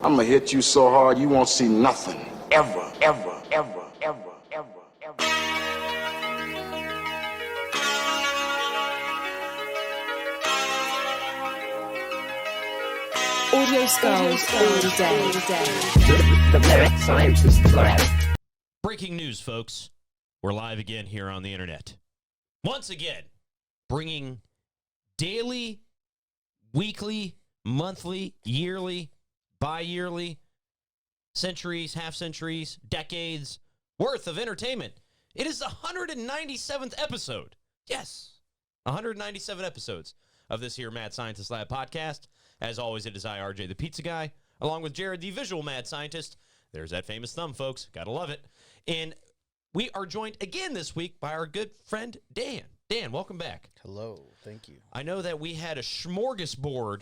I'm gonna hit you so hard you won't see nothing. Ever, ever, ever, ever, ever, ever. Audio Skulls all day. The Planet Scientist Lab. Breaking news, folks. We're live again here on the internet. Once again, bringing daily, weekly, monthly, yearly, bi-yearly, centuries, half-centuries, decades worth of entertainment. It is the 197th episode. Yes, 197 episodes of this here Mad Scientist Lab podcast. As always, it is I, RJ, the pizza guy, along with Jared, the visual mad scientist. There's that famous thumb, folks. Gotta love it. And we are joined again this week by our good friend, Dan. Dan, welcome back. Hello. Thank you. I know that we had a smorgasbord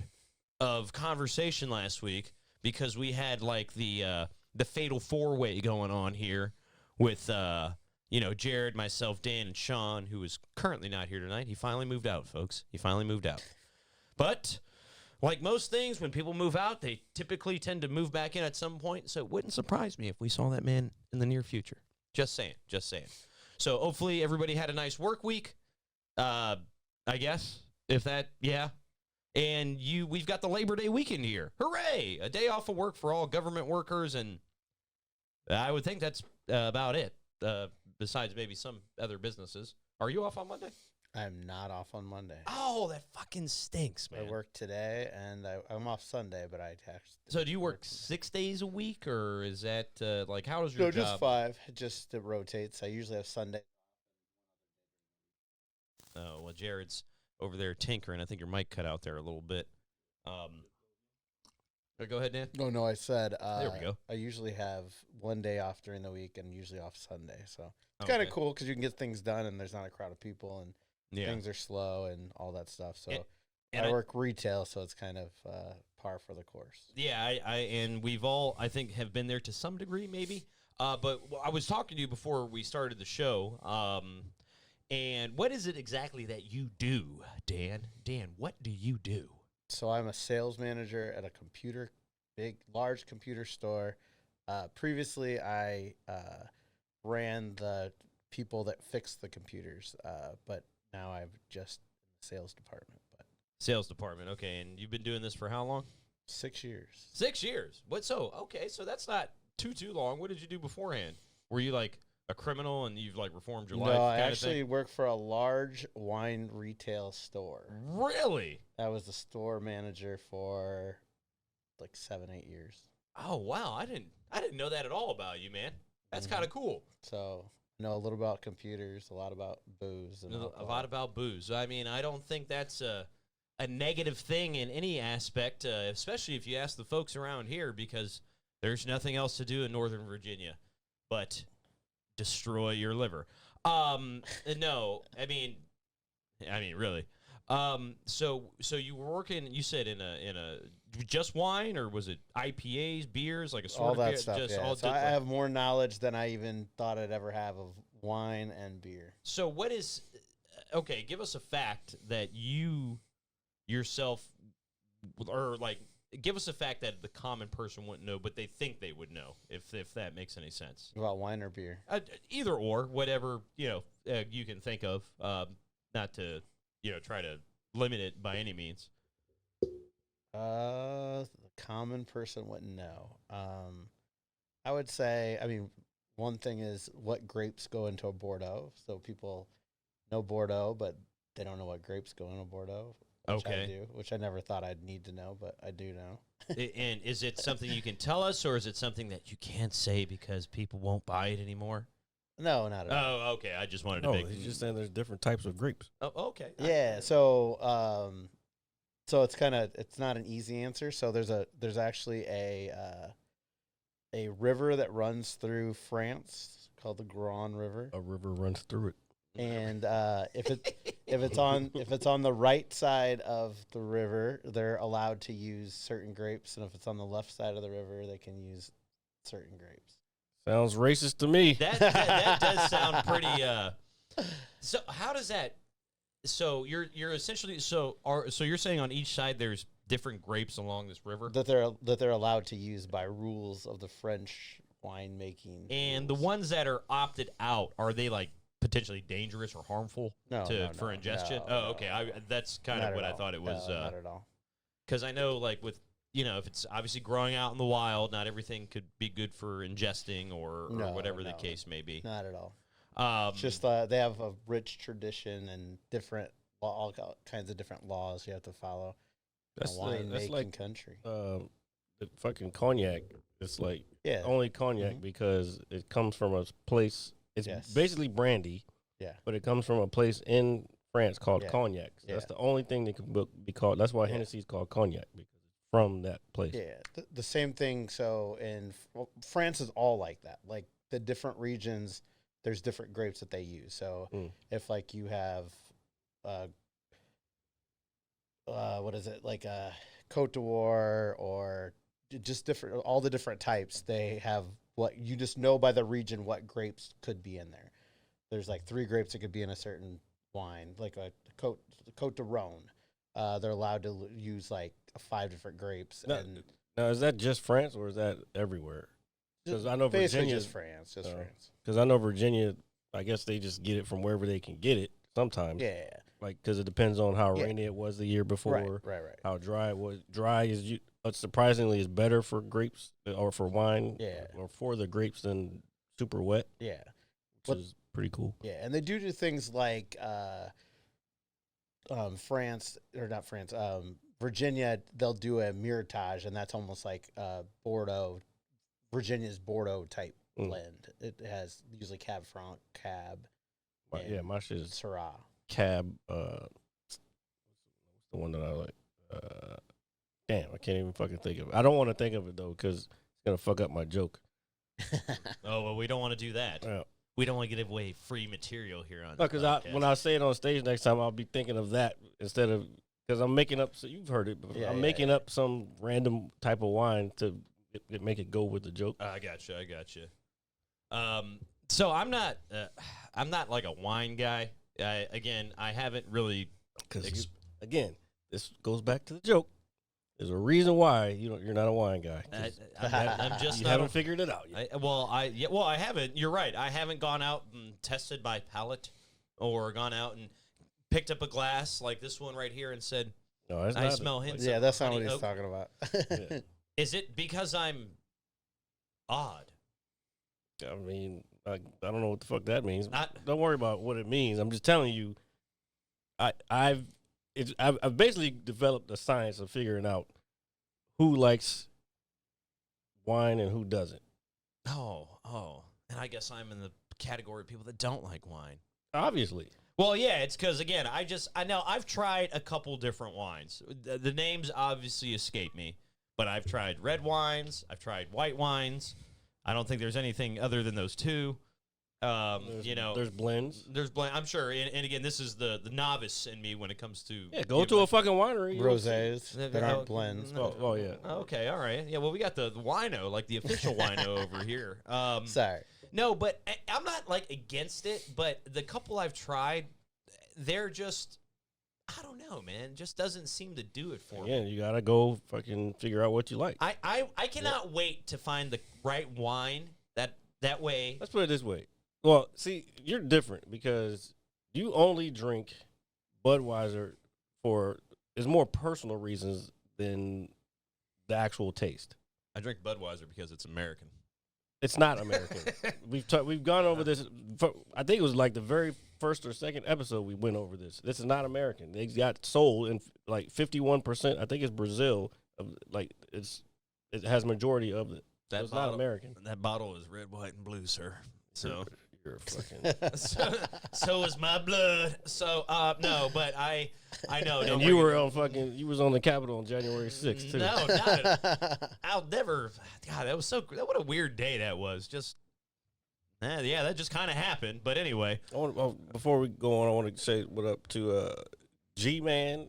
of conversation last week because we had like the fatal four-way going on here with Jared, myself, Dan, and Sean, who is currently not here tonight. He finally moved out, folks. He finally moved out. But like most things, when people move out, they typically tend to move back in at some point. So it wouldn't surprise me if we saw that man in the near future. Just saying. Just saying. So hopefully everybody had a nice work week. I guess if that, yeah. And we've got the Labor Day weekend here. Hooray! A day off of work for all government workers, and I would think that's about it. Besides maybe some other businesses. Are you off on Monday? I'm not off on Monday. Oh, that fucking stinks, man. I work today, and I'm off Sunday, but I actually. So do you work 6 days a week, or is that how does your No, job? just 5. It rotates. I usually have Sunday. Oh, well, Jared's over there tinkering. I think your mic cut out there a little bit. Go ahead, Dan. No, I said. There we go. I usually have one day off during the week, and usually off Sunday. So it's Okay. kind of cool because you can get ththings done, and there's not a crowd of people, and Yeah. things are slow and all that stuff. So And I work retail, so it's kind of par for the course. Yeah, and we've all, I think, have been there to some degree, maybe. But I was talking to you before we started the show. And what is it exactly that you do, Dan? Dan, what do you do? So I'm a sales manager at a large computer store. Previously, I ran the people that fix the computers, but now I'm just in the sales department. But Sales department, okay. And you've been doing this for how long? 6 years. 6 years. Okay, so that's not too long. What did you do beforehand? Were you like a criminal and you've like reformed your life? No, I kind of actually thing? work for a large wine retail store. Really? I was the store manager for like 7-8 years. Oh wow, I didn't know that at all about you, man. That's kind of cool. So know a little about computers, a lot about booze, and A alcohol. lot about booze. I mean, I don't think that's a negative thing in any aspect, especially if you ask the folks around here, because there's nothing else to do in Northern Virginia but destroy your liver. No, I mean, really. So you were working, you said in a just wine, or was it IPAs, beers, like a sort all of that beer? stuff. Just Yeah. all So I different. have more knowledge than I even thought I'd ever have of wine and beer. So what is, okay, give us a fact that you yourself, or like, give us a fact that the common person wouldn't know, but they think they would know, if that makes any sense. About wine or beer? Either or, whatever, you can think of, not to, try to limit it by any means. The common person wouldn't know. I would say, one thing is what grapes go into a Bordeaux. So people know Bordeaux, but they don't know what grapes go in a Bordeaux. Which Okay. I do, which I never thought I'd need to know, but I do know. And is it something you can tell us, or is it something that you can't say because people won't buy it anymore? No, not at all. Oh, okay. I just wanted to No, make. he's just saying there's different types of grapes. Oh, okay. Yeah, so it's not an easy answer. So there's actually a river that runs through France called the Grand River. A river runs through it. And if it's on the right side of the river, they're allowed to use certain grapes, and if it's on the left side of the river, they can use certain grapes. Sounds racist to me. That does sound pretty. So how does that? So you're essentially so you're saying on each side there's different grapes along this river. that they're allowed to use by rules of the French winemaking. And the rules. ones that are opted out, are they like potentially dangerous or harmful for ingestion? Okay. That's kind of what I thought it was. Not at all. Because I know, like with if it's obviously growing out in the wild, not everything could be good for ingesting or whatever the case may be. Not at all. It's just they have a rich tradition and all kinds of different laws you have to follow. That's winemaking like country. The fucking cognac. It's like Yeah. only cognac because it comes from a place. It's basically brandy. Yeah. But it comes from a place in France called Yeah. cognac. So Yeah. that's the only thing that can be called. That's why Hennessy is called cognac, because it's from that place. Yeah, the same thing. So in France is all like that. Like the different regions, there's different grapes that they use. So if like you have, what is it, like a Côte d'Ivoire or just different, all the different types, they have what you just know by the region what grapes could be in there. There's like 3 grapes that could be in a certain wine, like a Côte de Rhone. They're allowed to use like 5 different grapes. Now, is that just France or is that everywhere? Because I know basically Virginia, just France, France. Because I know Virginia, I guess they just get it from wherever they can get it sometimes. Yeah, like because it depends on how rainy it was the year before. Right. How dry it was. Dry is surprisingly is better for grapes or for wine. Yeah. Or for the grapes than super wet. Yeah, which is pretty cool. Yeah, and they do things like France or not France, Virginia. They'll do a Meritage, and that's almost like Bordeaux. Virginia's Bordeaux type blend. It has usually Cab Franc, Cab. My shit is Syrah. Cab. What's the one that I like? Damn, I can't even fucking think of it. I don't want to think of it though because it's gonna fuck up my joke. Oh well, we don't want to do that. Yeah. We don't want to give away free material here on. No, because when I say it on stage next time, I'll be thinking of that instead of because I'm making up. So you've heard it, but I'm making up some random type of wine to make it go with the joke. I got you. So I'm not like a wine guy. I haven't really. Because again, this goes back to the joke. There's a reason why you're not a wine guy. I'm just you haven't figured it out yet. I haven't. You're right. I haven't gone out and tested my palate, or gone out and picked up a glass like this one right here and said, "No, that's I smell hints." Yeah, of that's not honey what he's oak. talking about. Yeah. Is it because I'm odd? I mean, I don't know what the fuck that means. Don't worry about what it means. I'm just telling you, I've basically developed a science of figuring out who likes wine and who doesn't. Oh, and I guess I'm in the category of people that don't like wine. Obviously. Well, yeah, it's because again, I know I've tried a couple different wines. The names obviously escape me, but I've tried red wines, I've tried white wines. I don't think there's anything other than those two. There's blends. There's blend. I'm sure, and again, this is the novice in me when it comes to go to a fucking winery. Rosés that aren't blends. Oh yeah. Okay, all right. Yeah, well, we got the wino, like the official wino over here. Sorry. No, but I'm not like against it. But the couple I've tried, they're just, I don't know, man. Just doesn't seem to do it for me. Yeah, you gotta go fucking figure out what you like. I cannot wait to find the right wine that way. Let's put it this way. Well, see, you're different because you only drink Budweiser for more personal reasons than the actual taste. I drink Budweiser because it's American. It's not American. We've gone over this. I think it was like the very first or second episode we went over this. This is not American. They got sold in like 51%. I think it's Brazil. Like it has majority of it. So it's not American. That bottle is red, white, and blue, sir. So you're fucking. so is my blood. So no, but I know. And you were on you was on the Capitol on January 6th too. No, not. I'll never. God, that was so. What a weird day that was. Just. Yeah, that just kind of happened. But anyway, before we go on, I want to say what up to G-Man,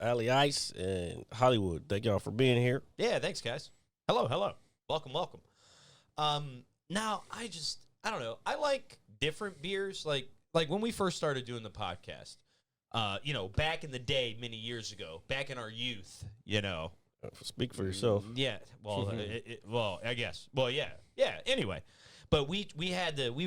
Ali Ice, and Hollywood. Thank y'all for being here. Yeah, thanks, guys. Hello. Welcome. Now, I don't know. I like different beers. Like when we first started doing the podcast, back in the day, many years ago, back in our youth, Speak for yourself. Yeah. Well, I guess. Well, yeah. Anyway, but we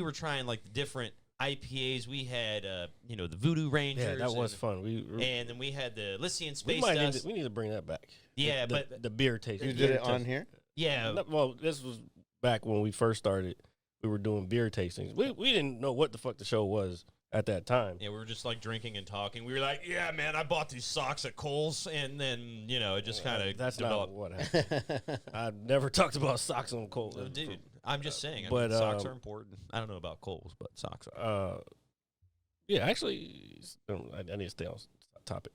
were trying like the different IPAs. We had the Voodoo Rangers. Yeah, that was fun. And then we had the Lycian we Space Dust. we need to bring that back. Yeah, but the beer taste. You did it on here? Yeah. No, well, this was back when we first started. We were doing beer tastings. We didn't know what the fuck the show was at that time. Yeah, we were just like drinking and talking. We were like, yeah, man, I bought these socks at Kohl's, and then it just kind of that's developed. not what happened. I've never talked about socks on Kohl's. Oh, dude, I'm just saying. But socks are important. I don't know about Kohl's, but socks are. Yeah, actually, I need to stay on topic.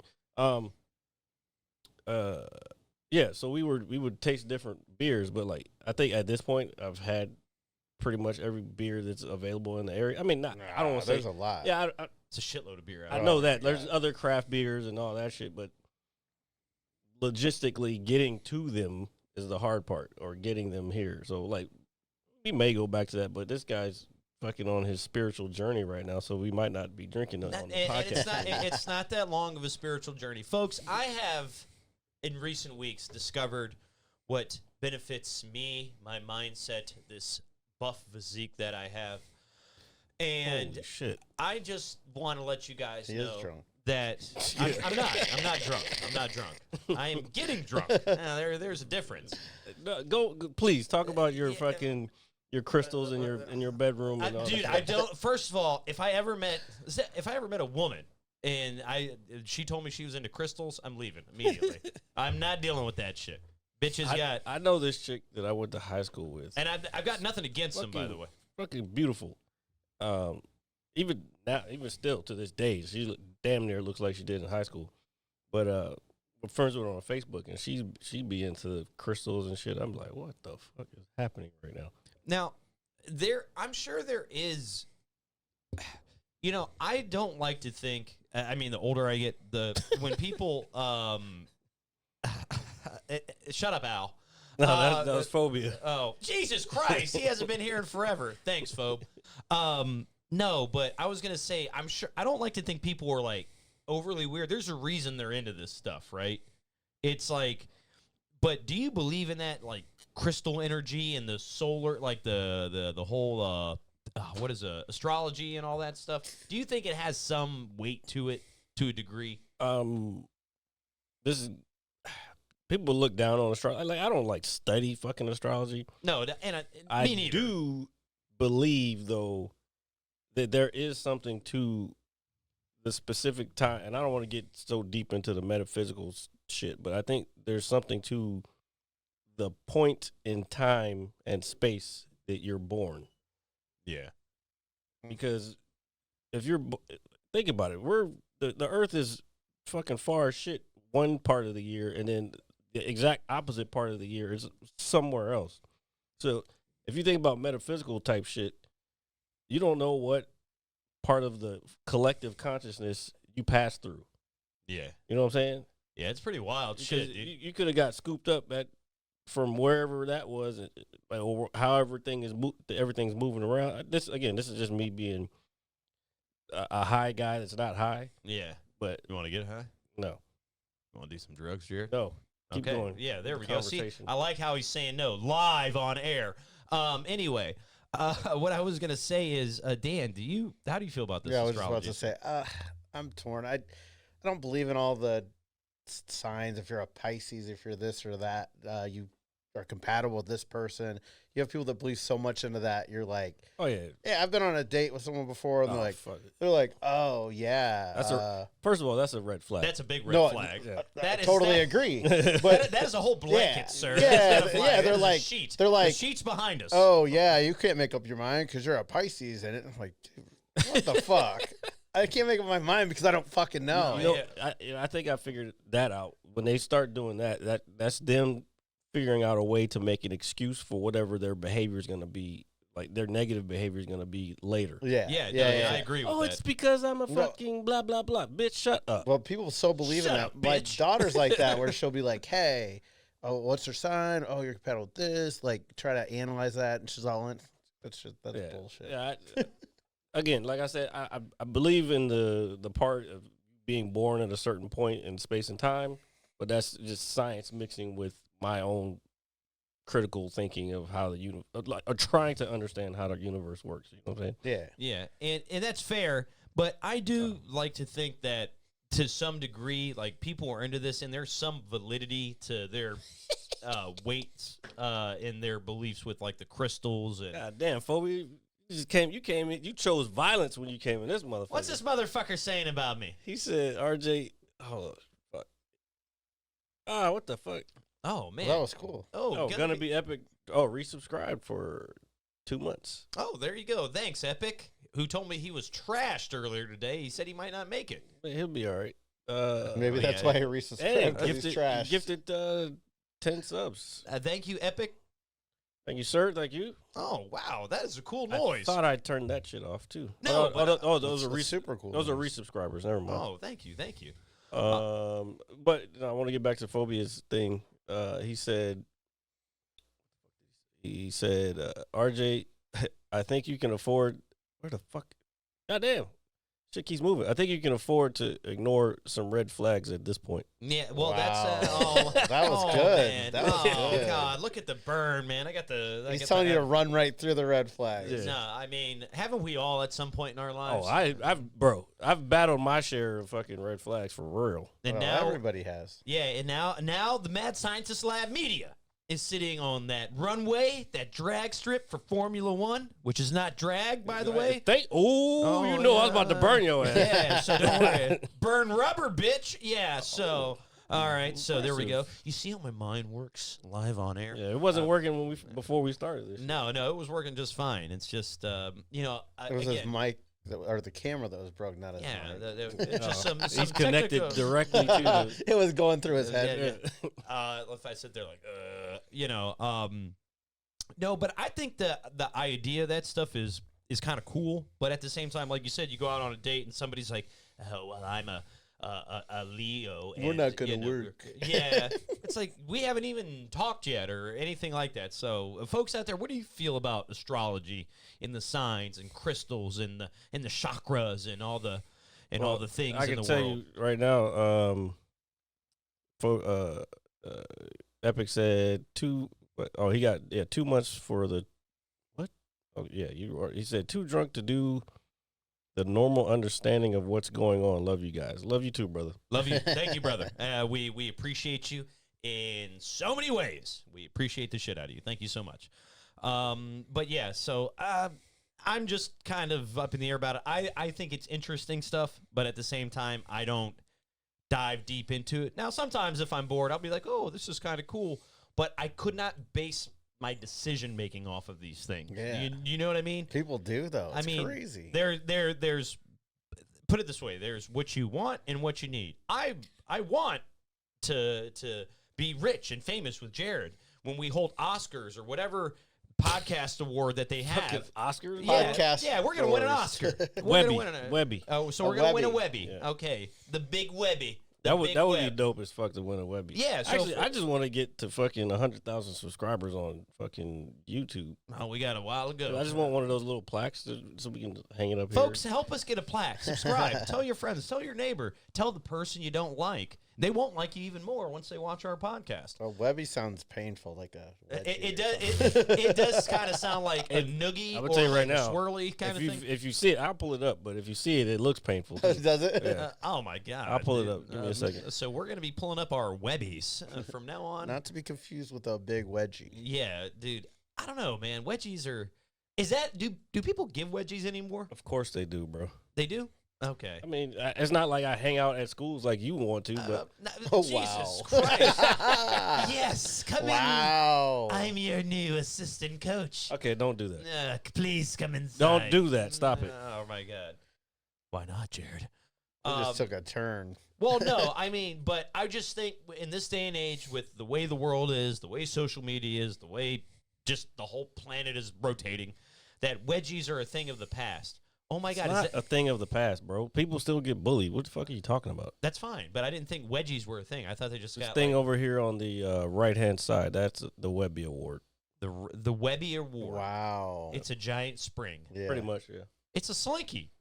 Yeah, so we would taste different beers, but like I think at this point I've had pretty much every beer that's available in the area. I mean, I don't want to say there's a lot. Yeah, It's a shitload of beer. I know that there's other craft beers and all that shit, but logistically getting to them is the hard part, or getting them here. So like we may go back to that, but this guy's fucking on his spiritual journey right now, so we might not be drinking on the podcast. It's not that long of a spiritual journey, folks. I have in recent weeks discovered what benefits me, my mindset, this buff physique that I have. And Holy shit. I just want to let you guys He know is drunk. that I'm not drunk. I am getting drunk. There's a difference. Go, please talk about your fucking your crystals in your bedroom and all Dude, that. I don't. First of all, if I ever met a woman and she told me she was into crystals, I'm leaving immediately. I'm not dealing with that shit. Bitches got. I know this chick that I went to high school with, And I've got nothing against them, by the way. fucking beautiful. Even now, even still to this day, she damn near looks like she did in high school. But I'm friends with her on Facebook, and she be into crystals and shit. I'm like, what the fuck is happening right now? Now, I'm sure there is. I don't like to think. I mean, the older I get, when people. Shut up, Al. No, that was phobia. Oh, Jesus Christ. He hasn't been here in forever. Thanks, Phobe. No, but I was going to say, I'm sure, I don't like to think people are like overly weird. There's a reason they're into this stuff, right? It's like, but do you believe in that, like, crystal energy and the solar, like the whole, what is astrology and all that stuff? Do you think it has some weight to it to a degree? This is. People look down on astrology. Like, I don't like study fucking astrology. No, I me neither. do believe though that there is something to the specific time, and I don't want to get so deep into the metaphysical shit, but I think there's something to the point in time and space that you're born. Yeah, because if you're think about it, the Earth is fucking far as shit one part of the year, and then the exact opposite part of the year is somewhere else. So if you think about metaphysical type shit, you don't know what part of the collective consciousness you pass through. Yeah. You know what I'm saying? Yeah, it's pretty wild shit, dude. You could have got scooped up from wherever that was, or however everything's moving around. This is just me being a high guy that's not high. Yeah. But you want to get high? No. You want to do some drugs, Jared? No. Keep going. Yeah, there we go. See, I like how he's saying no live on air. Anyway, what I was gonna say is, Dan, how do you feel about this? Yeah, I was just astrology? about to say, I'm torn. I don't believe in all the signs. If you're a Pisces, if you're this or that, you are compatible with this person. You have people that believe so much into that. You're like, oh yeah, I've been on a date with someone before, and they're like, oh yeah. That's first of all, that's a red flag. That's a big red flag. I totally agree. But that is a whole blanket, sir. Yeah, they're like, the sheets behind us. Oh yeah, you can't make up your mind because you're a Pisces, and I'm like, dude, what the fuck? I can't make up my mind because I don't fucking know. I think I figured that out when they start doing that. That's them figuring out a way to make an excuse for whatever their behavior is going to be, like their negative behavior is going to be later. Yeah, I agree with that. Oh, it's because I'm a fucking blah, blah, blah. Bitch, shut up. Well, people so believe in that. My daughter's like that, where she'll be like, hey, oh, what's her sign? Oh, you're compatible with this. Like, try to analyze that, and she's all in. That's bullshit. Yeah, again, like I said, I believe in the part of being born at a certain point in space and time, but that's just science mixing with my own critical thinking of how the universe, or trying to understand how the universe works. You know what I'm saying? Yeah. Yeah, and that's fair, but I do like to think that to some degree, like, people are into this, and there's some validity to their weights in their beliefs with, like, the crystals and. God damn, Phoebe, you came in, you chose violence when you came in this motherfucker. What's this motherfucker saying about me? He said, RJ, hold on, fuck. Ah, what the fuck? Oh man, Well, that was cool. Oh, gonna be epic. Oh, resubscribed for 2 months. Oh, there you go. Thanks, Epic. Who told me he was trashed earlier today? He said he might not make it. He'll be all right. Maybe that's why he resubscribed, because he's trash. Gifted 10 subs. Thank you, Epic. Thank you, sir. Thank you. Oh wow, that is a cool I noise. thought I'd turn that shit off too. No, but- those are super cool. Those are resubscribers. Never mind. Oh, thank you. But I want to get back to Phobia's thing. He said, RJ, I think you can afford. Where the fuck? Goddamn. Shit keeps moving. I think you can afford to ignore some red flags at this point. Yeah, well, Wow. that's That was oh, good. Man. That was oh good. God, look at the burn, man. I got He's telling you to run right through the red flags. Yeah. No, I mean, haven't we all at some point in our lives? Oh, I've battled my share of fucking red flags for real. and Well, now everybody has. Yeah, and now the Mad Scientist Lab Media is sitting on that runway, that drag strip for Formula One, which is not drag, by the way. Oh, you know I was about to burn your ass. Yeah, so don't worry. Burn rubber, bitch. Yeah, so all right, so there we go. You see how my mind works live on air? Yeah, it wasn't working before we started this. No, it was working just fine. It's just It was his again, mic or the camera that was broke, not his yeah, mic. it's just some He's connected technical- directly to the. It was going through his head. If I sit there like, no, but I think the idea of that stuff is kind of cool. But at the same time, like you said, you go out on a date and somebody's like, oh, well, I'm a Leo. We're and, not gonna you know, work. Yeah, it's like we haven't even talked yet or anything like that. So, folks out there, what do you feel about astrology and the signs and crystals and the chakras and all the things I in can the tell world? you right now. Epic said 2. Oh, he got 2 months for the what? Oh yeah, he said too drunk to do the normal understanding of what's going on. Love you guys. Love you too, brother. Love you. Thank you, brother. We appreciate you in so many ways. We appreciate the shit out of you. Thank you so much. But yeah, so I'm just kind of up in the air about it. I think it's interesting stuff, but at the same time, I don't dive deep into it. Now, sometimes if I'm bored, I'll be like, oh, this is kind of cool. But I could not base my decision making off of these things. Yeah. You know what I mean? People do though. It's I mean, crazy. There's put it this way: there's what you want and what you need. I want to be rich and famous with Jared when we hold Oscars or whatever podcast award that they have. Oscars. Yeah, Podcast yeah, we're gonna win an awards. Oscar. We're Webby. gonna win a Webby. Oh, so A we're gonna win a Webby. Webby. Yeah. Okay, the big Webby. That would be Web. dope as fuck to win a Webby. Yeah, so actually, for- I just want to get to fucking 100,000 subscribers on fucking YouTube. Oh, we got a while ago. I just want one of those little plaques so we can hang it up Folks, here. help us get a plaque. Subscribe. Tell your friends. Tell your neighbor. Tell the person you don't like. They won't like you even more once they watch our podcast. Well, Webby sounds painful, like a. It wedgie does. or something. It does kind of sound like a noogie I or would tell you right like a now, swirly kind of thing. If you see it, I'll pull it up. But if you see it, it looks painful. too. Does it? Yeah. Oh my god! I'll pull it dude. up. Give me a second. So we're gonna be pulling up our Webbies from now on. Not to be confused with a big wedgie. Yeah, dude. I don't know, man. Wedgies are. Is that do people give wedgies anymore? Of course they do, bro. They do. Okay. I mean, it's not like I hang out at schools like you want to, but No, Oh, Jesus wow. Christ! Yes, come Wow. in. I'm your new assistant coach. okay, don't do that. Please come inside. Don't do that. Stop it. Oh my god. Why not, Jared? It just took a turn. Well, no, I mean, but I just think in this day and age, with the way the world is, the way social media is, the way just the whole planet is rotating, that wedgies are a thing of the past. Oh my It's God, not is that, a thing of the past, bro. People still get bullied. What the fuck are you talking about? that's fine, but I didn't think wedgies were a thing. I thought they just This got thing like, over here on the right hand side, that's the Webby Award. the Webby Award. Wow. It's a giant spring. Yeah. Pretty much, yeah. It's a slinky.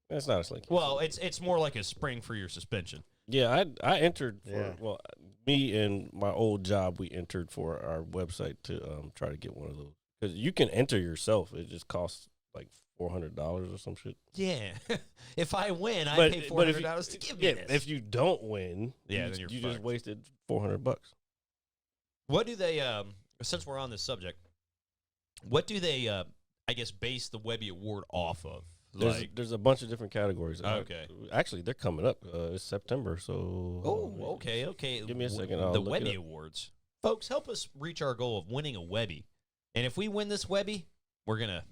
That's not a slinky. Well, it's more like a spring for your suspension. Yeah, I entered for Yeah. well, me and my old job, we entered for our website to try to get one of those because you can enter yourself. It just costs like $400 or some shit. Yeah. If I win, I But- pay but if $400 to give me Yeah, this. if you don't win, Yeah, you, then you're you just fucked. wasted $400. What do they since we're on this subject, what do they I guess base the Webby Award off of? There's a bunch of different categories. Okay. Actually, they're coming up. It's September, so. Oh, okay. Give me a second, I'll The look it Webby up. Awards. Folks, help us reach our goal of winning a Webby. And if we win this Webby, we're gonna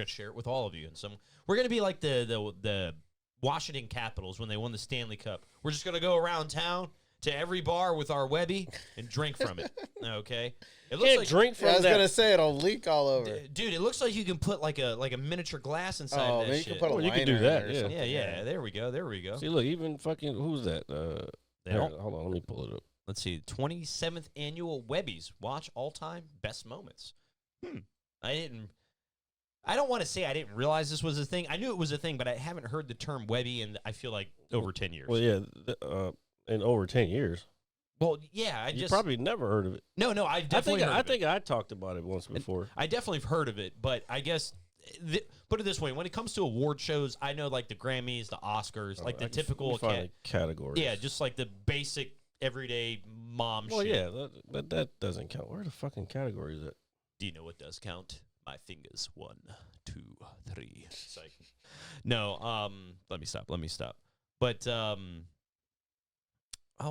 share it with all of you. And we're gonna be like the Washington Capitals when they won the Stanley Cup. We're just gonna go around town to every bar with our Webby and drink from it. Okay. It looks Can't like drink from I was that. gonna say it'll leak all over. Dude, it looks like you can put like a miniature glass inside Oh, of that maybe you shit. can put a Well, you liner can do in that, it or yeah. something. Yeah. There we go. See, look, even fucking who's that? Here, don't- hold on, let me pull it up. Let's see, 27th annual Webbies. Watch all time best moments. I don't want to say I didn't realize this was a thing. I knew it was a thing, but I haven't heard the term Webby in I feel like over 10 years. Well, yeah, in over 10 years. Well, yeah, You probably never heard of it. No, I've definitely heard I of it. think I talked about it once before. I definitely have heard of it, but I guess put it this way: when it comes to award shows, I know like the Grammys, the Oscars, like the typical categories. yeah, just like the basic everyday mom Well, shit. yeah, that doesn't count. Where the fucking category is it? Do you know what does count? My fingers. 1, 2, 3. It's like, no. Let me stop. But oh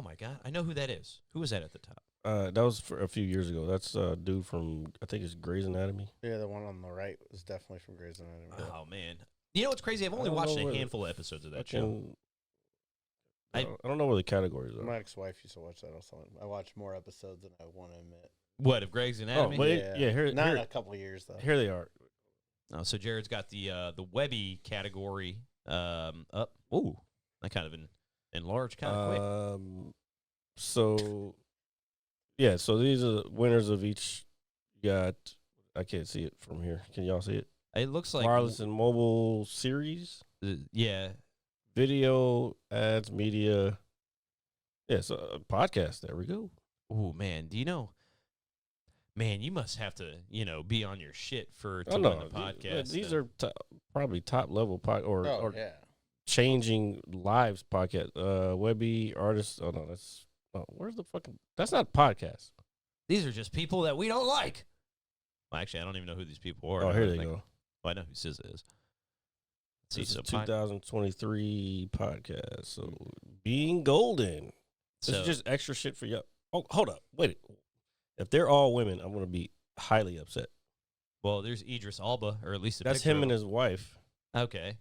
my god, I know who that is. Who was that at the top? That was for a few years ago. That's a dude from, I think it's Grey's Anatomy. Yeah, the one on the right was definitely from Grey's Anatomy. Oh man, you know what's crazy? I've only don't watched know a where- handful of episodes of that show. Fucking- I don't know where the categories are. My ex-wife used to watch that also. I watched more episodes than I want to admit. What of Greg's Anatomy? but here, Not here, in a couple years though. here they are. Oh, so Jared's got the Webby category up. Ooh, that kind of enlarged kind of quick. So, yeah, so these are the winners of each. You got, I can't see it from here. Can y'all see it? It looks like Wireless and mobile series, yeah. video, ads, media. Yeah, so podcast. There we go. Oh man, do you know? Man, you must have to be on your shit to Oh win no, the podcast. these are probably top level or Oh yeah. changing lives podcast. Webby artists. Oh no, where's the fucking? That's not podcast. These are just people that we don't like. Well, actually, I don't even know who these people are. Oh, here they go. Well, I know who SZA is. Let's see, This is so 2023 podcast. So being golden. This so is just extra shit for y'all. Oh, hold up. Wait. If they're all women, I'm going to be highly upset. well, there's Idris Elba, or at least a That's picture him of and his wife. Okay.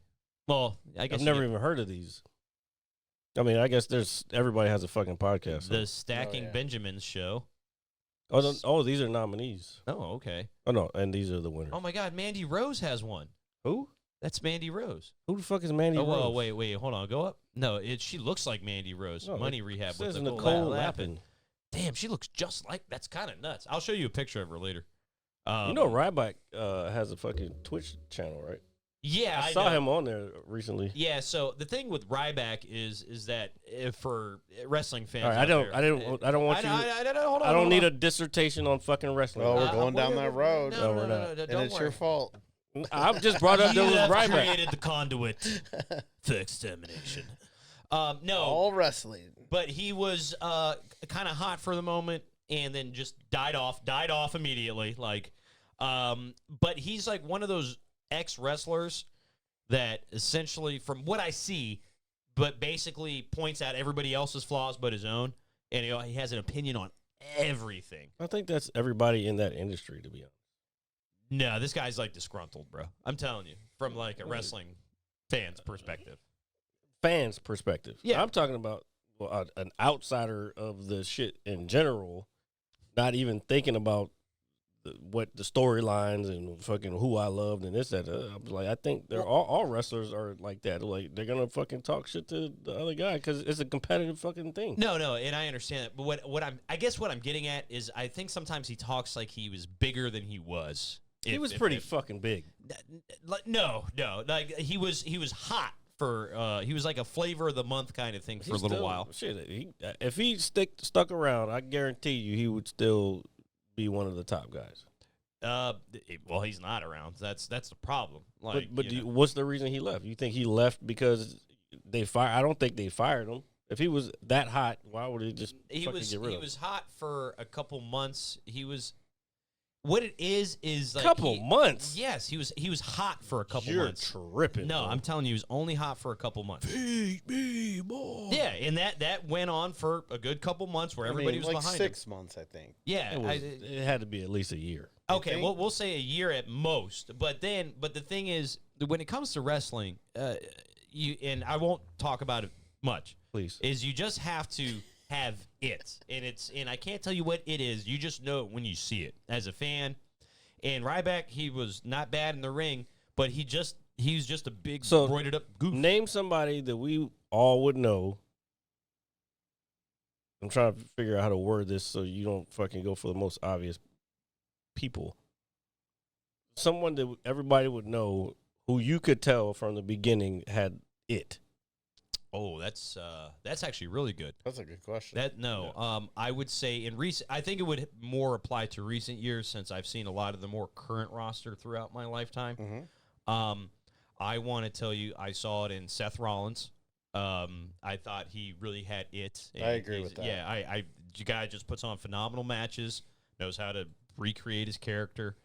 Well, I guess I've never even heard of these. I mean, I guess everybody has a fucking podcast. So. the Stacking yeah. Benjamins show. These are nominees. Oh, okay. Oh, no, and these are the winners. Oh my God, Mandy Rose has one. Who? That's Mandy Rose. Who the fuck is Mandy Oh, Rose? well, wait, hold on, go up. No, she looks like Mandy Rose. No, Money it Rehab says with Nicole Lappin. Lappin. Damn, she looks just like. That's kind of nuts. I'll show you a picture of her later. You know, Ryback has a fucking Twitch channel, right? Yeah, I saw know. him on there recently. Yeah, so the thing with Ryback is that if for wrestling fans, All right, I don't want you. Hold on, I don't need a dissertation on fucking wrestling. Well, we're going down that road. No, we're not. And don't it's worry. your fault. I've just brought up You those have Ryback. created the conduit for extermination. No, All wrestling. but he was kind of hot for the moment and then just died off immediately. Like, but he's like one of those ex-wrestlers that essentially, from what I see, but basically points out everybody else's flaws but his own, and he has an opinion on everything. I think that's everybody in that industry, to be honest. No, this guy's like disgruntled, bro. I'm telling you, from like a wrestling fan's perspective. Fans' perspective. Yeah. I'm talking about an outsider of the shit in general, not even thinking about what the storylines and fucking who I loved and this, that. I'm like, I think they're all wrestlers are like that. Like, they're going to fucking talk shit to the other guy because it's a competitive fucking thing. No, and I understand that. But I guess what I'm getting at is I think sometimes he talks like he was bigger than he was. He was pretty fucking big. No, like he was hot for he was like a flavor of the month kind of thing for a little while. Shit, if he stuck around, I guarantee you he would still be one of the top guys. Well, he's not around. That's the problem. Like, but what's the reason he left? You think he left because they fired? I don't think they fired him. If he was that hot, why would he just get rid of him? He was hot for a couple months. He was. What it is like couple months. Yes, he was hot for a couple You're months. tripping. No, bro. I'm telling you, he was only hot for a couple months. Feed me more. Yeah, and that went on for a good couple months where everybody was like behind 6 months, I think. him. Yeah, It had to be at least a year. okay, well, we'll say a year at most. But the thing is, when it comes to wrestling, you and I won't talk about it much. Please. Is you just have to have it, and I can't tell you what it is. You just know it when you see it as a fan. And Ryback, he was not bad in the ring, but he's just a big roided up goof. Name somebody that we all would know. I'm trying to figure out how to word this so you don't fucking go for the most obvious people. Someone that everybody would know who you could tell from the beginning had it. Oh, that's actually really good. That's a good question. I would say in recent. I think it would more apply to recent years since I've seen a lot of the more current roster throughout my lifetime. Mm-hmm. I want to tell you, I saw it in Seth Rollins. I thought he really had it. I agree with that. Yeah, the guy just puts on phenomenal matches, knows how to recreate his character.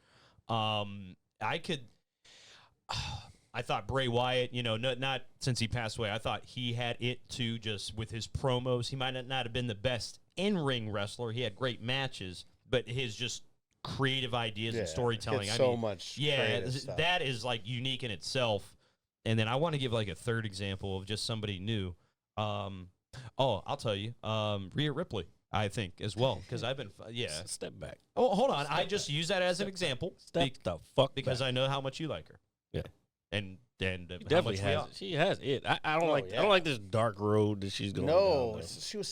I thought Bray Wyatt, not since he passed away. I thought he had it too, just with his promos. He might not have been the best in-ring wrestler. He had great matches, but his just creative ideas and storytelling. Much. Yeah, that is like unique in itself. And then I want to give like a third example of just somebody new. I'll tell you, Rhea Ripley. I think as well because I've been Step back. Oh, hold on. I just use that as an example. Step the fuck because back. I know how much you like her. Yeah. And how much she has it. I don't I don't like this dark road that she's going. No, she was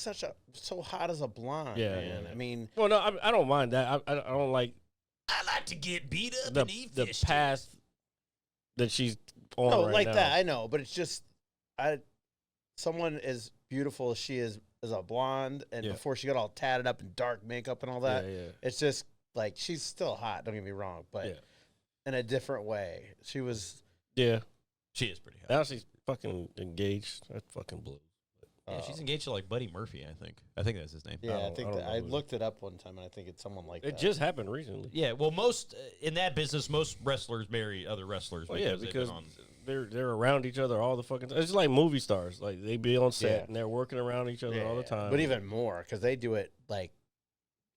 so hot as a blonde. Yeah, man. yeah. I mean, well, no, I don't mind that. I don't like. I like to get beat up the path that she's on. No, right like now. that. I know, but it's just, someone as beautiful as she is as a blonde, and before she got all tatted up in dark makeup and all that, it's just like she's still hot. Don't get me wrong, but in a different way. She was. Yeah, she is pretty hot. Now she's fucking engaged. That fucking blew. Yeah, she's engaged to like Buddy Murphy. I think that's his name. Yeah, I looked it up one time, and I think it's someone like that. It just happened recently. Yeah, well, most in that business, most wrestlers marry other wrestlers. Well, because they're around each other all the fucking time. It's like movie stars. Like they be on set and they're working around each other all the time. But even more because they do it like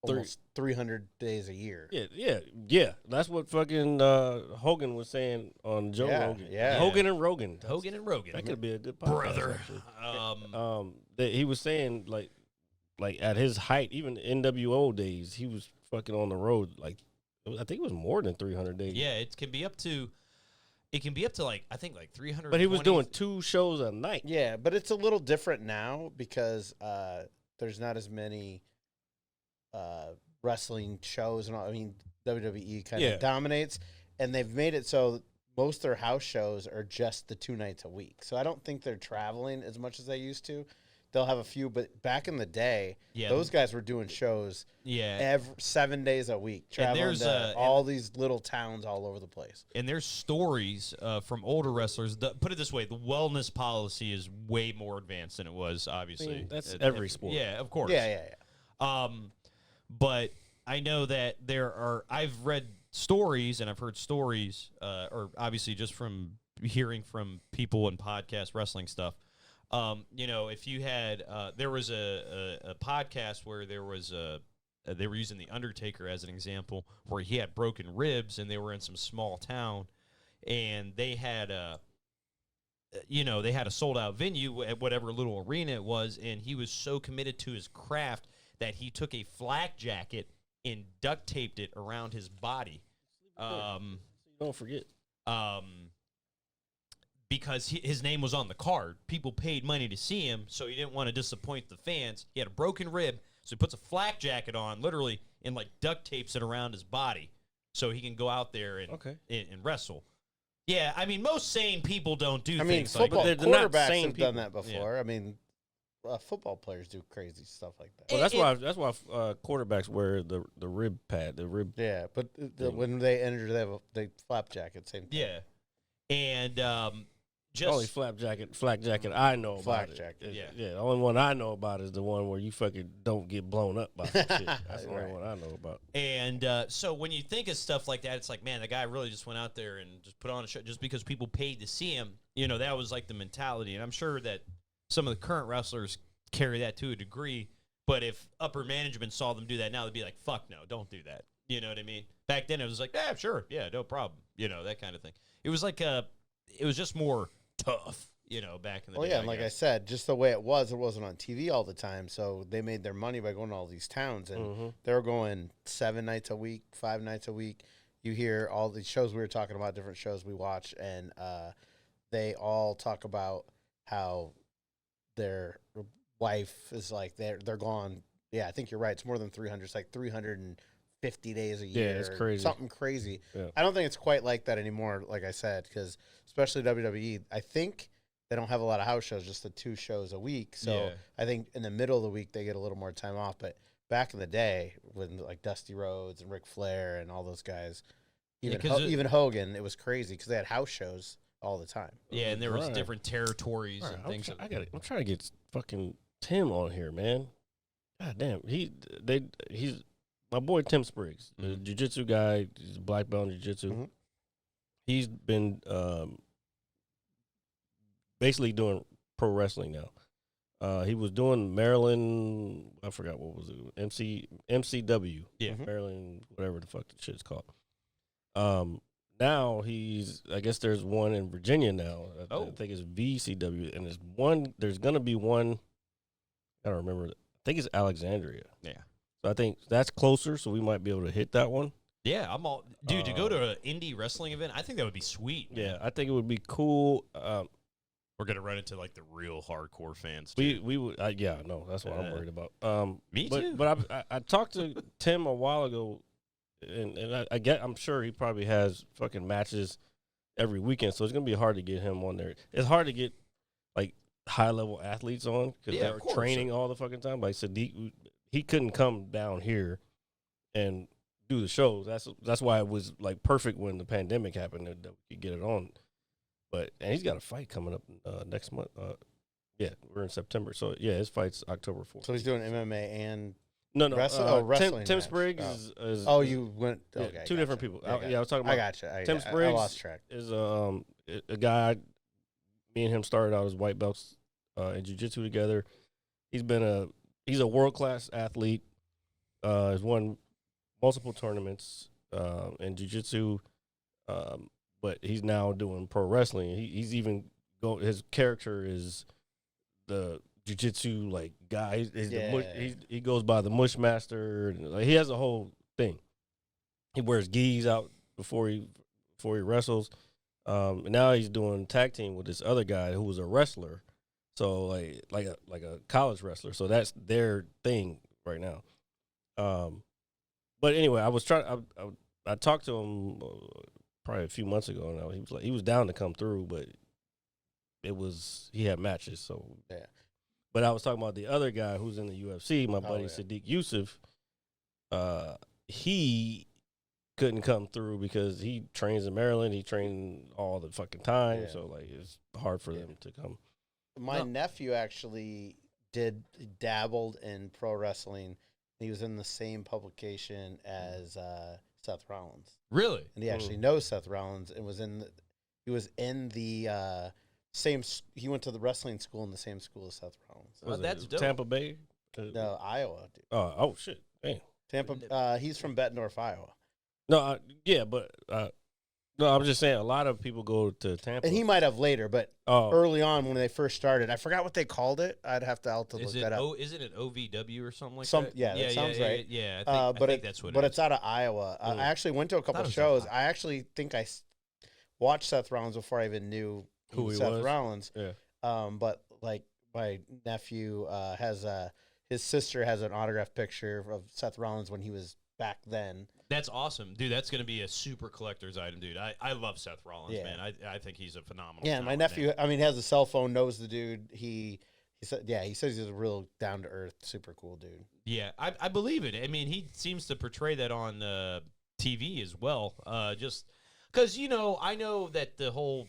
almost 300 days a year. Yeah. That's what fucking Hogan was saying on Joe Rogan. Yeah, Hogan and Rogan. That could be a good podcast, brother. That he was saying like at his height, even NWO days, he was fucking on the road. Like I think it was more than 300 days. Yeah, it can be up to like I think like 300. But he was doing 2 shows a night. Yeah, but it's a little different now because there's not as many wrestling shows and all. I mean, WWE kind of dominates, and they've made it so most of their house shows are just the 2 nights a week. So I don't think they're traveling as much as they used to. They'll have a few, but back in the day, those guys were doing shows 7 days a week, traveling to all these little towns all over the place. And there's stories from older wrestlers. Put it this way, the wellness policy is way more advanced than it was, obviously. I mean, that's every sport. Yeah, of course. Yeah. But I know that I've read stories and I've heard stories, or obviously just from hearing from people in podcast wrestling stuff. If you had, there was a podcast where there was they were using The Undertaker as an example, where he had broken ribs and they were in some small town, and they had a sold out venue at whatever little arena it was, and he was so committed to his craft that he took a flak jacket and duct taped it around his body. Don't forget. Because his name was on the card. People paid money to see him, so he didn't want to disappoint the fans. He had a broken rib, so he puts a flak jacket on, literally, and like duct tapes it around his body. so he can go out there and Okay. and wrestle. Yeah, I mean, most sane people don't do I mean, things like football that. they're not quarterbacks sane have people. done that before. I mean, football players do crazy stuff like that. Well, that's why quarterbacks wear the rib pad, the rib. Yeah, but when they enter, they flap jacket, same thing. Yeah, and Only just flak jacket I know about Flak it. jacket. Yeah. The only one I know about is the one where you fucking don't get blown up by some shit. That's the only Right. one I know about. and so when you think of stuff like that, it's like, man, the guy really just went out there and just put on a show just because people paid to see him. You know, that was like the mentality, and I'm sure that some of the current wrestlers carry that to a degree. But if upper management saw them do that now, they'd be like, fuck no, don't do that. You know what I mean? Back then, it was like, yeah, sure, yeah, no problem. You know, that kind of thing. It was like it was just more tough, you know, back in the day. Yeah, and like I said, just the way it wasn't on TV all the time, so they made their money by going to all these towns, and they were going 7 nights a week, 5 nights a week. You hear all these shows we were talking about, different shows we watch, and they all talk about how their wife is like they're gone. Yeah, I think you're right. It's more than 300. It's like 350 days a year. Yeah, it's crazy. Something crazy. Yeah. I don't think it's quite like that anymore, like I said, because especially WWE, I think they don't have a lot of house shows, just the 2 shows a week. So Yeah. I think in the middle of the week they get a little more time off. But back in the day, when like Dusty Rhodes and Ric Flair and all those guys, even 'cause even Hogan, it was crazy because they had house shows all the time. Yeah, and there was Right. different territories All right, and I'm, things. try- I gotta, I'm trying to get fucking Tim on here, man. God damn, he's my boy Tim Spriggs, the jiu-jitsu guy. He's a black belt in jiu-jitsu. Mhm. He's been basically doing pro wrestling now. He was doing Maryland. I forgot what was it. MCW. Yeah. Maryland, whatever the fuck the shit's called. Now I guess there's one in Virginia now. I think it's VCW, and there's gonna be one. I don't remember. I think it's Alexandria. Yeah. So I think that's closer, so we might be able to hit that one. Yeah, I'm all dude to go to an indie wrestling event. I think that would be sweet. Man. Yeah, I think it would be cool. We're gonna run into like the real hardcore fans. Too. We would. Yeah, no, that's what I'm worried about. Me but, too. But I talked to Tim a while ago, and I'm sure he probably has fucking matches every weekend, so it's gonna be hard to get him on there. It's hard to get like high level athletes on because Yeah, they're of course. training all the fucking time. Like Sadiq, he couldn't come down here and do the shows. That's why it was like perfect when the pandemic happened that we could get it on. And he's got a fight coming up next month. Yeah, we're in September, so yeah, his fight's October 4th. So he's doing MMA and No, wrestling Tim match. Spriggs Oh. is you went. yeah, Okay, two different people. Yeah, I was talking about I gotcha. Tim I Spriggs lost track. is a guy. Me and him started out as white belts in jiu-jitsu together. He's a world-class athlete. He's won multiple tournaments in jiu-jitsu, but he's now doing pro wrestling. He's even his character is the jiu-jitsu like guy. He goes by the Mush Master. Like, he has a whole thing. He wears gis out before he wrestles. And now he's doing tag team with this other guy who was a wrestler. So like a college wrestler. So that's their thing right now. But anyway, I talked to him probably a few months ago now. He was down to come through, but he had matches. So Yeah. But I was talking about the other guy who's in the UFC, my buddy Sadiq Yusuf. He couldn't come through because he trains in Maryland. He trained all the fucking time, so like it's hard for them to come. My nephew actually dabbled in pro wrestling. He was in the same publication as Seth Rollins. Really? And he actually knows Seth Rollins and he was in the same. He went to the wrestling school in the same school as Seth Rollins. Was that's it dope. Tampa Bay? No, Iowa. Dude. Oh shit! Damn. Tampa. He's from Bettendorf, Iowa. No, no, I'm just saying a lot of people go to Tampa. And he might have later, but early on when they first started, I forgot what they called it. I'll have to look that up. Isn't it OVW or something like that? Yeah, that sounds right. Yeah, I think that's what it is. But it's out of Iowa. I actually went to a couple shows. I actually think I watched Seth Rollins before I even knew who he Seth was. Rollins. Yeah. But like my nephew has his sister has an autographed picture of Seth Rollins when he was back then. That's awesome, dude. That's going to be a super collector's item, dude. I love Seth Rollins, Yeah. man. I think he's a phenomenal. Yeah, my talent, nephew. man. I mean, has a cell phone, knows the dude. He said, yeah, he says he's a real down to earth, super cool dude. Yeah, I believe it. I mean, he seems to portray that on TV as well. Just because I know that the whole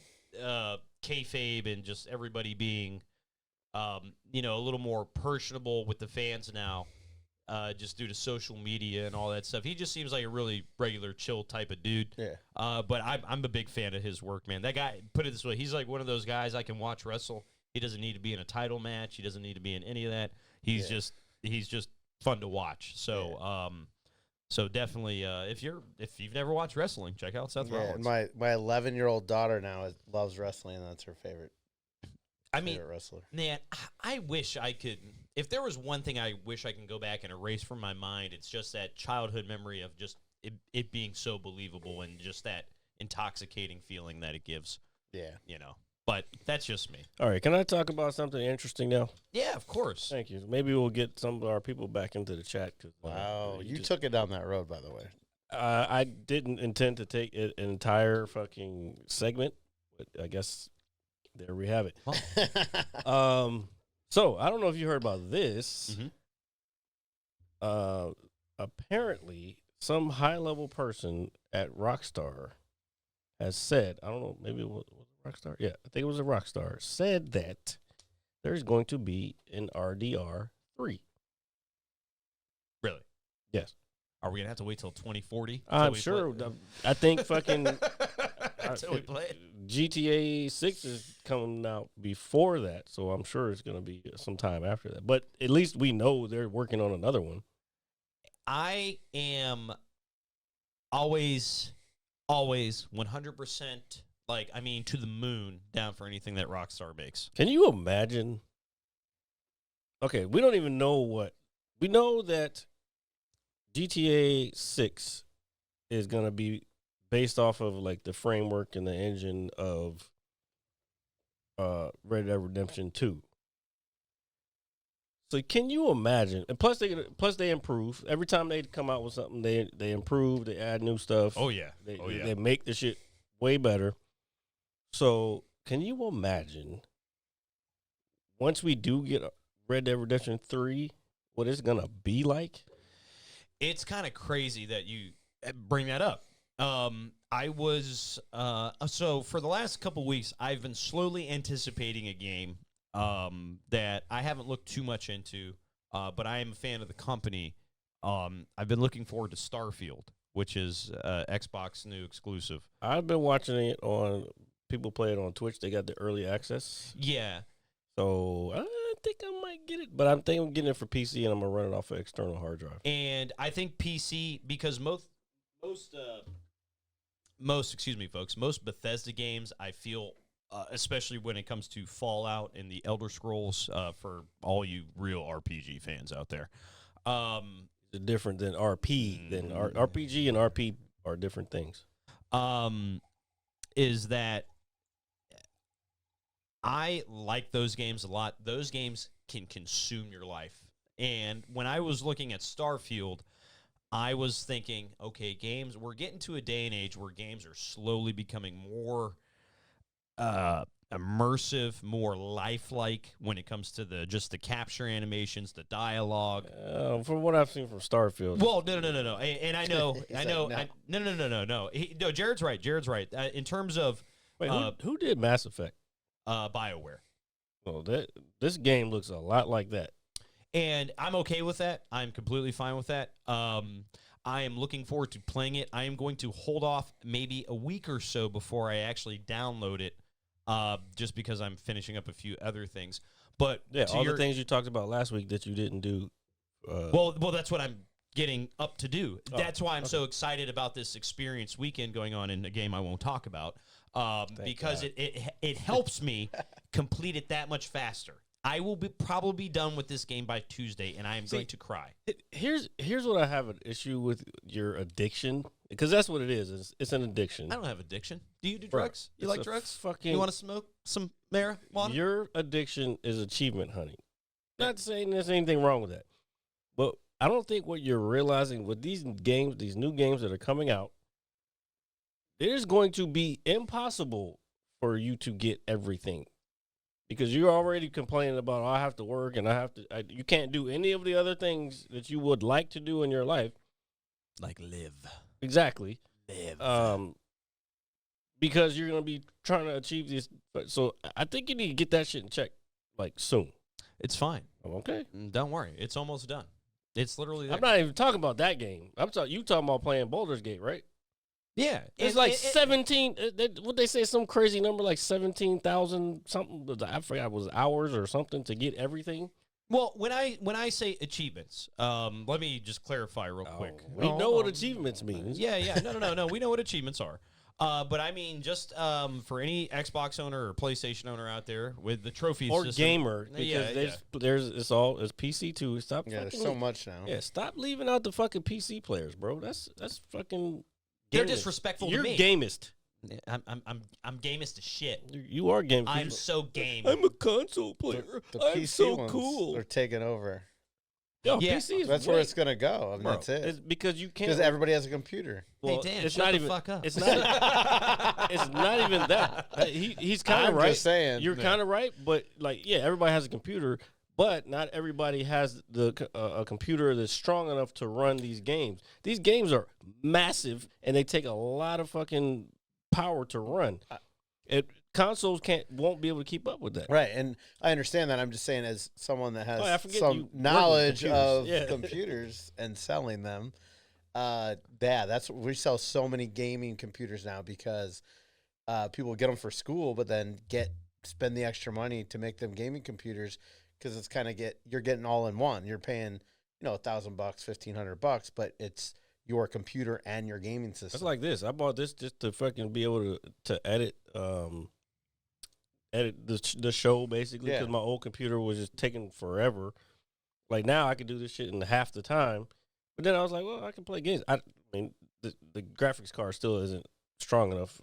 kayfabe and just everybody being, a little more personable with the fans now. Just due to social media and all that stuff. He just seems like a really regular, chill type of dude. Yeah. But I'm a big fan of his work, man. That guy, put it this way, he's like one of those guys I can watch wrestle. He doesn't need to be in a title match. He doesn't need to be in any of that. He's just fun to watch. So so definitely if you've never watched wrestling, check out Seth Rollins. My 11-year-old daughter now loves wrestling, and that's her favorite. I mean, favorite wrestler. Man, I wish I could. If there was one thing I wish I can go back and erase from my mind, it's just that childhood memory of just it being so believable and just that intoxicating feeling that it gives. Yeah. But that's just me. All right, can I talk about something interesting now? Yeah, of course. Thank you. Maybe we'll get some of our people back into the chat. Wow, you took it down that road, by the way. I didn't intend to take an entire fucking segment, but I guess there we have it. So I don't know if you heard about this. Mm-hmm. Apparently, some high-level person at Rockstar has said, I don't know, maybe it was Rockstar? Yeah, I think it was a Rockstar, said that there's going to be an RDR 3. Really? Yes. Are we going to have to wait till 2040? I'm sure. I think fucking Until we play it. GTA 6 is coming out before that, so I'm sure it's going to be some time after that. But at least we know they're working on another one. I am always 100% to the moon down for anything that Rockstar makes. Can you imagine? Okay, we don't even know what. We know that GTA 6 is going to be based off of like the framework and the engine of Red Dead Redemption 2. So can you imagine? And plus they improve every time they come out with something. They improve. They add new stuff. Oh yeah. They make the shit way better. So can you imagine once we do get Red Dead Redemption 3, what it's gonna be like? It's kind of crazy that you bring that up. I was so for the last couple weeks, I've been slowly anticipating a game that I haven't looked too much into, but I am a fan of the company. I've been looking forward to Starfield, which is Xbox new exclusive. I've been watching it on people play it on Twitch. They got the early access. Yeah. So I think I might get it, but I'm thinking I'm getting it for PC and I'm gonna run it off an external hard drive. And I think PC because most Bethesda games, I feel, especially when it comes to Fallout and the Elder Scrolls, for all you real RPG fans out there, It's different than RP. Than RPG and RP are different things. Is that I like those games a lot. Those games can consume your life. And when I was looking at Starfield, I was thinking, okay, we're getting to a day and age where games are slowly becoming more immersive, more lifelike when it comes to the capture animations, the dialogue. From what I've seen from Starfield. Well, no. And I know, No. No, Jared's right. In terms of Wait, who did Mass Effect? BioWare. Well, this game looks a lot like that. And I'm okay with that. I'm completely fine with that. I am looking forward to playing it. I am going to hold off maybe a week or so before I actually download it, just because I'm finishing up a few other things. But yeah, all the things you talked about last week that you didn't do. Well, that's what I'm getting up to do. That's why I'm so excited about this experience weekend going on in a game I won't talk about, because it helps me complete it that much faster. I will probably be done with this game by Tuesday, and I am going to cry. Here's what I have an issue with your addiction, because that's what it is. It's an addiction. I don't have addiction. Do you do drugs? You like drugs? You want to smoke some marijuana? Your addiction is achievement hunting. Not saying there's anything wrong with that, but I don't think what you're realizing with these games, these new games that are coming out, it is going to be impossible for you to get everything. Because you're already complaining about, I have to work and you can't do any of the other things that you would like to do in your life. Like live. Exactly. Live. Because you're going to be trying to achieve this. So I think you need to get that shit in check, like, soon. It's fine. Okay. Don't worry. It's almost done. It's literally there. I'm not even talking about that game. You talking about playing Baldur's Gate, right? Yeah. It's like 17. What they say, some crazy number like 17,000 something. I forgot it was hours or something to get everything. Well, when I say achievements, let me just clarify real quick. We know what achievements means. Yeah. No. We know what achievements are. But I mean, just for any Xbox owner or PlayStation owner out there with the trophy Or system, gamer, because it's PC too. Stop. Yeah, there's so much now. Yeah, stop leaving out the fucking PC players, bro. That's fucking. they're gamist. disrespectful You're to me. gamist. I'm gamest as shit. You are gamist. I'm so game. I'm a console player. The I'm PC so ones cool. are taking over. Yo, Yeah. PC is That's where it's gonna go. I mean, Bro, that's it. It's because you can't. Because everybody has a computer. Well, hey Dan, it's shut not the even. fuck up. It's not. It's not even that. He's kind of I'm right. just saying. You're kind of right, but like, yeah, everybody has a computer, but not everybody has a computer that's strong enough to run these games. These games are massive, and they take a lot of fucking power to run. Consoles won't be able to keep up with that. Right, and I understand that. I'm just saying, as someone that has I forget you some work with knowledge of computers. Yeah. computers and selling them, that's we sell so many gaming computers now because people get them for school, but then spend the extra money to make them gaming computers because it's kind of you're getting all in one. You're paying $1,000, $1,500, but it's your computer and your gaming system. It's like this. I bought this just to fucking be able to edit the show basically because my old computer was just taking forever. Like now I can do this shit in half the time. But then I was like, well, I can play games. I mean, the graphics card still isn't strong enough.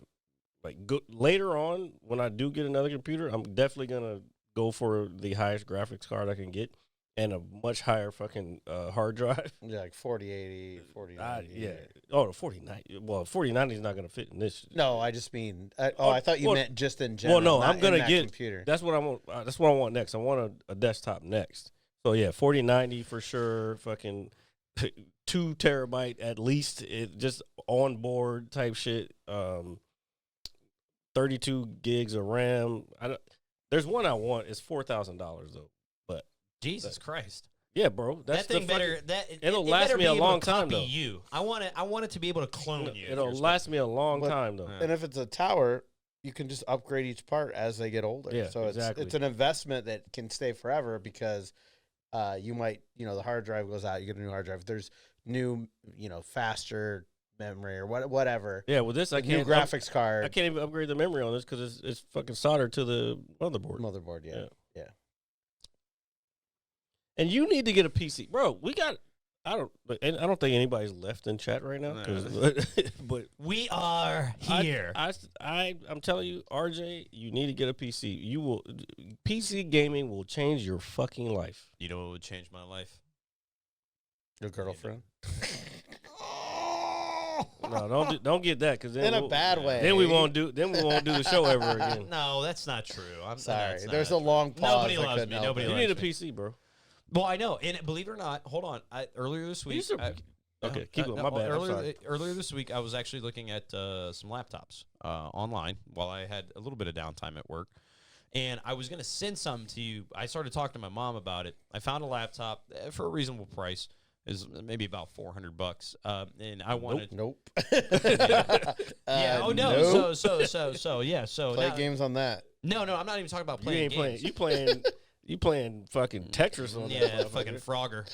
Like later on, when I do get another computer, I'm definitely gonna go for the highest graphics card I can get and a much higher fucking hard drive. Yeah, like 4080, 4090. Yeah. Oh, the 4090. Well, 4090 is not gonna fit in this. No, I just mean. I thought you meant just in general. Well, no, not I'm gonna in that get computer. That's what I want. That's what I want next. I want a desktop next. So yeah, 4090 for sure. Fucking 2 terabyte at least. It just on board type shit. 32 gigs of RAM. There's one I want. It's $4,000 though. But Jesus Christ. yeah, bro. That's That thing the fucking, better. it'll it last better me be a able long to time copy though. you. I want it to be able to clone you. It'll last me a long time though. And if it's a tower, you can just upgrade each part as they get older. Yeah, so exactly. it's an investment that can stay forever because you might, the hard drive goes out, you get a new hard drive. There's new, faster memory or whatever. Yeah, with this I New can't graphics card. I can't even upgrade the memory on this because it's fucking soldered to the motherboard. Yeah. And you need to get a PC, bro. I don't think anybody's left in chat right now. But we are here. I'm telling you, RJ, you need to get a PC. PC gaming will change your fucking life. You know what would change my life? Your girlfriend. No, don't get that because In a bad way. Then we won't do the show ever again. No, that's not true. I'm Sorry. that's There's not a true. long pause. Nobody I loves couldn't me. help Nobody it. You loves need a me. PC, bro. Well, I know. And believe it or not, hold on. Earlier this week. Okay, keep going. My bad. I'm sorry. Earlier this week, I was actually looking at some laptops online while I had a little bit of downtime at work. And I was going to send some to you. I started talking to my mom about it. I found a laptop for a reasonable price. Is maybe about $400, and I wanted. Nope. Yeah. Oh no. Nope. So yeah. So Play now, games on that. No, I'm not even talking about You playing ain't games. playing. You playing fucking Tetris on that Yeah, motherfucker. fucking Frogger.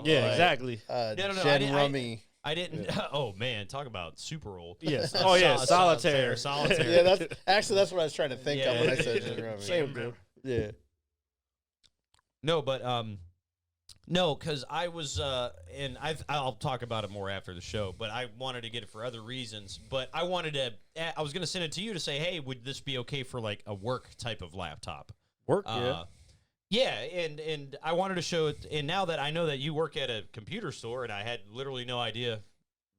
Yeah, Like, exactly. No. Gen Rummy. I didn't. Oh man, talk about super old. Yes. Oh yeah, solitaire. Solitaire. Yeah, that's what I was trying to think of when I said Gen Rummy. Same thing. Yeah. No, but no, because I was and I'll talk about it more after the show. But I wanted to get it for other reasons. But I wanted to. I was going to send it to you to say, hey, would this be okay for like a work type of laptop? Work. Yeah. Yeah, and I wanted to show it. And now that I know that you work at a computer store, and I had literally no idea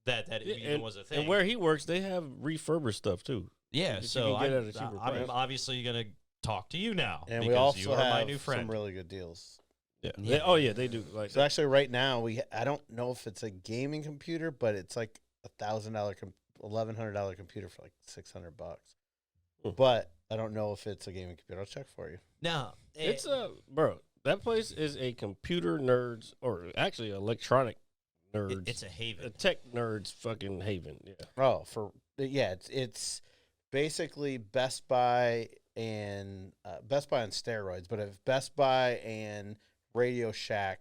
that it even was a thing. And where he works, they have referbrished stuff too. Yeah, that you so can get at a cheaper I'm price. obviously going to talk to you now. And because we also you are have my new friend. some really good deals. Yeah. Yeah. They do. Like So actually, right now I don't know if it's a gaming computer, but it's like $1,100 computer for like $600. But I don't know if it's a gaming computer. I'll check for you. No, it's bro. That place is a computer nerds, or actually electronic nerds. it's a haven. a tech nerds fucking haven. Yeah. Oh, it's basically Best Buy and Best Buy on steroids. But if Best Buy and Radio Shack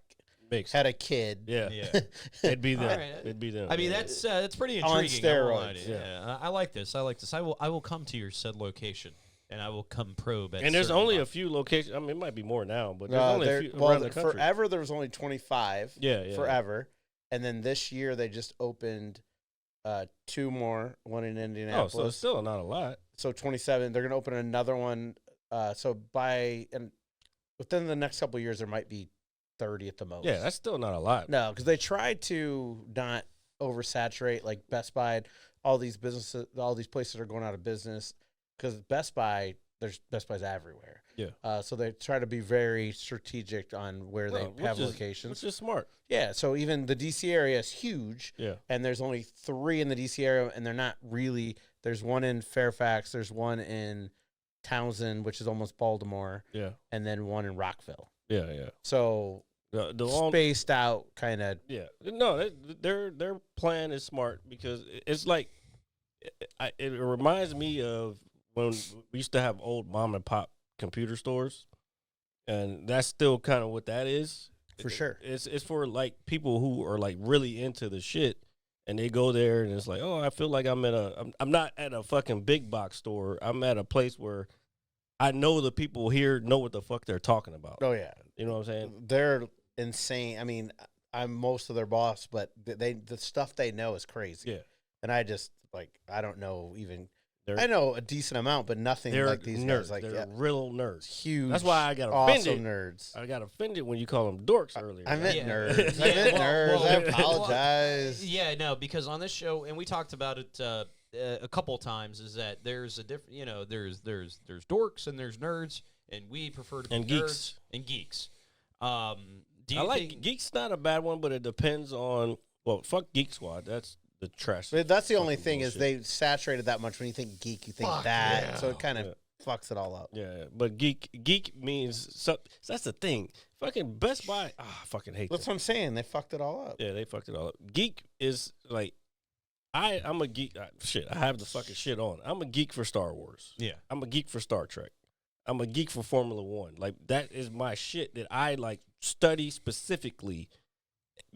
had a kid, Yeah. Yeah. It'd be them. All right. It'd be them. I mean, that's pretty On intriguing. I won't lie steroids. to you. Yeah, I like this. I like this. I will come to your said location, and I will come probe. At and there's certain only a spots. few locations. I mean, it might be more now, but there's only a few around the country. forever there was only 25. Yeah. Forever, and then this year they just opened 2 more, one in Oh, Indianapolis. so it's still not a lot. So 27. They're going to open another one. So within the next couple of years, there might be 30 at the most. Yeah, that's still not a lot. No, because they tried to not oversaturate, like Best Buy. All these businesses, all these places are going out of business because Best Buy. There's Best Buys everywhere. Yeah. So they try to be very strategic on where they have locations. Which is smart. Yeah. So even the DC area is huge. Yeah. And there's only 3 in the DC area, and they're not really. There's one in Fairfax. There's one in Townsend, which is almost Baltimore. Yeah. And then one in Rockville. Yeah. So spaced out, kind of. Yeah. No, their plan is smart because it's like it reminds me of when we used to have old mom and pop computer stores, and that's still kind of what that is. For sure. It's for like people who are like really into the shit, and they go there and it's like, oh, I feel like I'm not at a fucking big box store. I'm at a place where I know the people here know what the fuck they're talking about. Oh yeah. You know what I'm saying? They're insane. I mean, I'm most of their boss, but the stuff they know is crazy. Yeah. And I just I don't know even. They're- I know a decent amount, but nothing They're like these nerds. guys. They're real nerds. Huge. That's why I got awesome offended. nerds. I got offended when you call them dorks earlier. I meant Yeah. nerds. I Yeah, meant well, nerds. well, I well, apologize. Yeah, no, because on this show, and we talked about it a couple times, is that there's a different, there's dorks and there's nerds, and we prefer to be And nerds geeks. and geeks. Do you I like think, Geek's not a bad one, but it depends on fuck Geek Squad. That's the trash. But that's the only fucking thing is bullshit. they saturated that much. When you think geek, you think Fuck that. yeah. So it kind of Yeah. fucks it all up. Yeah, but geek means so that's the thing. Fucking Best Buy. I fucking hate That's that. what I'm saying. They fucked it all up. Yeah, they fucked it all up. Geek is like I'm a geek. Shit, I have the fucking shit on. I'm a geek for Star Wars. Yeah. I'm a geek for Star Trek. I'm a geek for Formula One. Like that is my shit that I like study specifically.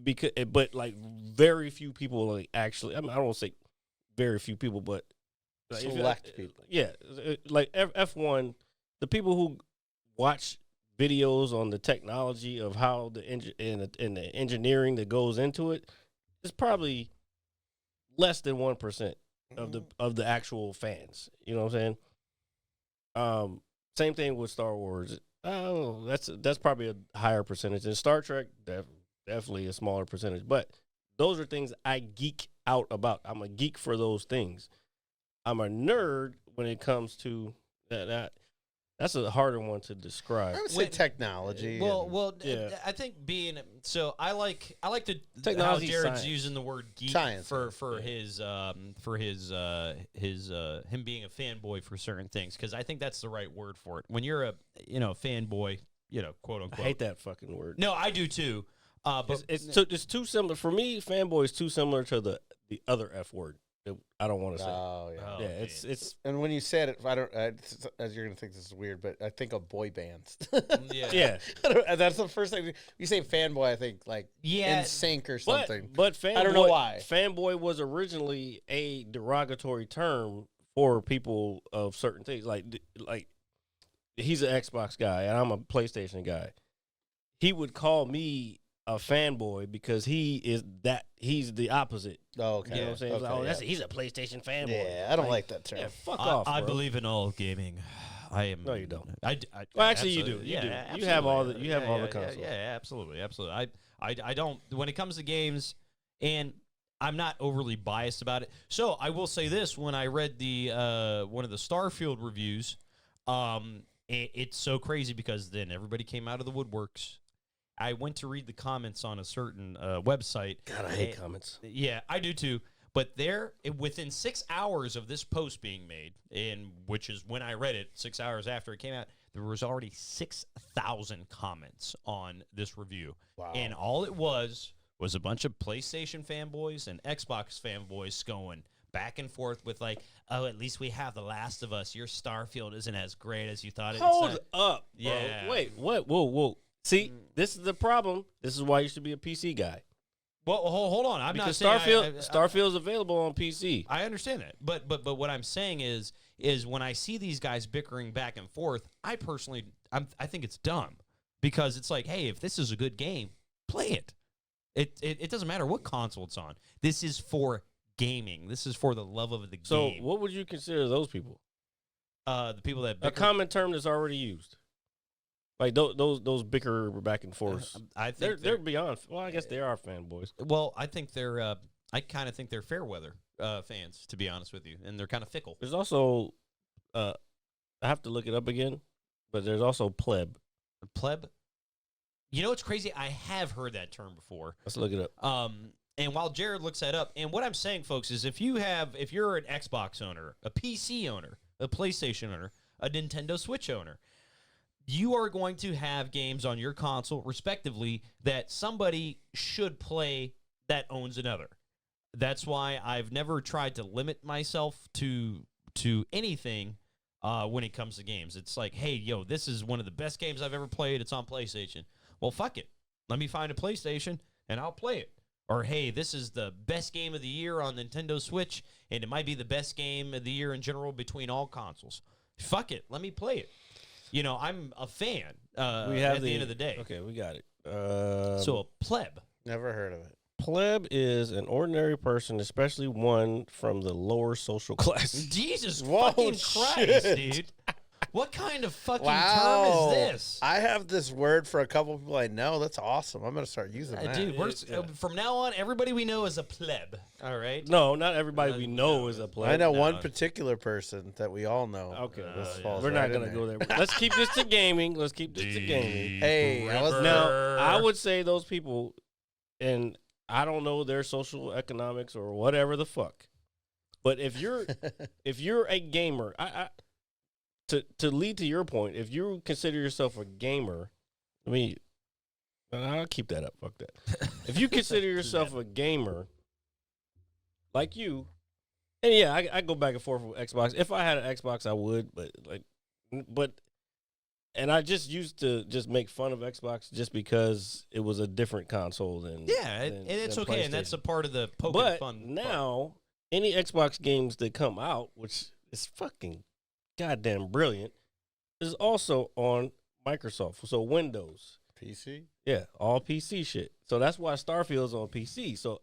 Because, but like very few people like actually. I mean, I don't want to say very few people, but like, Select people. Yeah, like F1, the people who watch videos on the technology of how the the engineering that goes into it is probably less than 1% of the actual fans. You know what I'm saying? Same thing with Star Wars. Oh, that's probably a higher percentage. In Star Trek, definitely a smaller percentage. But those are things I geek out about. I'm a geek for those things. I'm a nerd when it comes to that. That's a harder one to describe. I would say technology. Well, Yeah. I think being so I like the how Technology, Jared's science. using the word geek Science, for yeah. his him being a fanboy for certain things, because I think that's the right word for it. When you're a fanboy, quote I unquote. hate that fucking word. No, I do too. But It's too similar for me. Fanboy is too similar to the other F word that I don't want to say. Oh yeah. Oh, Yeah, man. it's And when you said it, as you're gonna think this is weird, but I think of boy bands. yeah. yeah. That's the first thing you say. Fanboy, I think like Yeah. in sync or something. But fanboy, I don't know why. Fanboy was originally a derogatory term for people of certain things. Like he's an Xbox guy and I'm a PlayStation guy. He would call me a fanboy because he's the opposite. Oh, okay. You know what I'm saying? It's Okay, like, yeah. he's a PlayStation fanboy. Yeah, I don't like that term. Yeah, fuck I off. Bro. believe in all gaming. I am. No, you don't. Well, actually, you do. You do. You have all the. You have all the consoles. Yeah, absolutely. I don't. When it comes to games, and I'm not overly biased about it. So I will say this: when I read the one of the Starfield reviews, it's so crazy because then everybody came out of the woodworks. I went to read the comments on a certain website. God, I hate comments. Yeah, I do too. But within 6 hours of this post being made, and which is when I read it, 6 hours after it came out, there was already 6,000 comments on this review. Wow. And all it was a bunch of PlayStation fanboys and Xbox fanboys going back and forth with like, oh, at least we have The Last of Us. Your Starfield isn't as great as you thought it was. Hold up, bro. Yeah. Wait, what? Whoa. See, this is the problem. This is why you should be a PC guy. Well, hold on. I'm because not saying Starfield's available on PC. I understand that, but what I'm saying is when I see these guys bickering back and forth, I personally I think it's dumb because it's like, hey, if this is a good game, play it. It doesn't matter what console it's on. This is for gaming. This is for the love of the So, game. what would you consider those people? The people that bicker, a common term that's already used. Like those bicker back and forth. I think they're beyond. Well, I guess they are fanboys. Well, I think they're. I kind of think they're fair weather fans, to be honest with you, and they're kind of fickle. There's also, I have to look it up again, but there's also pleb. Pleb. You know what's crazy? I have heard that term before. Let's look it up. And while Jared looks that up, and what I'm saying, folks, is if you're an Xbox owner, a PC owner, a PlayStation owner, a Nintendo Switch owner, you are going to have games on your console, respectively, that somebody should play that owns another. That's why I've never tried to limit myself to anything when it comes to games. It's like, hey, yo, this is one of the best games I've ever played. It's on PlayStation. Well, fuck it. Let me find a PlayStation, and I'll play it. Or, hey, this is the best game of the year on Nintendo Switch, and it might be the best game of the year in general between all consoles. Fuck it. Let me play it. You know, I'm a fan We have at the end of the day. Okay, we got it. So a pleb. Never heard of it. Pleb is an ordinary person, especially one from the lower social class. Jesus Whoa, fucking Christ, shit. dude. What kind of fucking Wow. term is this? I have this word for a couple of people I know. That's awesome. I'm going to start using that. Dude, from now on, everybody we know is a pleb. All right? No, not everybody we know is a pleb. I know one particular person that we all know. Okay, This falls we're right not in gonna go there. Let's keep this to gaming. Let's keep this to gaming. Hey, I was Now, I would say those people, and I don't know their social economics or whatever the fuck, but if you're a gamer, to lead to your point, if you consider yourself a gamer, I'll keep that up. Fuck that. If you consider yourself a gamer, like you, and yeah, I go back and forth with Xbox. If I had an Xbox, I would, and I just used to just make fun of Xbox just because it was a different console than and it's okay, and that's a part of the poking but fun. now, any Xbox games that come out, which is fucking goddamn brilliant, is also on Microsoft. So Windows. PC? Yeah, all PC shit. So that's why Starfield's on PC. So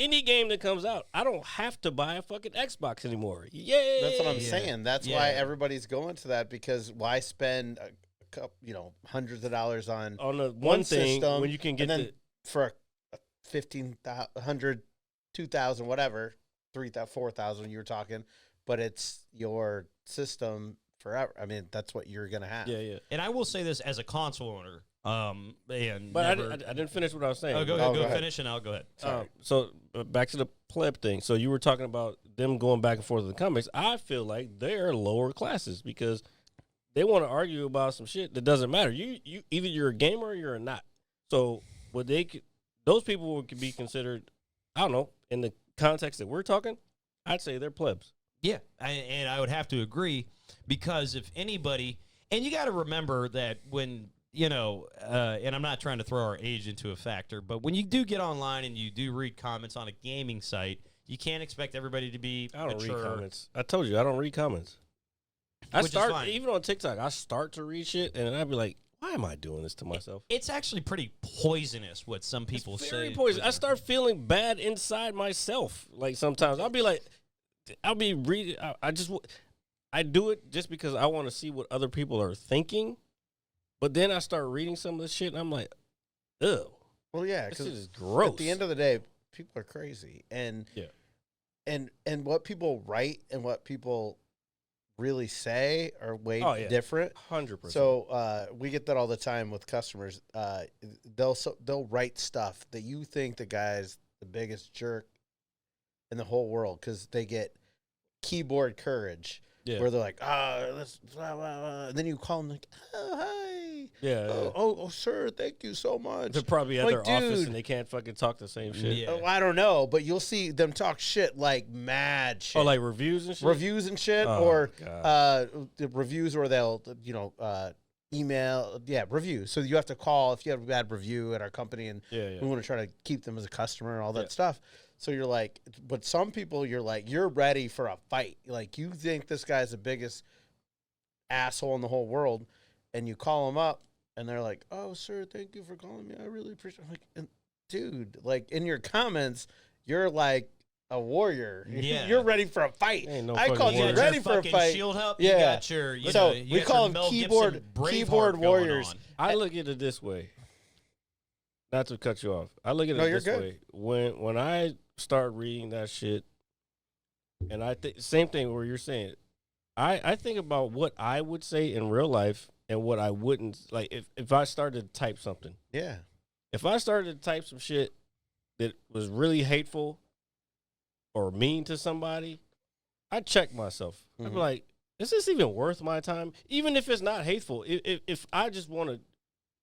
any game that comes out, I don't have to buy a fucking Xbox anymore. Yay! That's what I'm saying. That's why everybody's going to that, because why spend a couple, hundreds of dollars on the one thing system when you can get and then for 1,500, 2,000, whatever, 3,000, 4,000 you were talking, but it's your system forever. I mean, that's what you're gonna have. Yeah. And I will say this as a console owner. But I didn't finish what I was saying. Oh, go ahead. Finish, and I'll go ahead. So back to the pleb thing. So you were talking about them going back and forth in the comments. I feel like they're lower classes because they want to argue about some shit that doesn't matter. You either you're a gamer or you're not. So those people would be considered, I don't know, in the context that we're talking, I'd say they're plebs. Yeah, and I would have to agree, because if anybody, and you got to remember that when, and I'm not trying to throw our age into a factor, but when you do get online and you do read comments on a gaming site, you can't expect everybody to be I don't mature. read comments. I told you, I don't read comments. Which is fine. Even on TikTok, I start to read shit, and then I'd be like, why am I doing this to myself? It's actually pretty poisonous what some people It's say. very poisonous. I start feeling bad inside myself. Like sometimes I'll be like, I'll be reading. I just, I do it just because I want to see what other people are thinking. But then I start reading some of the shit, and I'm like, ugh. Well, yeah, This shit because is gross. at the end of the day, people are crazy, and what people write and what people really say are way different. 100%. So we get that all the time with customers. They'll write stuff that you think the guy's the biggest jerk in the whole world because they get keyboard courage. Yeah. Where they're like, let's blah, blah, blah. And then you call them like, oh, hi. Yeah. Oh, sir, thank you so much. They're probably at Like, their office dude. and they can't fucking talk the same shit. Yeah. Oh, I don't know, but you'll see them talk shit like mad shit. Oh, like reviews and shit? Reviews and shit, Oh, or God. the reviews where they'll, email, reviews. So you have to call if you have a bad review at our company, and we want to try to keep them as a customer and all that stuff. So you're like, but some people you're like, you're ready for a fight. Like you think this guy's the biggest asshole in the whole world, and you call them up, and they're like, "Oh, sir, thank you for calling me. I really appreciate." I'm like, dude, like in your comments, you're like a warrior. Yeah. You're ready for a fight. Ain't no I fucking called you warrior. ready for a fucking fight. Shield up. Yeah. You got your, you So know, you we got call your them Mel keyboard- Gibson Braveheart keyboard going warriors. on. I look at it this way. Not to cut you off. I look at No, it you're this good. way. When I start reading that shit, and I think same thing where you're saying, I think about what I would say in real life and what I wouldn't. Like if I started to type something. Yeah. If I started to type some shit that was really hateful or mean to somebody, I'd check myself. I'd be like, is this even worth my time? Even if it's not hateful, if I just want to,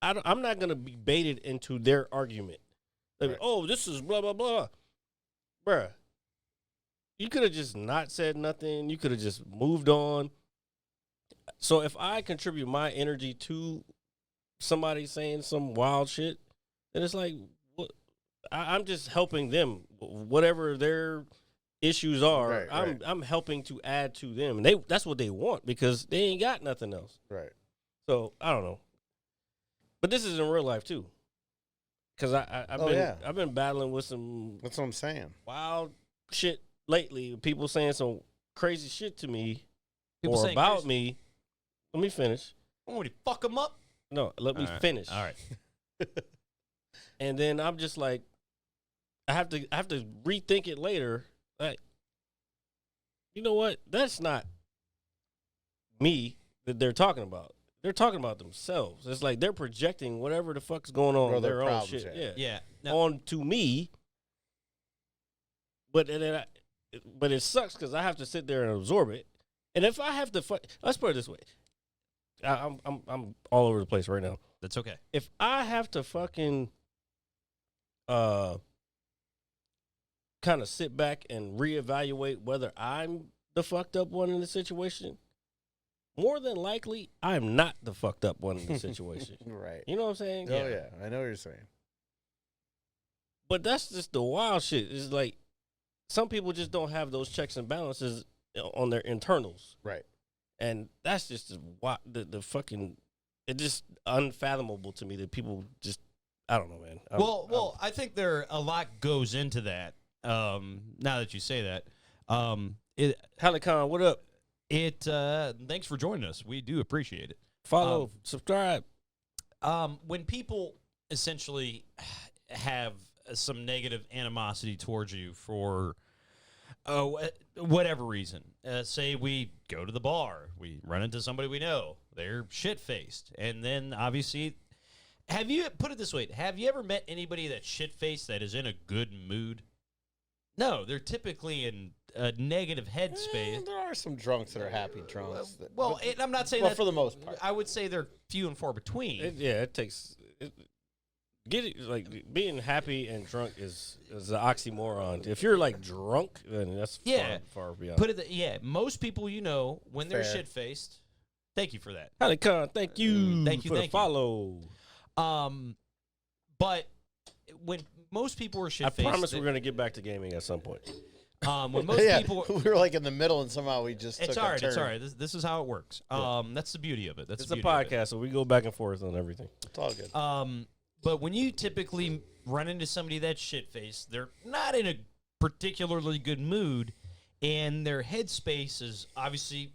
I'm not going to be baited into their argument. Like, Right. oh, this is blah, blah, blah. Bruh, you could have just not said nothing. You could have just moved on. So if I contribute my energy to somebody saying some wild shit, then it's like, I'm just helping them. Whatever their issues are, Right, I'm helping to add to them. And that's what they want because they ain't got nothing else. Right. So I don't know. But this is in real life too. Because I've been battling with some That's what I'm saying. wild shit lately. People saying some crazy shit to me People or saying about crazy- me. Let me finish. Oh, would he fuck him up? No, let me All right. finish. All right. And then I'm just like, I have to rethink it later. Like, you know what? That's not me that they're talking about. They're talking about themselves. It's like they're projecting whatever the fuck's going on Or in their their own problems, shit. yeah. Yeah. Yeah. Now, On to me. But it sucks because I have to sit there and absorb it. And if I have to, let's put it this way. I'm all over the place right now. that's okay. If I have to fucking kind of sit back and reevaluate whether I'm the fucked up one in the situation, more than likely I'm not the fucked up one in the situation. Right. You know what I'm saying? Oh, yeah. I know what you're saying. But that's just the wild shit. It's like some people just don't have those checks and balances on their internals. Right. And that's just the fucking, it's just unfathomable to me that people just, I don't know, man. Well, I think a lot goes into that. Now that you say that, Halikon, what up? thanks for joining us. We do appreciate it. Follow, subscribe. When people essentially have some negative animosity towards you for whatever reason, say we go to the bar, we run into somebody we know, they're shit-faced, and then obviously, put it this way, have you ever met anybody that's shit-faced that is in a good mood? No, they're typically in a negative headspace. There are some drunks that are happy drunks. Well, I'm not saying Well, that for the most part. I would say they're few and far between. It takes being happy and drunk is an oxymoron. If you're like drunk, then that's far beyond. Most people when they're Fair. shit faced. Thank you for that. Halikon, thank you. Thank you, for the thank you. follow. But when most people are shit I faced, promise we're gonna get back to gaming at some point. when most yeah, people, we were like in the middle, and somehow we just it's took all a right. turn. It's all right. This is how it works. That's the beauty of it. That's It's the a beauty of it. podcast, so we go back and forth on everything. It's all good. But when you typically run into somebody that's shit-faced, they're not in a particularly good mood, and their headspace is obviously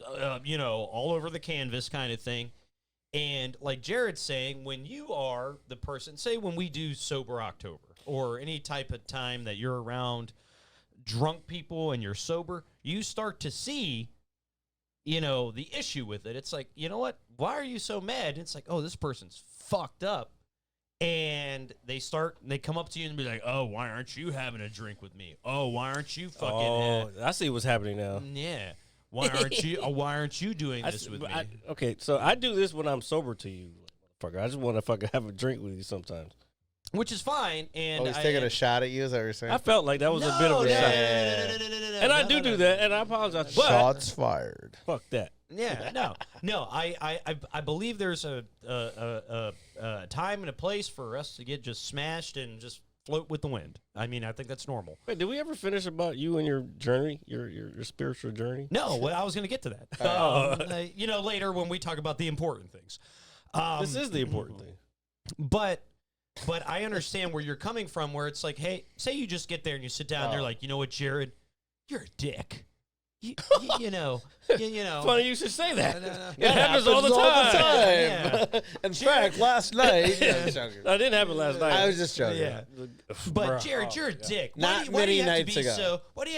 all over the canvas kind of thing. And like Jared's saying, when you are the person, say when we do Sober October or any type of time that you're around drunk people and you're sober, you start to see, the issue with it. It's like, you know what? Why are you so mad? And it's like, oh, this person's fucked up. And they come up to you and be like, oh, why aren't you having a drink with me? Oh, why aren't you fucking... Oh, I see what's happening now. Yeah. Why aren't you doing this with me? Okay, so I do this when I'm sober to you, motherfucker. I just want to fucking have a drink with you sometimes. Which is fine. And he's taking a shot at you, is that what you're saying? I felt like that was a bit of a shot. And I do that, and I apologize. But Shots fired. Fuck that. Yeah, no. I believe there's a time and a place for us to get just smashed and just float with the wind. I mean, I think that's normal. Wait, did we ever finish about you and your journey, your spiritual journey? No, well, I was going to get to that. Later when we talk about the important things. This is the important thing. But I understand where you're coming from, where it's like, hey, say you just get there and you sit down and they're like, you know what, Jared, you're a dick. You know. Funny you should say that. No. It happens all the time. Yeah. In fact, last night. That didn't happen last night. I was just joking. Yeah. But Jared, you're a dick. Why do you have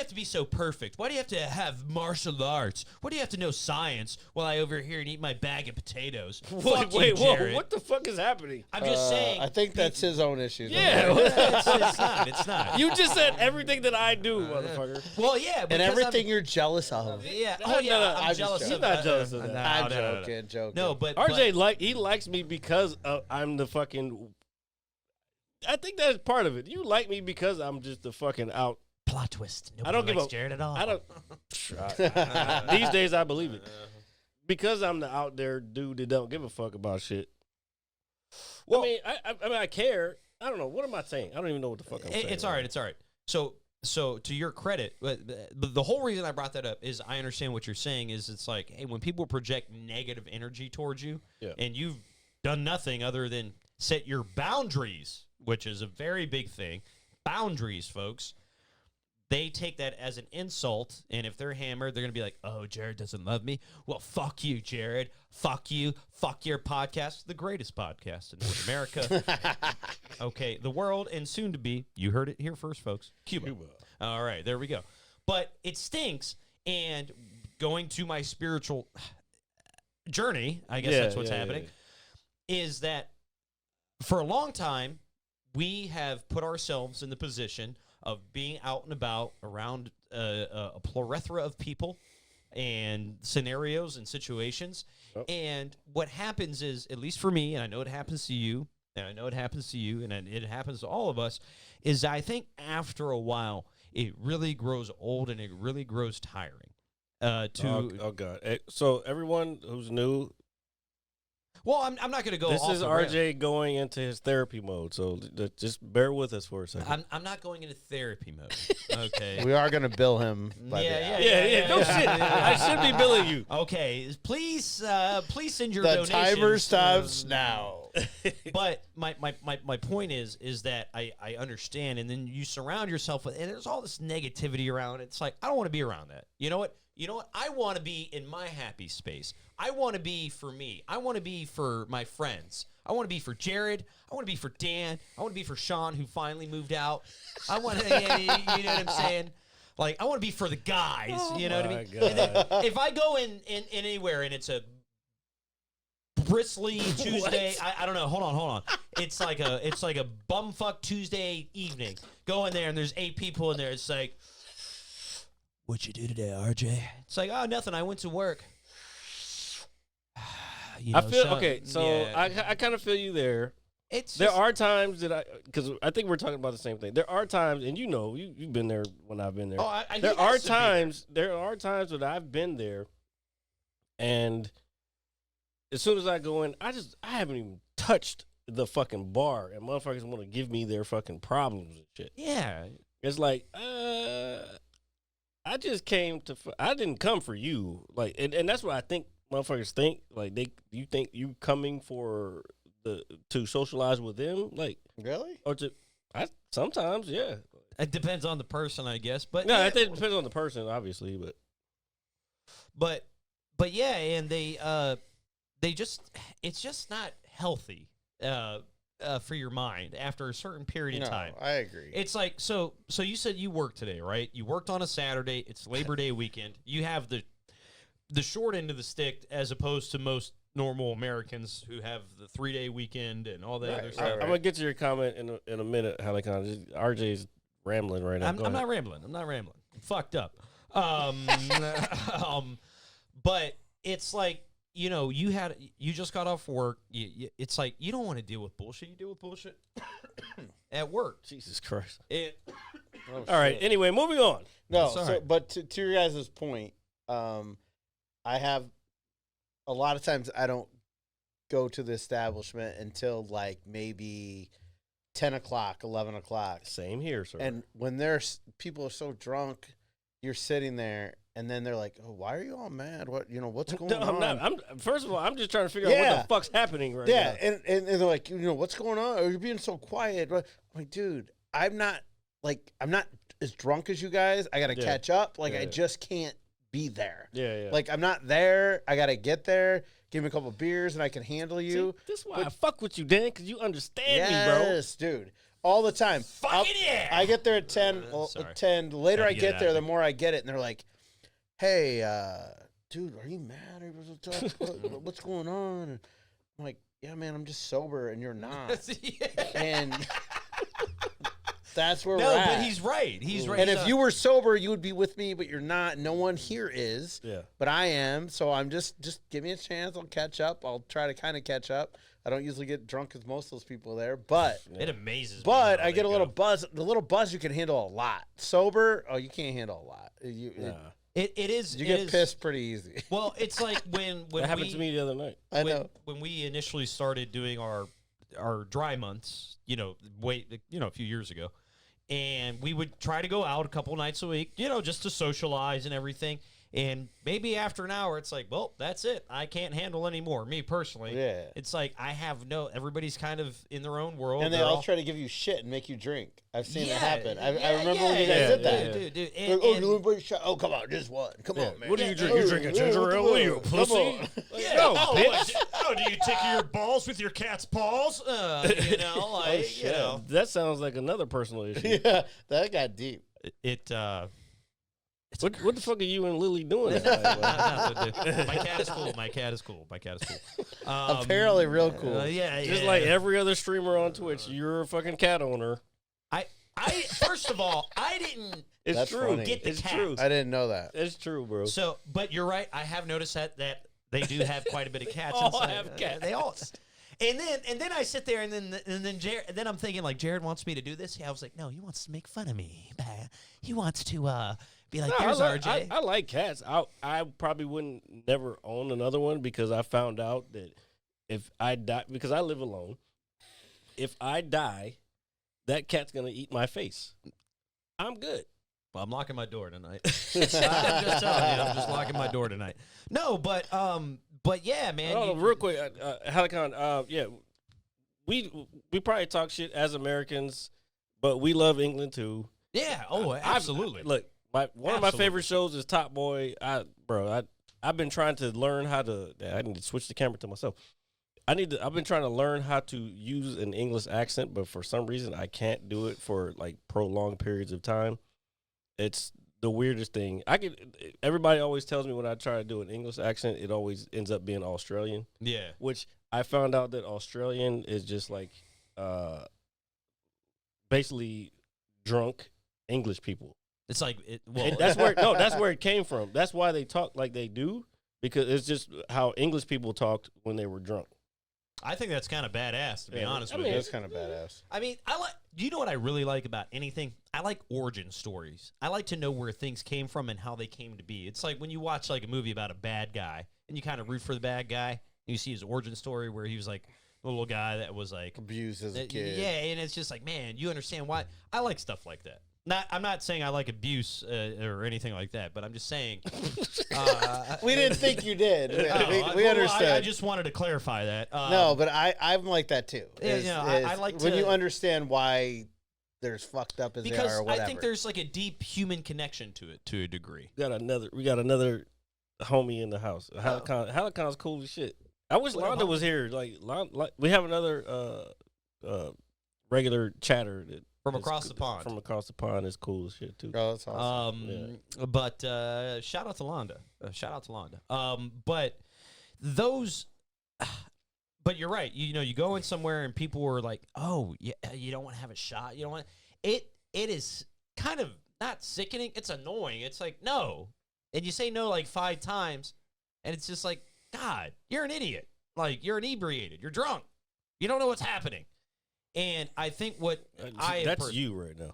to be so perfect? Why do you have to have martial arts? Why do you have to know science while I over here and eat my bag of potatoes? Wait, Jared. what the fuck is happening? I'm just saying. I think that's his own issue. Yeah. It's not. You just said everything that I do, motherfucker. Well, yeah. And everything you're jealous of. Yeah. Oh, yeah. No, I'm jealous of He's not jealous of that. I'm No. joking. No, but RJ he likes me because I'm the fucking. I think that's part of it. You like me because I'm just the fucking out. plot twist. Nobody I don't give likes a Jared at all. I don't. These days I believe it because I'm the out there dude that don't give a fuck about shit. Well, I mean I care. I don't know. What am I saying? I don't even know what the fuck I'm saying. It's all right. It's all right. So to your credit, the whole reason I brought that up is I understand what you're saying is it's like, hey, when people project negative energy towards you and you've done nothing other than set your boundaries, which is a very big thing. Boundaries, folks. They take that as an insult, and if they're hammered, they're going to be like, oh, Jared doesn't love me. Well, fuck you, Jared. Fuck you. Fuck your podcast. The greatest podcast in North America. Okay, the world, and soon to be, you heard it here first, folks, Cuba. All right, there we go. But it stinks, and going to my spiritual journey, I guess that's what's happening, is that for a long time, we have put ourselves in the position of being out and about around a plethora of people and scenarios and situations. Oh. And what happens is, at least for me, and I know it happens to you, and it happens to all of us, is I think after a while, it really grows old and it really grows tiring. Oh, God. So everyone who's new, well, I'm not going to go. This off is the RJ rip. Going into his therapy mode, so just bear with us for a second. I'm not going into therapy mode. Okay. We are going to bill him. By Yeah. No shit. I should be billing you. Okay. Please send your the donations. The timer stops now. But my point is that I understand, and then you surround yourself with, and there's all this negativity around it. It's like, I don't want to be around that. You know what? I want to be in my happy space. I want to be for me. I want to be for my friends. I want to be for Jared. I want to be for Dan. I want to be for Sean, who finally moved out. I want to, you know what I'm saying? Like, I want to be for the guys. You know what I mean? And then if I go in anywhere and it's a bristly Tuesday, I don't know. Hold on. It's like a bumfuck Tuesday evening. Go in there and there's 8 people in there. It's like, what'd you do today, RJ? It's like, oh, nothing. I went to work. I kind of feel you there. There are times that because I think we're talking about the same thing. There are times, and you've been there when I've been there. Oh, there are times that I've been there, and as soon as I go in, I haven't even touched the fucking bar, and motherfuckers want to give me their fucking problems and shit. Yeah, it's like, I just came I didn't come for you, like, and that's what I think motherfuckers think. Like, you think you coming for to socialize with them, like, really, or sometimes, yeah. It depends on the person, I guess. But no, I think it depends on the person, obviously, but but yeah, and they just it's just not healthy for your mind after a certain period of time. I agree. It's like so you said you worked today, right? You worked on a Saturday. It's Labor Day weekend. You have the short end of the stick as opposed to most normal Americans who have the 3-day weekend and all that other stuff. I'm gonna get to your comment in a minute. Halikon, RJ's rambling right now. I'm not rambling. I'm fucked up. But it's like, you know, you just got off work. It's like you don't want to deal with bullshit. You deal with bullshit at work. Jesus Christ. Oh, All right. Anyway, moving on. No, Sorry. but to your guys' point, I have a lot of times I don't go to the establishment until like maybe 10 o'clock, 11 o'clock. Same here, sir. And when people are so drunk, you're sitting there, and then they're like, "Oh, why are you all mad? What's going on?" First of all, I'm just trying to figure out what the fuck's happening right now. Yeah, and they're like, "What's going on? You're being so quiet." I'm like, dude, I'm not as drunk as you guys. I got to catch up. Like, I just can't be there. Yeah. Like, I'm not there. I got to get there. Give me a couple of beers, and I can handle you. See, this is why I fuck with you, Dan, because you understand me, bro. Yes, dude. All the time. Fucking yeah. I get there at 10. Sorry. 10. The later Gotta I get get out there, of the here. more I get it. And they're like, "Hey, dude, are you mad? What's going on?" And I'm like, "Yeah, man, I'm just sober, and you're not." And that's where we're at. But he's right. He's right. And if you were sober, you would be with me, but you're not. No one here is. Yeah. But I am. So I'm just give me a chance. I'll catch up. I'll try to kind of catch up. I don't usually get drunk as most of those people there, but it amazes me. But how I get they a little go. buzz. The little buzz you can handle a lot. Sober, you can't handle a lot. You get pissed pretty easy. Well, it's like when That happened to me the other night. I know. when we initially started doing our dry months, a few years ago, and we would try to go out a couple nights a week, just to socialize and everything. And maybe after an hour, it's like, well, that's it. I can't handle anymore. Me personally, Yeah. It's like everybody's kind of in their own world, And they They're all try to give you shit and make you drink. I've seen it happen. I yeah, remember when you guys yeah, did that. dude. Like, And, you want a shot? Oh, come on, just one. Come on, man. What do you drink? You drink a ginger ale? What are you, a pussy? yeah, No, oh, bitch. do you tickle your balls with your cat's paws? That sounds like another personal issue. Yeah, that got deep. What the fuck are you and Lily doing? My cat is cool. My cat is cool. Apparently real cool. Just like every other streamer on Twitch, you're a fucking cat owner. I first of all, I didn't It's That's true. funny. get the It's cat. true. I didn't know that. It's true, bro. So, but you're right. I have noticed that they do have quite a bit of cats. All inside. have cats. They all. And then I sit there and then Jared, and then I'm thinking like Jared wants me to do this. I was like, no, he wants to make fun of me. He wants to be like, No, there's I RJ. I like cats. I probably wouldn't never own another one because I found out that if I die, because I live alone, if I die, that cat's gonna eat my face. I'm good. Well, I'm locking my door tonight. I'm just telling you, I'm just locking my door tonight. No, but yeah, man. Oh, real quick, Halikon, yeah, we probably talk shit as Americans, but we love England too. Yeah. Oh, absolutely. Look, one of my favorite shows is Top Boy. I've been trying to learn how to. I need to switch the camera to myself. I've been trying to learn how to use an English accent, but for some reason I can't do it for like prolonged periods of time. It's the weirdest thing. Everybody always tells me when I try to do an English accent, it always ends up being Australian. Yeah. Which I found out that Australian is just like basically drunk English people. It's like And that's where it came from. That's why they talk like they do, because it's just how English people talked when they were drunk. I think that's kind of badass, to be honest with It you. is kind of badass. I mean, do you know what I really like about anything? I like origin stories. I like to know where things came from and how they came to be. It's like when you watch like a movie about a bad guy and you kind of root for the bad guy and you see his origin story where he was like a little guy that was like Abused as a kid. Yeah, and it's just like, man, you understand why. I like stuff like that. I'm not saying I like abuse or anything like that, but I'm just saying. We didn't think you did. We well, understood. I just wanted to clarify that. No, but I'm like that too. Yeah, I like when to- you understand why they're as fucked up as they are because or whatever. I think there's like a deep human connection to it to a degree. We got another homie in the house. Halacon's cool as shit. I wish What up, Londa homie? was here. Like we have another regular chatter that From is across the pond. From across the pond is cool as shit too. Oh, that's awesome. But shout out to Londa. But those, but you're right. You know, you go in somewhere and people were like, "Oh, yeah, you don't want to have a shot. You don't want it." It is kind of not sickening. It's annoying. It's like no, and you say no like 5 times, and it's just like, God, you're an idiot. Like you're inebriated. You're drunk. You don't know what's happening. And I think what that's you right now.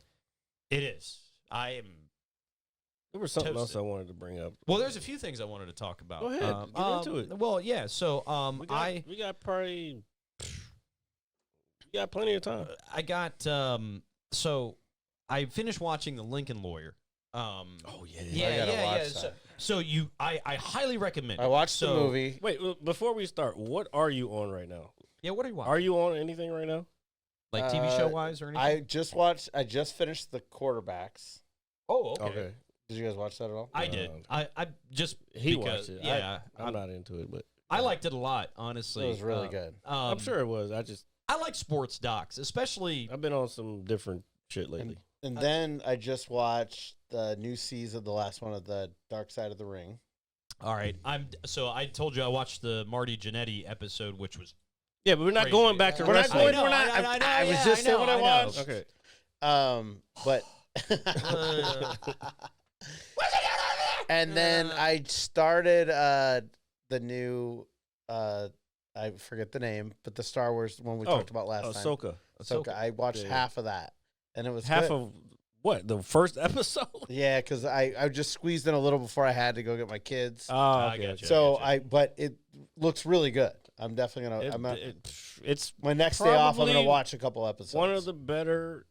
It is. I am. There was something Toasted. else I wanted to bring up. Well, there's a few things I wanted to talk about. Go ahead. Get into it. Well, yeah. So, we got plenty of time. I got so I finished watching The Lincoln Lawyer. Oh I gotta watch that. So I highly recommend. I watched the movie. Wait, before we start, what are you on right now? Yeah, what are you watching? Are you on anything right now? Like TV show wise or anything? I just finished The Quarterbacks. Oh, okay. Did you guys watch that at all? I did. I just He because, watched it. Yeah, I'm not into it, but I liked it a lot. Honestly, It was really good. I'm sure it was. I like sports docs, especially. I've been on some different shit lately. And then I just watched the new season, the last one of the Dark Side of the Ring. All right, I told you I watched the Marty Jannetty episode, which was Yeah, but we're not crazy. going back to We're not wrestling. going. We're not. I was just saying what I watched. Okay. But and then I started the new I forget the name, but the Star Wars one we talked about last time. Ahsoka. I watched Yeah. half of that, and it was Half good. of what? The first episode? Yeah, because I just squeezed in a little before I had to go get my kids. Oh, I okay. gotcha. So but it looks really good. I'm definitely gonna. It's My next day off, I'm probably gonna watch a couple episodes. one of the better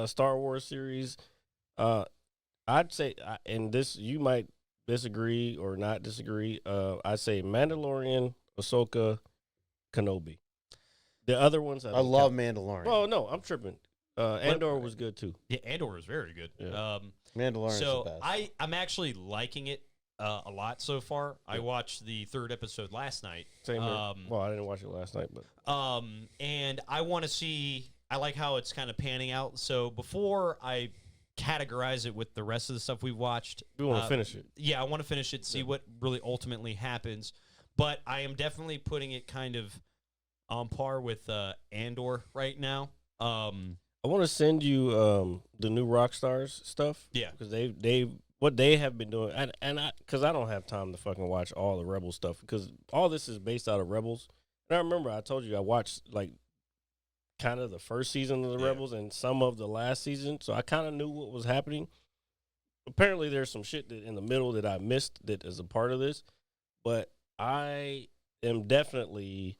Star Wars series. I'd say, and this you might disagree or not disagree. I'd say Mandalorian, Ahsoka, Kenobi. The other ones I love Mandalorian. Well, no, I'm tripping. Andor was good too. Yeah, Andor was very good. Yeah. Mandalorian's So the best. I'm actually liking it a lot so far. I watched the 3rd episode last night. Same here. Well, I didn't watch it last night, but And I want to see. I like how it's kind of panning out. So before I categorize it with the rest of the stuff we've watched, we want to finish it. Yeah, I want to finish it, see what really ultimately happens. But I am definitely putting it kind of on par with Andor right now. I want to send you the new Rockstars stuff. Yeah. because they what they have been doing, and because I don't have time to fucking watch all the Rebel stuff because all this is based out of Rebels. And I remember I told you I watched like kind of the first season of the Rebels and some of the last season, so I kind of knew what was happening. Apparently, there's some shit that in the middle that I missed that is a part of this, but I am definitely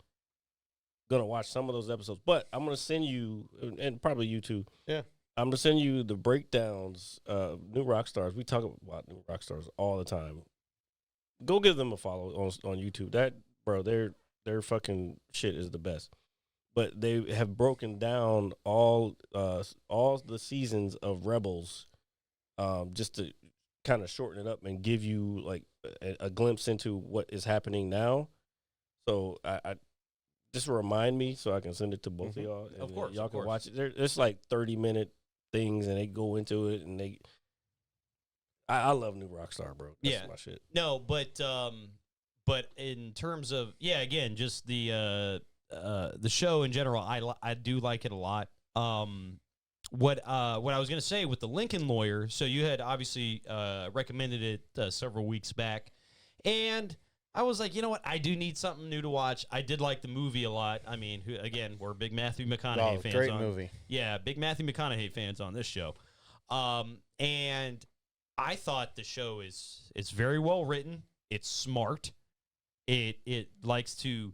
gonna watch some of those episodes. But I'm gonna send you, and probably you too. Yeah. I'm gonna send you the breakdowns of New Rockstars. We talk about New Rockstars all the time. Go give them a follow on YouTube. That bro, their fucking shit is the best. But they have broken down all the seasons of Rebels, just to kind of shorten it up and give you like a glimpse into what is happening now. So I just remind me so I can send it to both of y'all. And Of course, y'all of can course. watch it. It's like 30-minute things, and they go into it, and I love New Rockstar, bro. That's my shit. No, but in terms of again, just the show in general, I do like it a lot. What I was gonna say with the Lincoln Lawyer, so you had obviously recommended it several weeks back, and I was like, you know what, I do need something new to watch. I did like the movie a lot. I mean, again, we're big Matthew McConaughey fans. Great movie. Yeah, big Matthew McConaughey fans on this show. And I thought the show it's very well written. It's smart. It likes to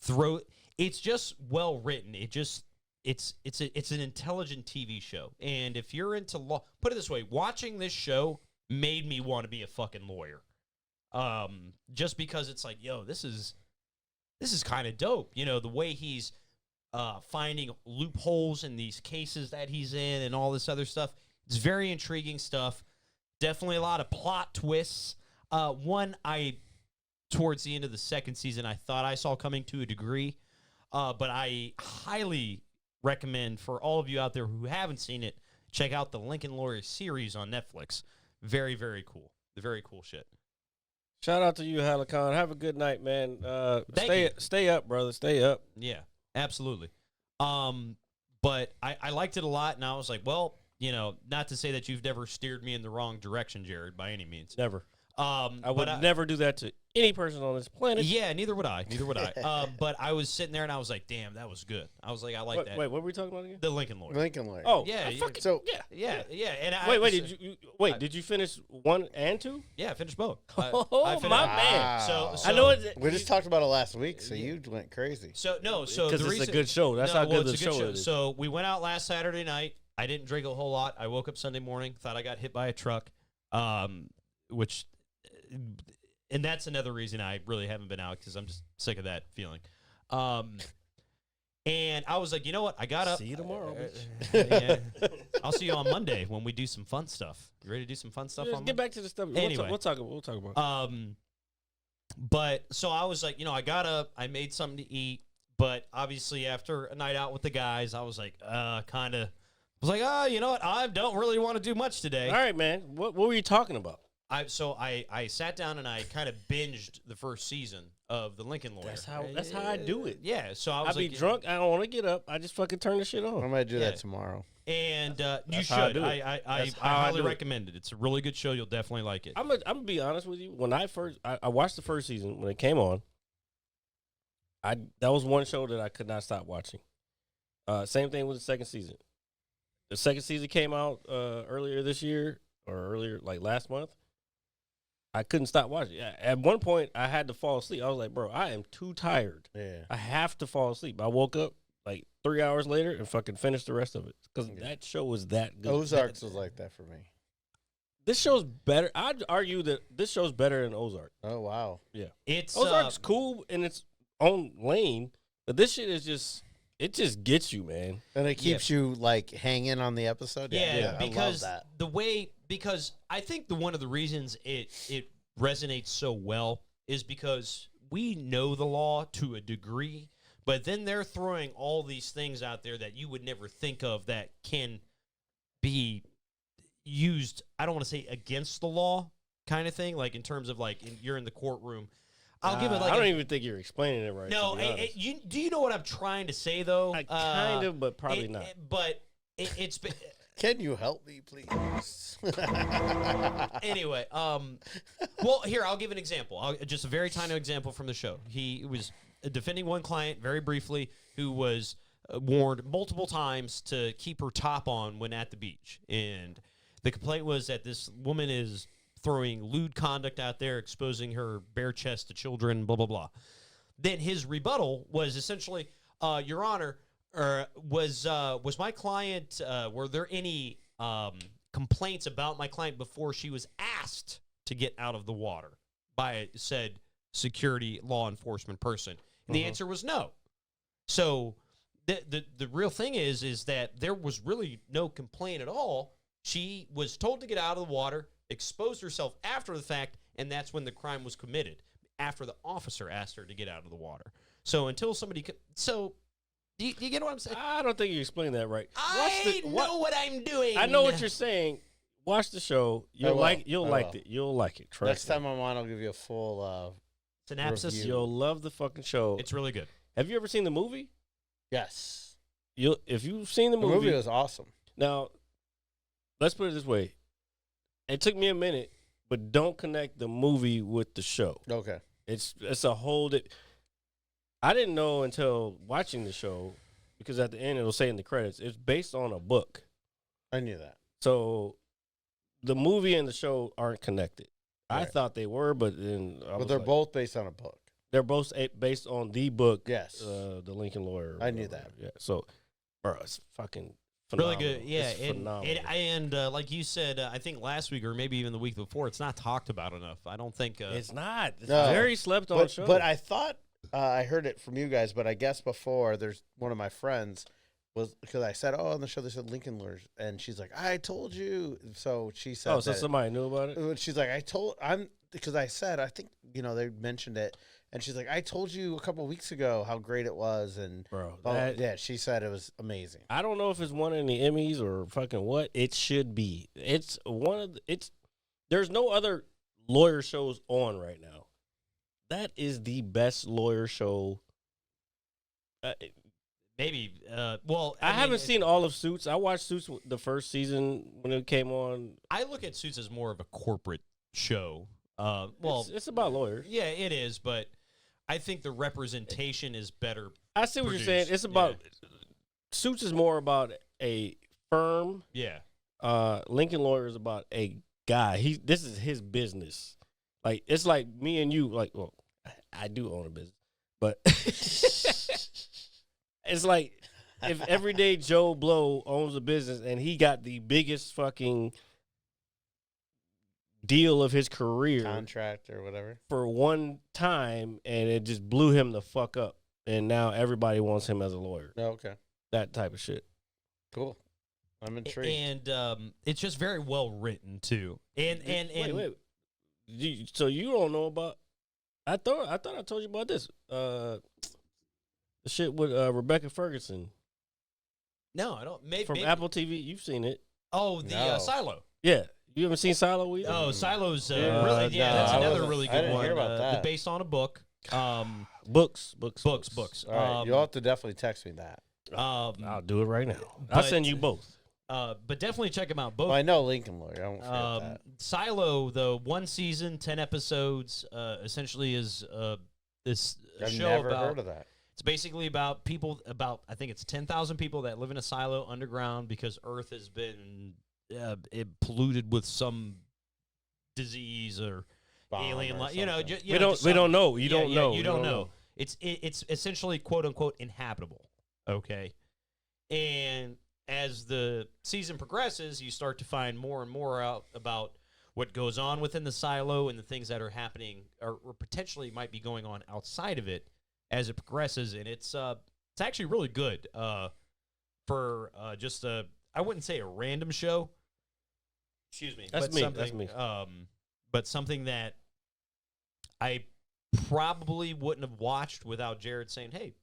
throw. It's just well written. It's an intelligent TV show. And if you're into law, put it this way, watching this show made me want to be a fucking lawyer. Just because it's like, yo, this is kind of dope. You know, the way he's finding loopholes in these cases that he's in and all this other stuff. It's very intriguing stuff. Definitely a lot of plot twists. One I towards the end of the second season I thought I saw coming to a degree. But I highly recommend for all of you out there who haven't seen it, check out the Lincoln Lawyer series on Netflix. Very, very cool. Very cool shit. Shout out to you, Halikon. Have a good night, man. Stay up, brother. Stay up. Yeah, absolutely. But I liked it a lot, and I was like, well, not to say that you've never steered me in the wrong direction, Jared, by any means. Never. I would but never do that to any person on this planet. Yeah, neither would I. But I was sitting there, and I was like, damn, that was good. I was like, I like that. Wait, what were we talking about again? The Lincoln Lawyer. Lincoln Lawyer. Oh, Yeah, So Yeah. And did you finish 1 and 2? Yeah, I finished both. Oh, I finished, my man. So I know we just talked about it last week, so you went crazy. So the because it's reason, a good show. That's how good the show is. So we went out last Saturday night. I didn't drink a whole lot. I woke up Sunday morning, thought I got hit by a truck, which, and that's another reason I really haven't been out because I'm just sick of that feeling. And I was like, you know what? I got up. See you tomorrow. Yeah. I'll see you on Monday when we do some fun stuff. You ready to do some fun stuff? Just get back to the stuff. Anyway. We'll talk about. But so I was like, I got up, I made something to eat, but obviously after a night out with the guys, I was like, you know what? I don't really want to do much today. All right, man. What were you talking about? I sat down and I kind of binged the first season of the Lincoln Lawyer. That's how I do it. Yeah, so I was be drunk. I don't want to get up. I just fucking turn the shit on. I might do that tomorrow. And you how I should. do it. I That's how I highly do it. recommend it. It's a really good show. You'll definitely like it. I'm gonna be honest with you. When I watched the first season when it came on, that was one show that I could not stop watching. Same thing with the second season. The second season came out earlier this year or earlier, like last month. I couldn't stop watching. At one point, I had to fall asleep. I was like, bro, I am too tired. Yeah. I have to fall asleep. I woke up like 3 hours later and fucking finished the rest of it because that show was that good. Ozarks was like that for me. This show's better. I'd argue that this show's better than Ozark. Oh, wow. Yeah. It's Ozark's cool in its own lane, but this shit is just, it just gets you, man. And it keeps you, like, hanging on the episode? Yeah, because I love that. Because I think one of the reasons it resonates so well is because we know the law to a degree, but then they're throwing all these things out there that you would never think of that can be used, I don't want to say against the law kind of thing, like in terms of like you're in the courtroom. I'll give it like I don't even think you're explaining it right. No, do you know what I'm trying to say though? Kind of, but probably not. It's been. Can you help me, please? Anyway, well, here, I'll give an example. Just a very tiny example from the show. He was defending one client very briefly who was warned multiple times to keep her top on when at the beach. And the complaint was that this woman is throwing lewd conduct out there, exposing her bare chest to children, blah, blah, blah. Then his rebuttal was essentially, Your Honor, was my client, were there any complaints about my client before she was asked to get out of the water by said security law enforcement person? And the answer was no. So the real thing is that there was really no complaint at all. She was told to get out of the water, exposed herself after the fact, and that's when the crime was committed, after the officer asked her to get out of the water. So until somebody do you get what I'm saying? I don't think you explained that right. I know what I'm doing. I know what you're saying. Watch the show. You'll like it. You'll like it. Trust Next me. time I'm on, I'll give you a full synopsis. review. You'll love the fucking show. It's really good. Have you ever seen the movie? Yes. If you've seen the The movie, movie was awesome. now let's put it this way. It took me a minute, but don't connect the movie with the show. Okay. It's a whole. I didn't know until watching the show, because at the end it'll say in the credits it's based on a book. I knew that. So the movie and the show aren't connected. I Right. thought they were, but then But they're both based on a book. they're both based on the book. Yes. The Lincoln Lawyer. I knew that. Yeah. So, bro, it's fucking Really phenomenal. good. Yeah. It's phenomenal. And like you said, I think last week or maybe even the week before, it's not talked about enough. I don't think. It's not. It's No. very slept on show. But I thought I heard it from you guys, but I guess before there's one of my friends was because I said, on the show they said Lincoln Lawyers, and she's like, I told you. So she said, so somebody knew about it. She's like, because I said, I think, they mentioned it. And she's like, I told you a couple weeks ago how great it was. And, Bro, yeah, she said it was amazing. I don't know if it's one of the Emmys or fucking what. It should be. It's one of there's no other lawyer shows on right now. That is the best lawyer show. Maybe. Well, I haven't seen all of Suits. I watched Suits the first season when it came on. I look at Suits as more of a corporate show. Well, it's about lawyers. Yeah, it is, but I think the representation is better. I see what you're saying. It's about Suits is more about a firm. Yeah. Lincoln Lawyer is about a guy. This is his business. Like, it's like me and you. Like, well, I do own a business, but it's like if everyday Joe Blow owns a business and he got the biggest fucking deal of his career, Contract or whatever, for one time, and it just blew him the fuck up, and now everybody wants him as a lawyer. Oh, okay. That type of shit. Cool. I'm intrigued. And it's just very well written too. And wait. So you don't know about? I thought I told you about this. The shit with Rebecca Ferguson. No, I don't. Maybe from Apple TV. You've seen it. Oh, the Silo. Yeah. You haven't seen Silo either? Oh, Silo's really, that's another really good one. Hear about that. Based on a book. Books. All right, you'll have to definitely text me that. I'll do it right now. I'll send you both. But definitely check them out both. Well, I know Lincoln Lawyer. I won't forget that. Silo, though, 1 season, 10 episodes, essentially is this I've show never about. heard of that. It's basically about people, I think it's 10,000 people that live in a silo underground because Earth has been polluted with some disease or alien life. You know, we don't know. You don't know. You don't know. It's essentially quote unquote inhabitable. Okay, and as the season progresses, you start to find more and more out about what goes on within the silo and the things that are happening or potentially might be going on outside of it as it progresses. And it's actually really good for just I wouldn't say a random show. Excuse me. That's me. That's me. But something that I probably wouldn't have watched without Jared saying, "Hey,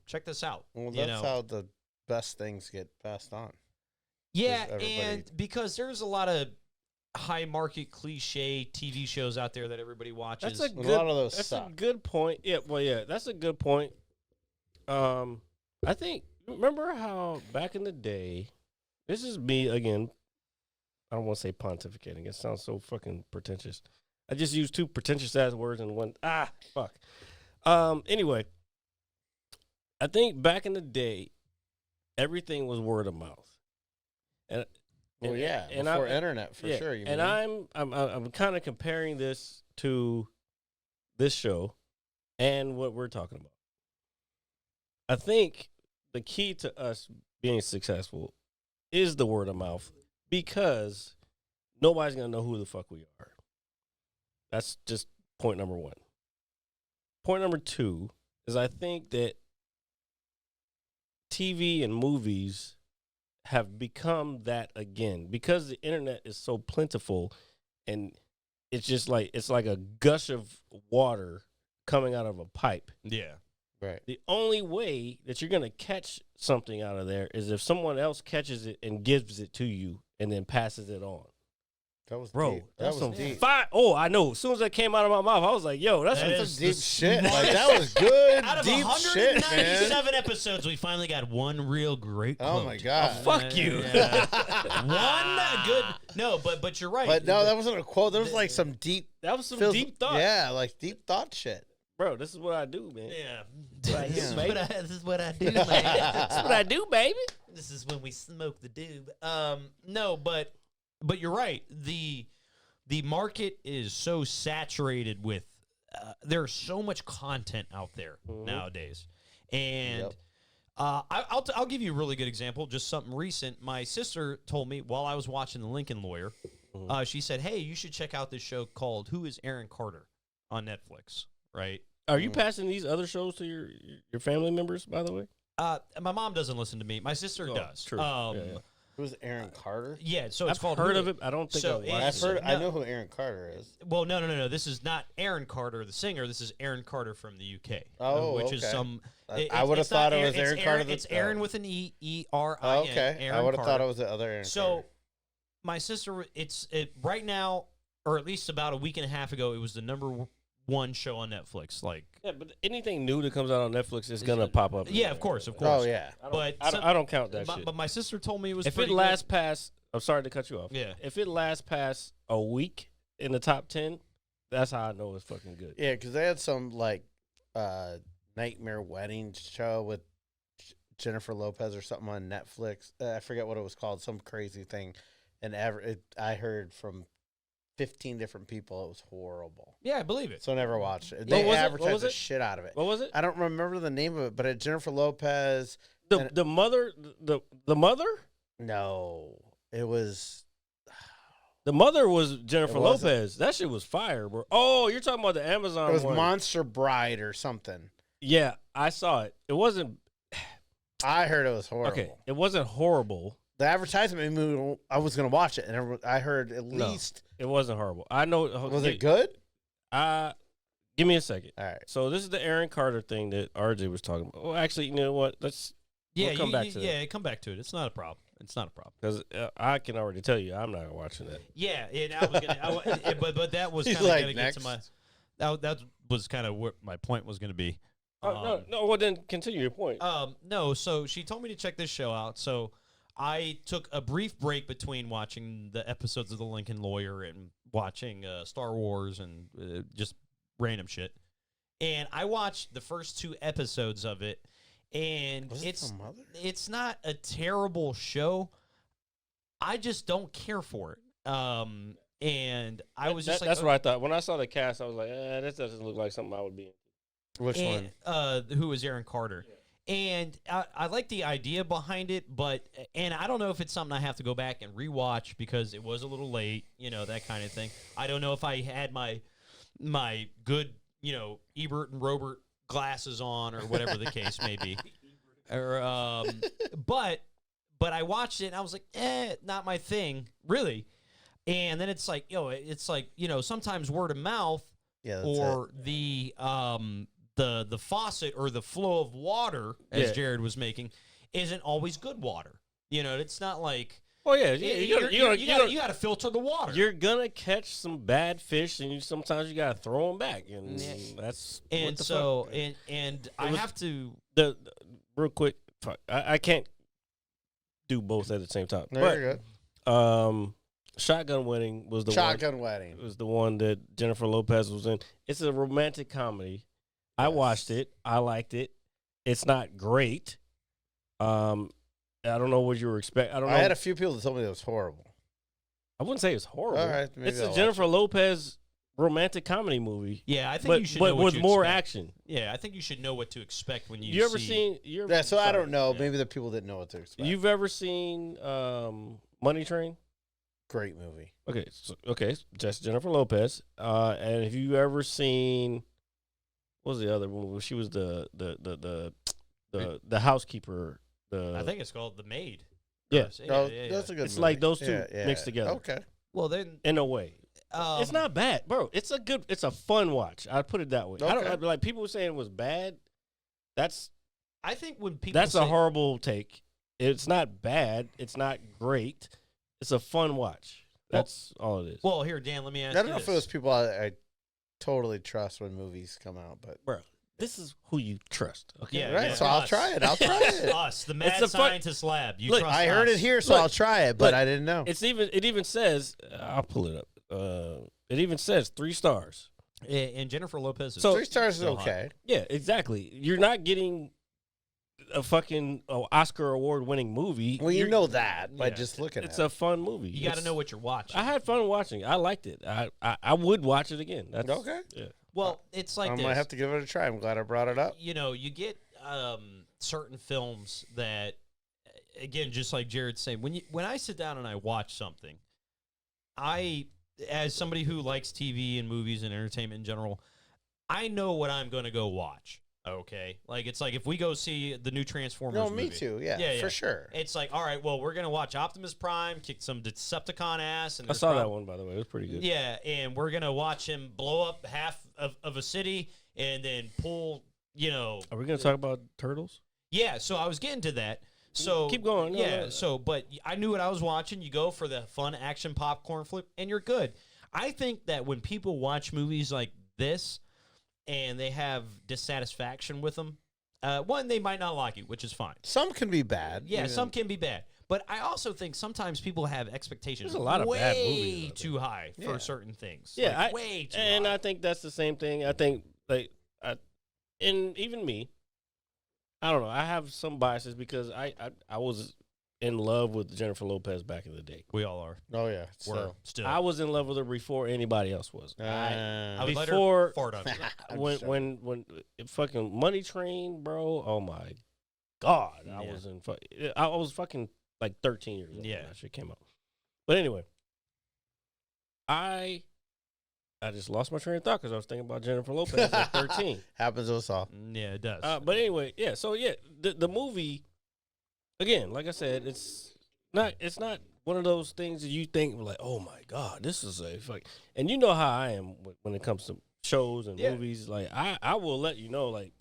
check this out." Well, that's how the best things get passed on. Yeah, and because there's a lot of high market cliche TV shows out there that everybody watches. A lot of those That's suck. a good point. Yeah, well, yeah, that's a good point. I think, remember how back in the day, this is me again, I don't want to say pontificating. It sounds so fucking pretentious. I just used 2 pretentious ass words in one. Fuck. Anyway, I think back in the day, everything was word of mouth. And before internet for sure. I'm kind of comparing this to this show and what we're talking about. I think the key to us being successful is the word of mouth because nobody's gonna know who the fuck we are. That's just point number 1. Point number 2 is I think that TV and movies have become that again because the internet is so plentiful and it's just like it's like a gush of water coming out of a pipe. Yeah. Right. The only way that you're going to catch something out of there is if someone else catches it and gives it to you and then passes it on. That was Bro, deep. that's That some was deep. Oh, I know. As soon as that came out of my mouth, I was like, yo, that's Some deep shit. Like, that was good, Out of deep shit, man. 197 episodes, we finally got one real great quote. Oh, my God. fuck you. Yeah. One good. No, but you're right. But no, that wasn't a quote. There was like some deep. That was some feels- deep thought. Yeah, like deep thought shit. Bro, this is what I do, man. Yeah. Right here, baby. This is what I do, man. That's what I do, baby. This is when we smoke the doob. No, but you're right. The market is so saturated with there's so much content out there nowadays, and I'll give you a really good example. Just something recent. My sister told me while I was watching The Lincoln Lawyer, she said, "Hey, you should check out this show called Who Is Aaron Carter on Netflix." Right? Are you passing these other shows to your family members, by the way? My mom doesn't listen to me. My sister does. True. Who was Aaron Carter? Yeah, so it's I've called heard Hulu. of it. I don't think So I've it- watched I've it. heard. I No. know who Aaron Carter is. Well, no. This is not Aaron Carter, the singer. This is Aaron Carter from the UK. Oh, which is okay. some. I would have it's not thought it was Aaron Carter. It's Aaron with an E-R-I-N. Oh, okay. Aaron I would have thought Carter. it was the other Aaron. So, Carter. my sister, right now, or at least about a week and a half ago, it was the number one show on Netflix. Like, Yeah, but anything new that comes out on Netflix is gonna pop up. yeah, of course. Oh yeah. But I don't count that shit. But my sister told me it was. If it pretty lasts good. past, I'm sorry to cut you off. Yeah. If it lasts past a week in the top 10, that's how I know it's fucking good. Yeah, because they had some like nightmare wedding show with Jennifer Lopez or something on Netflix. I forget what it was called. Some crazy thing, and I heard from 15 different people it was horrible. Yeah, I believe it. So I never watched it. What They was it? What advertised was the it? shit out of it. What was it? I don't remember the name of it, but it Jennifer Lopez. The mother, the mother, No, it was. the mother was Jennifer It wasn't. Lopez. That shit was fire, bro. Oh, you're talking about the Amazon It was one. Monster Bride or something. Yeah, I saw it. It wasn't I heard it was horrible. okay. It wasn't horrible. The advertisement made me. I was gonna watch it, and I heard at No. least. It wasn't horrible. I know. Was it good? Give me a second. All right. So this is the Aaron Carter thing that RJ was talking about. Well, actually, you know what? Yeah, come back to that. yeah, come back to it. It's not a problem. It's not a problem. Because I can already tell you, I'm not watching that. Yeah, and I was gonna, but that was He's kind of like, gonna get to next. that was kind of what my point was gonna be. No. Well, then continue your point. No, so she told me to check this show out. So I took a brief break between watching the episodes of The Lincoln Lawyer and watching Star Wars and just random shit. And I watched the first 2 episodes of it, and Was it the mother? it's not a terrible show. I just don't care for it. And I was just like, that's what I thought. When I saw the cast, I was like, this doesn't look like something I would be in. Which one? Who was Aaron Carter. And I like the idea behind it, and I don't know if it's something I have to go back and rewatch because it was a little late, that kind of thing. I don't know if I had my good, Ebert and Robert glasses on or whatever the case may be. Or, but I watched it and I was like, not my thing, really. And then it's like, sometimes word of mouth Yeah. That's or the faucet or the flow of water, as Yeah. Jared was making, isn't always good water. It's not like Oh yeah, you got to filter the water. you're gonna catch some bad fish, and sometimes you gotta throw them back, and Yeah. that's and what the so fuck. and I was- have to. the real quick. Fuck, I can't do both at the same time. No, but you're good. Shotgun Wedding was the Shotgun Wedding. one. Was the one that Jennifer Lopez was in. It's a romantic comedy. I Yes. watched it. I liked it. It's not great. I don't know what you were expecting. I don't know. I had a few people that told me it was horrible. I wouldn't say it's horrible. All right, maybe It's I'll a watch Jennifer Lopez romantic comedy movie. Yeah, I think But you should know what with to more expect. action. Yeah, I think you should know what to expect when you. You ever see, seen? Yeah, so I sorry. don't know. Yeah. Maybe the people didn't know what to expect. You've ever seen Money Train? Great movie. Okay, just Jennifer Lopez. And have you ever seen what was the other movie? She was the housekeeper. I think it's called The Maid. Yeah. Yes, Oh, yeah. that's a good. It's movie. like those two Yeah, mixed together. Okay. Well, then in a way. It's um, not bad, bro. It's a fun watch. I'd put it that way. I Okay. don't like people saying it was bad. That's I think when people a say, horrible take. It's not bad. It's not great. It's a fun watch. That's all it is. Well, here, Dan, let me ask I don't you know if this. it was people I totally trust when movies come out, but Bro, this is who you trust. Okay. Yeah, right. yeah, So I'll us. try it. I'll try it. Us, the Mad a fun- Scientist Lab. You Look, trust I heard us. it here, so Look, I'll try it. But look, I didn't know. It even says I'll pull it up. It even says 3 stars. And Jennifer Lopez is So- 3 stars is still hot. okay. Yeah, exactly. You're not getting a fucking Oscar award winning movie. Well, you You're- know that by yeah. just looking it's at a fun movie. You got to It's- know what you're watching. I had fun watching. I liked it. I would watch it again. That's Okay. Yeah. Well, it's like I this. might have to give it a try. I'm glad I brought it up. You get certain films that, again, just like Jared's saying, when I sit down and I watch something, as somebody who likes TV and movies and entertainment in general, I know what I'm going to go watch. Okay, like it's like if we go see the new Transformers. No, me movie, too. Yeah, for sure. It's like, all right, well, we're gonna watch Optimus Prime kick some Decepticon ass, and I there's saw that one, by the way. It was pretty good. Yeah, and we're gonna watch him blow up half of a city, and then pull. Are we gonna talk about turtles? Yeah. So I was getting to that. So Keep going. No, Yeah. no. So, but I knew what I was watching. You go for the fun action popcorn flip, and you're good. I think that when people watch movies like this, and they have dissatisfaction with them. One, they might not like it, which is fine. Some can be bad. Yeah, some can be bad. But I also think sometimes people have expectations There's a lot of way bad movies out there. too high Yeah. for certain things. Yeah, Like, way too and high. I think that's the same thing. I think and even me, I don't know. I have some biases because I was in love with Jennifer Lopez back in the day. We all are. Oh yeah. We're So still. I was in love with her before anybody else was. I would let before- her fart on me. I'm when sure. when fucking Money Train, bro. Oh my god, I Yeah. was fucking like 13 years old Yeah. when that shit came out. But anyway, I just lost my train of thought because I was thinking about Jennifer Lopez at 13. Happens to us all. Yeah, it does. But anyway, yeah. So yeah, the movie, again, like I said, it's not one of those things that you think like, oh my god, this is a fuck. And you know how I am when it comes to shows and Yeah. movies. Like I will let you know, like,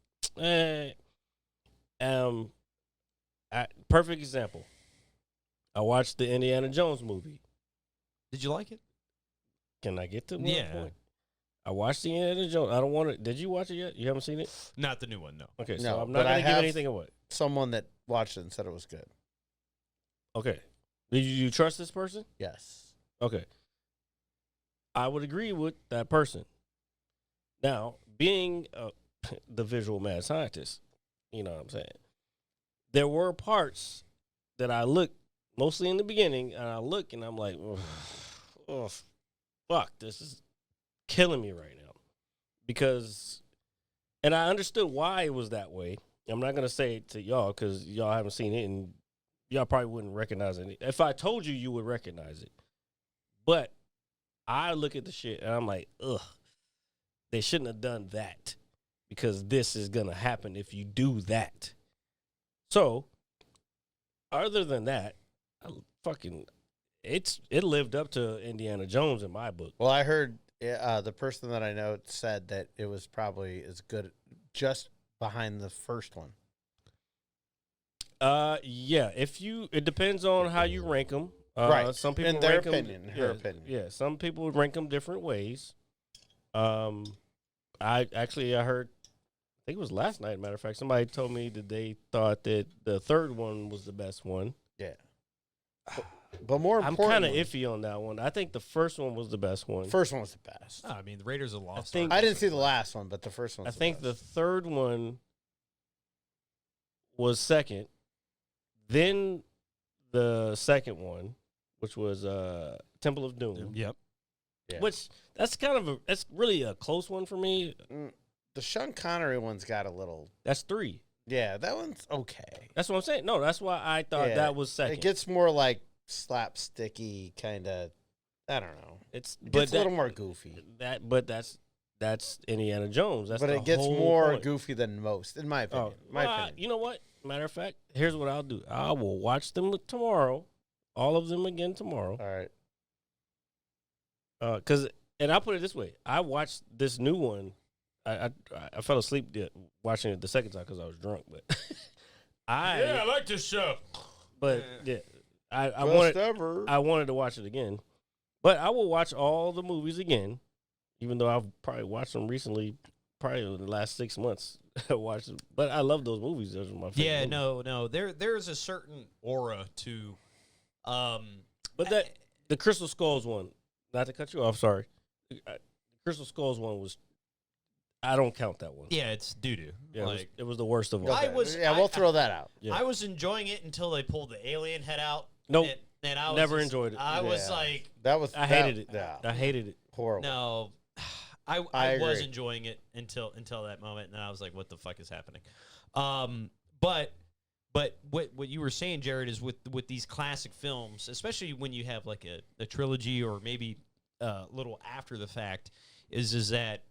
perfect example. I watched the Indiana Jones movie. Did you like it? Can I get to one Yeah. point? I watched the Indiana Jones. I don't want to. Did you watch it yet? You haven't seen it? Not the new one, no. Okay, so No, I'm but not I going to give have- anything away. Someone that watched it and said it was good. Okay. Do you trust this person? Yes. Okay. I would agree with that person. Now, being the visual mad scientist, you know what I'm saying? There were parts that I looked, mostly in the beginning, and I look and I'm like, oh, fuck, this is killing me right now. Because, and I understood why it was that way. I'm not going to say it to y'all because y'all haven't seen it and y'all probably wouldn't recognize it. If I told you, you would recognize it. But I look at the shit and I'm like, ugh, they shouldn't have done that because this is going to happen if you do that. So, other than that, it lived up to Indiana Jones in my book. Well, I heard the person that I know said that it was probably as good, just behind the first one. Yeah, it depends on how you rank them. Right. Some people In their rank 'em- opinion, her opinion. Yeah, some people rank them different ways. I heard, I think it was last night, matter of fact, somebody told me that they thought that the third one was the best one. Yeah. But more I'm importantly, kind of iffy on that one. I think the first one was the best one. first one was the best. I mean, the Raiders of the Lost think- Ark I was didn't see so the fun. last one, but the first one. I think the third one was second. Then the second one, which was Temple of Doom, Yep. Yeah. which that's really a close one for me. the Sean Connery one's got a little. That's 3. Yeah, that one's okay. That's what I'm saying. No, that's why I thought Yeah, that was second. It gets more like slapsticky kind of. I don't know. It's It but gets a that- little more goofy, that's Indiana Jones. That's but the it gets whole more point. goofy than most, in my Oh, opinion. My well, opinion. you know what? Matter of fact, here's what I'll do. I will watch them tomorrow, all of them again tomorrow. All right. And I'll put it this way: I watched this new one. I fell asleep watching it the second time because I was drunk, but I like this show. But yeah, I Best wanted ever. I wanted to watch it again, but I will watch all the movies again, even though I've probably watched them recently, probably in the last 6 months. I watched them, but I love those movies. Those are my favorite. Yeah, movies. no. There's a certain aura to, But the Crystal Skulls one, not to cut you off, sorry. The Crystal Skulls one was, I don't count that one. yeah, it's doo doo. Yeah, Like it was the worst of all. I was- we'll throw that out. Yeah. I was enjoying it until they pulled the alien head out. Nope. And I was Never just- enjoyed it. I was Yeah. like, That was. I hated it. Yeah. I hated it. Horrible. no. I I was agree. enjoying it until that moment, and then I was like, what the fuck is happening? But what you were saying, Jared, is with these classic films, especially when you have like a trilogy or maybe a little after the fact, is that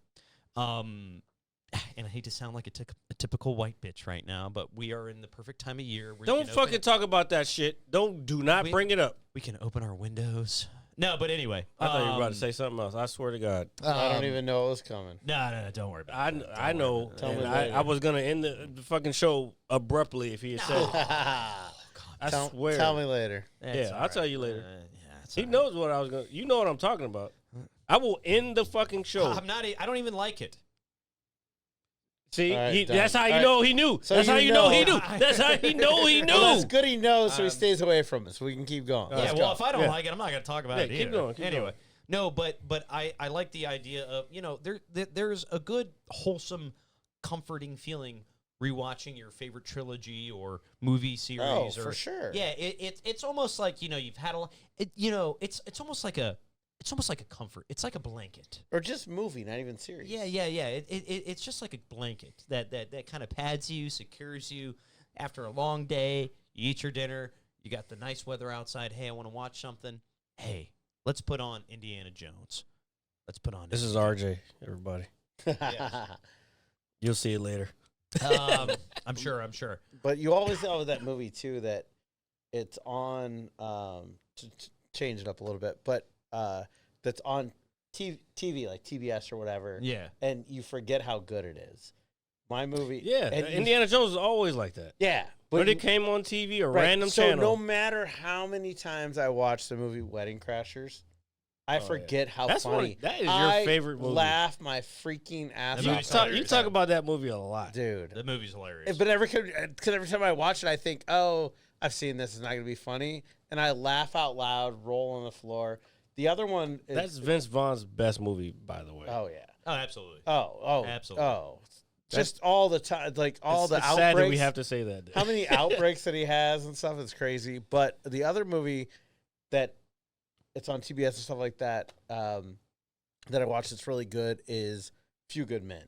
and I hate to sound like a typical white bitch right now, but we are in the perfect time of year. Where Don't fucking talk about that shit. Do not bring it up. We can open our windows. No, but anyway. I thought you were about to say something else. I swear to God. I don't even know what was coming. No, don't worry about it. I know. Tell me And later. I was gonna end the fucking show abruptly if he had said it. I swear. Tell me later. That's all I'll tell right. you later. It's He all right. knows what I was gonna. You know what I'm talking about. I will end the fucking show. I'm not. I don't even like it. See, All right, done. that's how you All right. know he knew. So That's you how you know he know. knew. That's how he know he knew. Well, that's good he knows, so he stays away from us. So we can keep going. Yeah, Let's well, go. if I don't Yeah. like it, I'm not going to talk about Yeah, it keep either. going, keep anyway, going. no, but I like the idea of there's a good wholesome, comforting feeling rewatching your favorite trilogy or movie series. Oh, or, for sure. Yeah, it's almost like you've had it's almost like a comfort. It's like a blanket. Or just movie, not even series. Yeah. It's just like a blanket that kind of pads you, secures you. After a long day, you eat your dinner. You got the nice weather outside. Hey, I want to watch something. Hey, let's put on Indiana Jones. Let's put on. This is RJ, everybody. You'll see it later. I'm sure. But you always know with that movie too that it's on. To change it up a little bit, but that's on TV like TBS or whatever. Yeah. And you forget how good it is. My movie. Yeah, and Indiana Jones is always like that. Yeah. But it came on TV, a right, random so channel. no matter how many times I watch the movie Wedding Crashers, I forget how That's funny. that is your I favorite movie. Laugh my freaking ass The off. movie's every You hilarious. talk time. about that movie a lot. Dude. The movie's hilarious. But every time I watch it, I think, oh, I've seen this. It's not going to be funny. And I laugh out loud, roll on the floor. The other one is... That's Vince Vaughn's best movie, by the way. Oh, yeah. oh, absolutely. Oh. Absolutely. Oh. Just all the time. Like, all it's the it's outbreaks. sad that we have to say that. How many outbreaks that he has and stuff is crazy. But the other movie that it's on TBS and stuff like that that I watched that's really good is Few Good Men.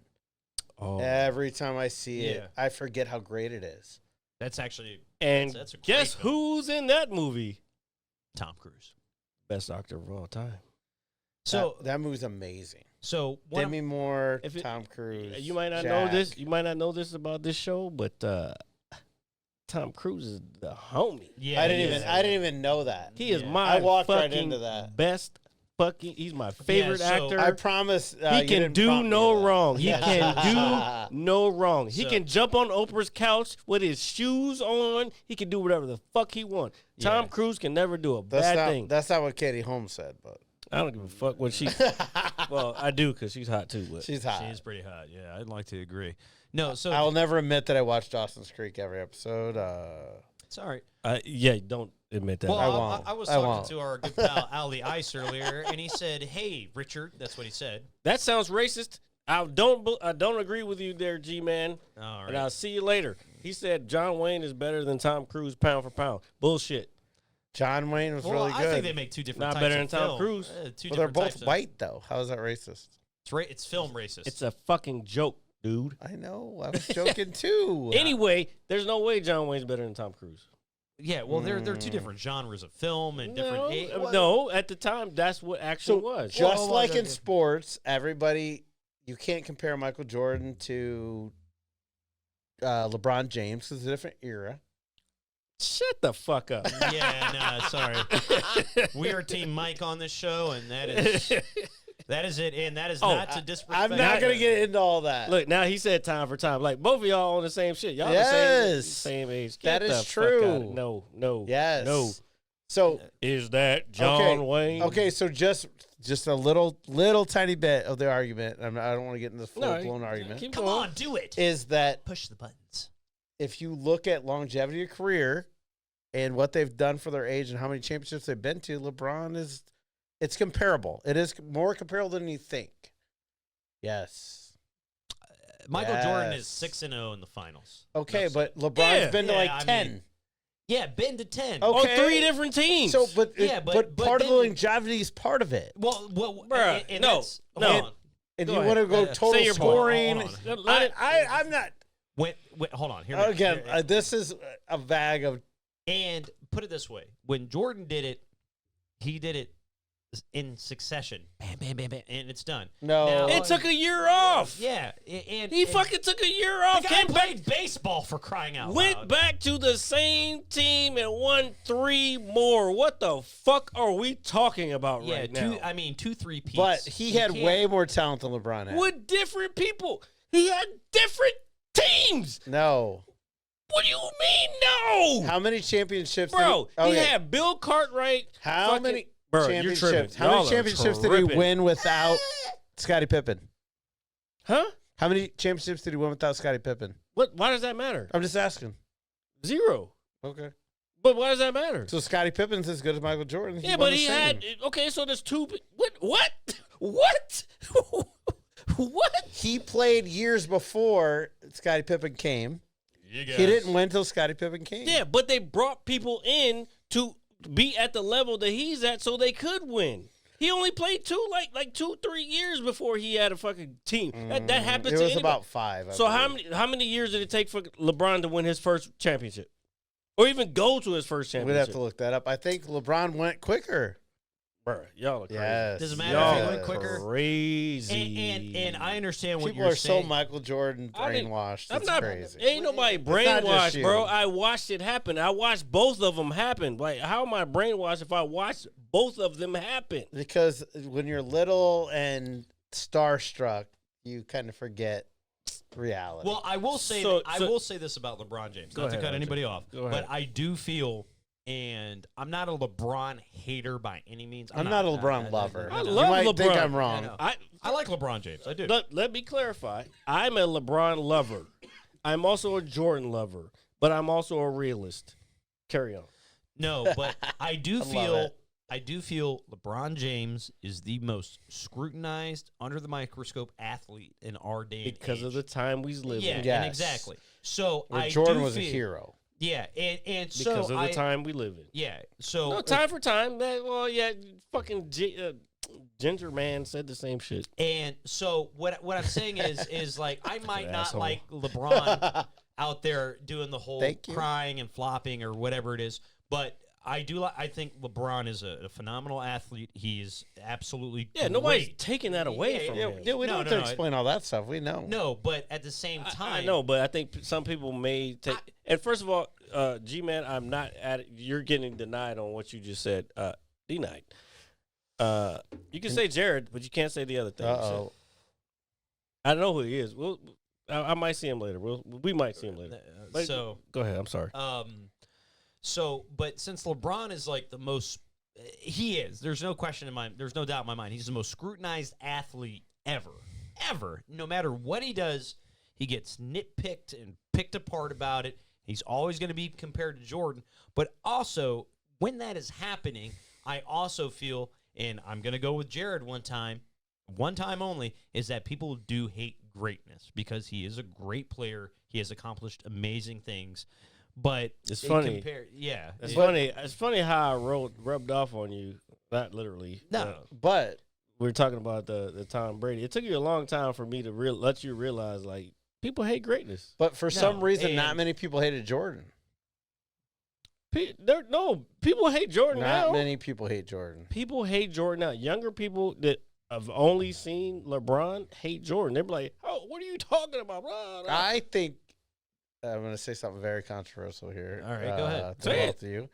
Oh. Every time I see Yeah. it, I forget how great it is. That's actually And that's a great guess film. who's in that movie? Tom Cruise. Best actor of all time. So that movie's amazing. so one of- Demi Moore, if it- Tom Cruise. You might not Jack. know this. You might not know this about this show, but Tom Cruise is the homie. yeah, I didn't yeah. even know that. He is Yeah. my I walked right fucking into that. best fucking. He's my favorite so- actor. I promise. He you can didn't do prompt me no to that. wrong. He can do no wrong. He So- can jump on Oprah's couch with his shoes on. He can do whatever the fuck he wants. Tom Yeah. Cruise can never do a That's bad not, thing. That's not what Katie Holmes said, but I don't give a fuck what she. Well, I do because she's hot too. But she's hot. She's pretty hot. Yeah, I'd like to agree. No, so I will never admit that I watched Dawson's Creek every episode. it's all right. yeah, don't admit that. Well, I won't. I was I talking won't. to our good pal Ali Ice earlier, and he said, "Hey, Richard," that's what he said. That sounds racist. I don't agree with you there, G-Man. All And right. I'll see you later. He said John Wayne is better than Tom Cruise pound for pound. Bullshit. John Wayne was Well, really I good. think they make two different Not types better of than Tom film. Cruise. Two well, they're different both types of- white, though. How is that racist? It's film racist. It's a fucking joke, dude. I know. I was joking too. Anyway, there's no way John Wayne's better than Tom Cruise. yeah. Well, they're two different genres of film and different. No, at the time, that's what action So was. just Well, like well, in sports, everybody, you can't compare Michael Jordan to LeBron James because it's a different era. shut the fuck up. Yeah, no, sorry. We are Team Mike on this show, and that is it. And that is not to disrespect. I'm not going to get into all that. Look, now he said time for time. Like both of y'all on the same shit. Y'all Yes. the same age. That Get is the fuck outta- true. No. Yes. No. So Is that John Wayne? Okay, so just a little tiny bit of the argument. I don't want to get into the full blown argument. Keep Come going. on, do it. Is that Push the buttons. if you look at longevity of career and what they've done for their age and how many championships they've been to, LeBron it's comparable. It is more comparable than you think. Yes. Michael Jordan is Yes. 6-0 in the finals. Okay, Enough but said. LeBron's Yeah. been to Yeah, like I 10. mean, yeah, been to 10. Okay. On 3 different teams. So, but Yeah, but part of the then- longevity is part of it. Well, Bruh, and no, that's- no. Hold on. And Go you ahead. want to go Say total your point. scoring. Hold on. Let it- I'm not. Wait, hold on. Hear me. Again, Here- this is a bag of. and put it this way: when Jordan did it, he did it in succession. Bam, bam, bam, bam, and it's done. No. Now, It took a year off. Yeah, and He fucking took a year off. the guy Came back, played baseball for crying out went loud. back to the same team and won 3 more. What the fuck are we talking about Yeah, right now? 2-3 peats. But he had way more talent than LeBron had. With different people. He had different teams. No. What do you mean, no? How many championships? Bro, did he, he okay. had Bill Cartwright. How fucking- many Bro, you're championships? tripping. How many Y'all are championships did he tripping. win without Scottie Pippen? Huh? How many championships did he win without Scottie Pippen? What? Why does that matter? I'm just asking. 0. Okay. But why does that matter? So Scottie Pippen's as good as Michael Jordan. Yeah, won but the he same. had okay. So there's 2. What? What? What? He played years before Scottie Pippen came. He didn't win until Scottie Pippen came. Yeah, but they brought people in to be at the level that he's at, so they could win. He only played 2-3 years before he had a fucking team. That happened It to was anybody. about 5. I So believe. how many years did it take for LeBron to win his first championship, or even go to his first We'd championship? have to look that up. I think LeBron went quicker. Bro, y'all are crazy. Yes. Doesn't matter Y'all if he are went quicker. crazy. And I understand what People you're are saying. so Michael Jordan I didn't- brainwashed. I'm It's not. crazy. Ain't nobody not just brainwashed, you. bro. I watched it happen. I watched both of them happen. Like, how am I brainwashed if I watched both of them happen? Because when you're little and starstruck, you kind of forget reality. Well, I will say So- I will say this about LeBron James. Go Not ahead, to cut RJ. anybody off, Go ahead. but I do feel, and I'm not a LeBron hater by any means. I'm not a LeBron lover. I You love might think LeBron. I'm wrong. I know. I I like LeBron James. I do. let me clarify. I'm a LeBron lover. I'm also a Jordan lover, but I'm also a realist. Carry on. No, but I do love feel it. I do feel LeBron James is the most scrutinized, under the microscope athlete in our day and Because of age. the time we live Yeah, in. Yes. and exactly. So Where I Jordan do was a feel- hero. Yeah, and so Because of the I, time we live in. Yeah, so No, time for time. Well, yeah, fucking Ginger Man said the same shit. And so what I'm saying is like I might not asshole. like LeBron out there doing the whole Thank you. crying and flopping or whatever it is, but I do I think LeBron is a phenomenal athlete. He's absolutely Yeah, nobody's great. taking that away from Yeah, him. yeah, we No, don't have no, to no, explain all that stuff. We know. No, but at the same time, I know, but I think some people may take. And first of all, G-Man, I'm not at it. You're getting denied on what you just said. Denied. You can say Jared, but you can't say the other thing. you said. Uh-oh. I know who he is. I might see him later. We might see him later. But so go ahead. I'm sorry. So, but since LeBron is like the most, he is. There's no question in my. There's no doubt in my mind. He's the most scrutinized athlete ever. No matter what he does, he gets nitpicked and picked apart about it. He's always going to be compared to Jordan. But also, when that is happening, I also feel, and I'm going to go with Jared one time only, is that people do hate greatness because he is a great player. He has accomplished amazing things. But It's in funny. It's Funny. It's funny how I rubbed off on you. Not literally. No. But We were talking about the Tom Brady. It took you a long time for me to let you realize, like, people hate greatness. for some reason, not and- many people hated Jordan. People hate Jordan Not now. many people hate Jordan. People hate Jordan now. Younger people that have only seen LeBron hate Jordan. They're like, "Oh, what are you talking about?" Blah, blah. I think I'm going to say something very controversial here. All right, go ahead. To Say both of you.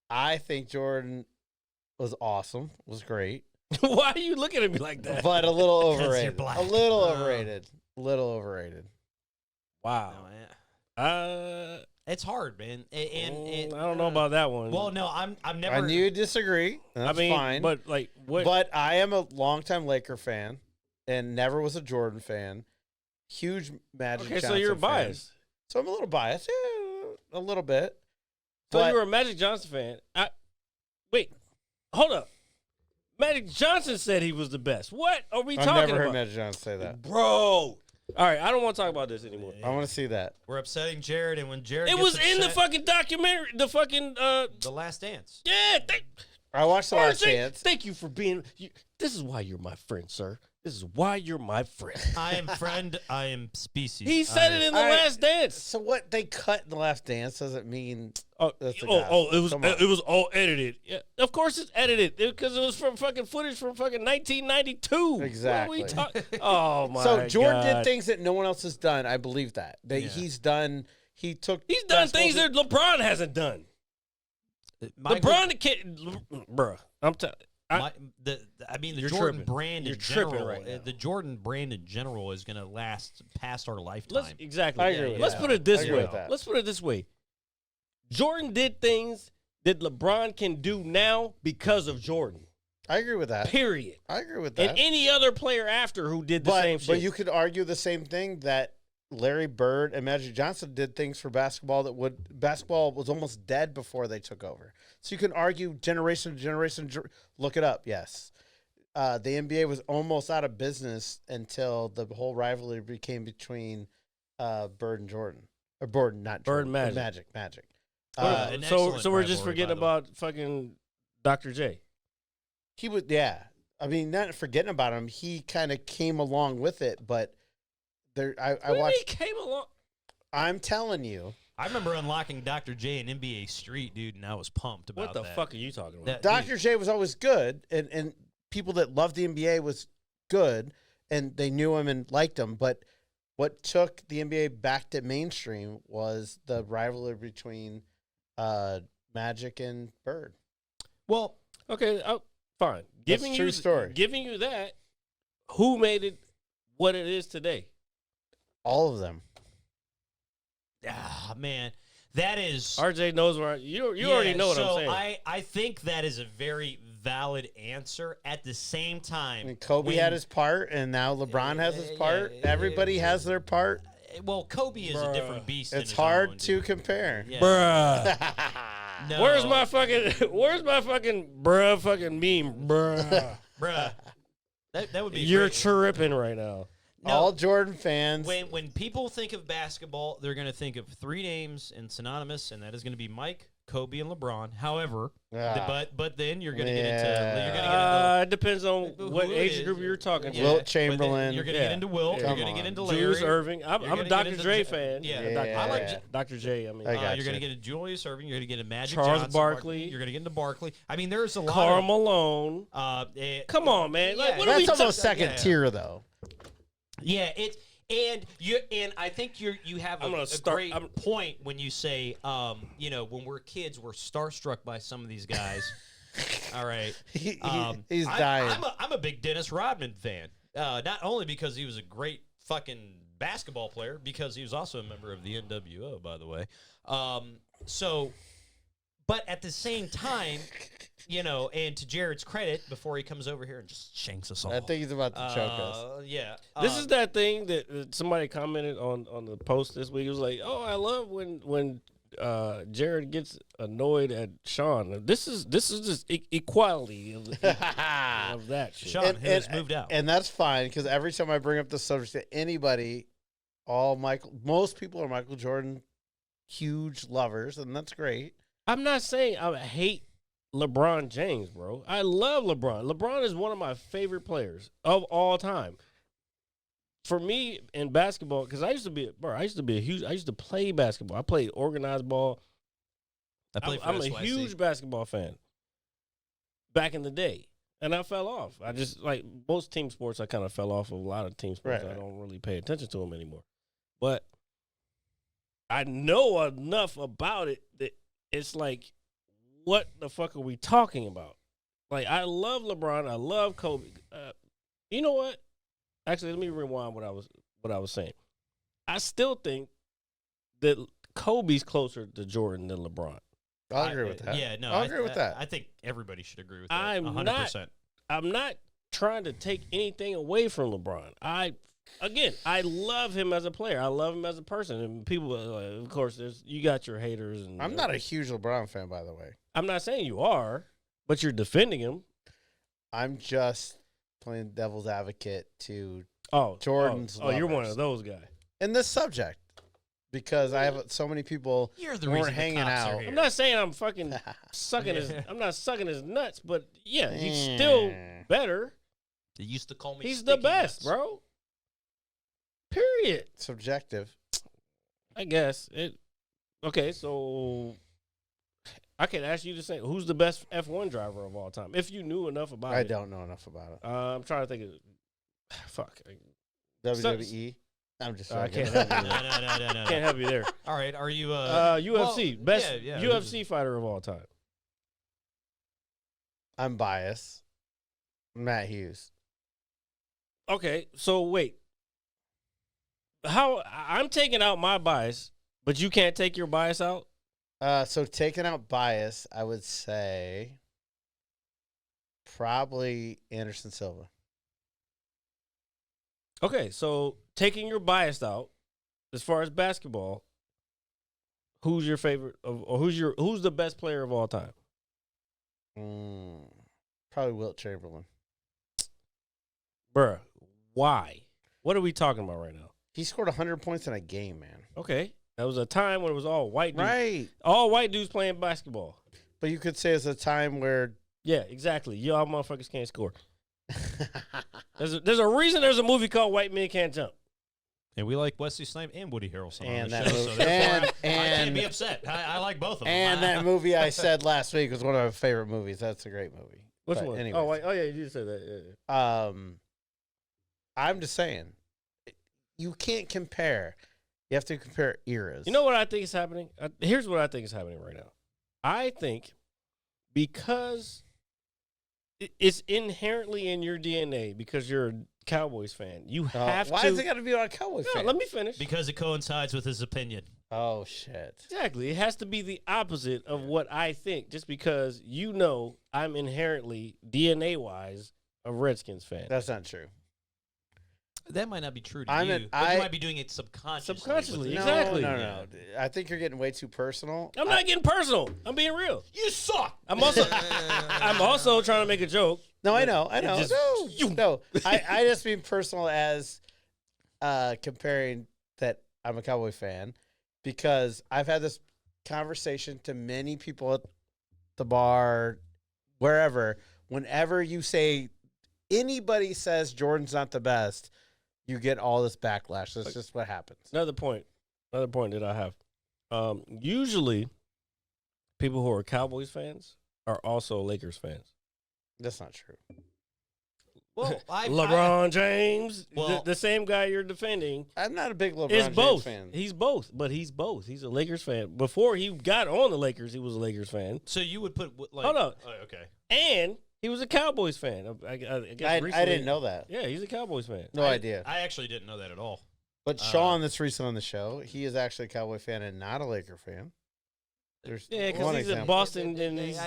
I think Jordan was awesome, was great, Why are you looking at me like that? but a little you're overrated. black. A little Oh. overrated. Little overrated. Wow. No, it's hard, man. And I don't know about that one. Well, no, I'm never. I knew you'd disagree. That's fine. but like what? But I am a longtime Laker fan and never was a Jordan fan. Huge Magic Okay, Johnson so you're fan. biased. So I'm a little biased. Yeah, a little bit. So But- you were a Magic Johnson fan. Wait, hold up. Magic Johnson said he was the best. What are we I've talking never heard about, Magic Johnson say that. bro? All right, I don't want to talk about this anymore. I want to see that. We're upsetting Jared, and when Jared It gets was in the upset- fucking documentary. The fucking The Last Dance. yeah. I watched the last RJ, dance. Thank you for being. This is why you're my friend, sir. This is why you're my friend. I am friend. I am species. He said it in the Last Dance. So what they cut in the Last Dance doesn't mean that's the It was all edited. Yeah, of course it's edited because it was from fucking footage from fucking 1992. Exactly. What are we oh my! So Jordan God. did things that no one else has done. I believe that he's done. He's done things that LeBron hasn't done. LeBron the kid, bruh. I'm telling. The You're Jordan tripping. brand You're in general, tripping right now. the Jordan brand in general is going to last past our lifetime. Exactly. I agree with Let's that. put it this I agree way. with that. Let's put it this way. Jordan did things that LeBron can do now because of Jordan. I agree with that. Period. I agree with that. And any other player after who did the same shit. But you could argue the same thing that Larry Bird and Magic Johnson did things for basketball basketball was almost dead before they took over. So you can argue generation to generation. Look it up. Yes. The NBA was almost out of business until the whole rivalry became between Bird and Jordan. Or Bird, not Bird Jordan. and Magic. An so excellent we're just rivalry, forgetting by the way. about fucking Dr. J. He would, yeah. I mean, not forgetting about him. He kind of came along with it, but there, I What do you mean watched. he came along. I'm telling you, I remember unlocking Dr. J in NBA Street, dude, and I was pumped about What the that. fuck are you talking about? That- Dr. dude, J was always good, and people that loved the NBA was good, and they knew him and liked him. But what took the NBA back to mainstream was the rivalry between Magic and Bird. Well, Okay, fine. That's a true story. Giving you that, who made it what it is today? All of them. man, that is RJ knows where you already know what so I'm saying. I think that is a very valid answer. At the same I time, mean, Kobe had his part, and now LeBron has his part. Everybody has their part. well, Kobe is a different beast. in It's his hard own, to dude. compare. Yeah. Bruh. No. Where's my fucking bruh fucking meme, bruh? bruh? That would be You're great. tripping right now. No. All Jordan fans. When people think of basketball, they're going to think of three names and synonymous, and that is going to be Mike, Kobe, and LeBron. However, but then you're going to get into It depends on who what it age is. group you're talking Yeah, about. Wilt but then Chamberlain. You're going to Yeah. get into Wilt. Yeah. You're Come going to get on. into Larry. Julius Irving. I'm You're a gonna Dr. get into J J- fan. Yeah. Yeah. I like Dr. J. I mean, I got you're going to you. get into Julius Irving. You're going to get into Magic Charles Johnson. Barkley. You're going to get into Barkley. I mean, there's a lot. Karl Malone. Come on, man. Like, Yeah. what are we That's almost talking- second tier, though. Yeah, it's and I think you have I'm gonna a start- great point when you say when we're kids we're starstruck by some of these guys. All right, He's dying. I'm a big Dennis Rodman fan. Not only because he was a great fucking basketball player, because he was also a member of the NWO, by the way. But at the same time, and to Jared's credit, before he comes over here and just shanks us all. I think he's about to choke us. Yeah. This is that thing that somebody commented on the post this week. It was like, "Oh, I love when Jared gets annoyed at Sean." This is just equality of that shit. Sean has moved out. And that's fine, because every time I bring up the subject to anybody, most people are Michael Jordan huge lovers, and that's great. I'm not saying I hate LeBron James, bro. I love LeBron. LeBron is one of my favorite players of all time. For me in basketball, because I used to play basketball. I played organized ball. I'm a huge basketball fan back in the day. And I fell off. I just, like most team sports, I kind of fell off of a lot of team sports. Right. I don't really pay attention to them anymore. But I know enough about it that it's like, what the fuck are we talking about? Like, I love LeBron. I love Kobe. You know what? Actually, let me rewind what I was saying. I still think that Kobe's closer to Jordan than LeBron. I'll agree with that. Yeah, no, I'll agree with that. I think everybody should agree with that. I'm 100%. I'm not trying to take anything away from LeBron. I love him as a player. I love him as a person. And people, of course, you got your haters. And I'm not a huge LeBron fan, by the way. I'm not saying you are, but you're defending him. I'm just playing devil's advocate to Jordan's. Jordan's You're one lovers. of those guys. in this subject, because I have so many people You're the who weren't reason the hanging cops are out. here. I'm not saying I'm fucking sucking his. I'm not sucking his nuts, but yeah, he's still better. They used to call me. He's the Sticky best, Nuts. bro. Period. Subjective. I guess it. Okay, so I can ask you the same. Who's the best F1 driver of all time? If you knew enough about it. I don't know enough about it. I'm trying to think of. Fuck. WWE. I'm just. I joking. can't help you. No, There. no. Can't help you there. All right, are you UFC well, best yeah, UFC fighter of all time. I'm biased. Matt Hughes. Okay, so wait. How I'm taking out my bias, but you can't take your bias out? So taking out bias, I would say probably Anderson Silva. Okay, so taking your bias out, as far as basketball, who's your favorite or who's the best player of all time? Probably Wilt Chamberlain. Bruh, why? What are we talking about right now? He scored 100 points in a game, man. Okay, that was a time when it was all white dudes. Right. All white dudes playing basketball. But you could say it's a time where Yeah, exactly. Y'all motherfuckers can't score. There's a reason there's a movie called White Men Can't Jump. And we like Wesley Snipes and Woody Harrelson And on that the show, movie- so therefore I and- can't be upset. I like both of them. and that movie I said last week was one of my favorite movies. That's a great movie. Which But one? anyways. Oh, wait, yeah, you did say that. Yeah. I'm just saying, you can't compare. You have to compare eras. You know what I think is happening? Here's what I think is happening right now. I think because it's inherently in your DNA because you're a Cowboys fan, you have why to. is it got to be on a Cowboys No, fan? let me finish. because it coincides with his opinion. Oh shit! Exactly. It has to be the opposite of what I think, just because you know I'm inherently, DNA-wise, a Redskins fan. That's not true. That might not be true to I'm you, an- but I- you might be doing it subconsciously. Subconsciously, with it. exactly. No. I think you're getting way too personal. I'm not getting personal. I'm being real. You suck. I'm also trying to make a joke. No, I know. just- No. I just mean personal as comparing that I'm a Cowboy fan because I've had this conversation to many people at the bar, wherever. Whenever you say anybody says Jordan's not the best, you get all this backlash. That's just what happens. Another point that I have. Usually, people who are Cowboys fans are also Lakers fans. That's not true. Well, LeBron James, Well- the same guy you're defending, I'm not a big LeBron is James both. fan. He's both, but he's both. He's a Lakers fan. Before he got on the Lakers, he was a Lakers fan, So you would put like? Hold on. Oh, okay. and he was a Cowboys fan. I guess I recently- didn't know that. Yeah, he's a Cowboys fan. No idea. I actually didn't know that at all. But Sean, that's recent on the show, he is actually a Cowboy fan and not a Laker fan. There's Yeah, because one he's in example. Boston, and he's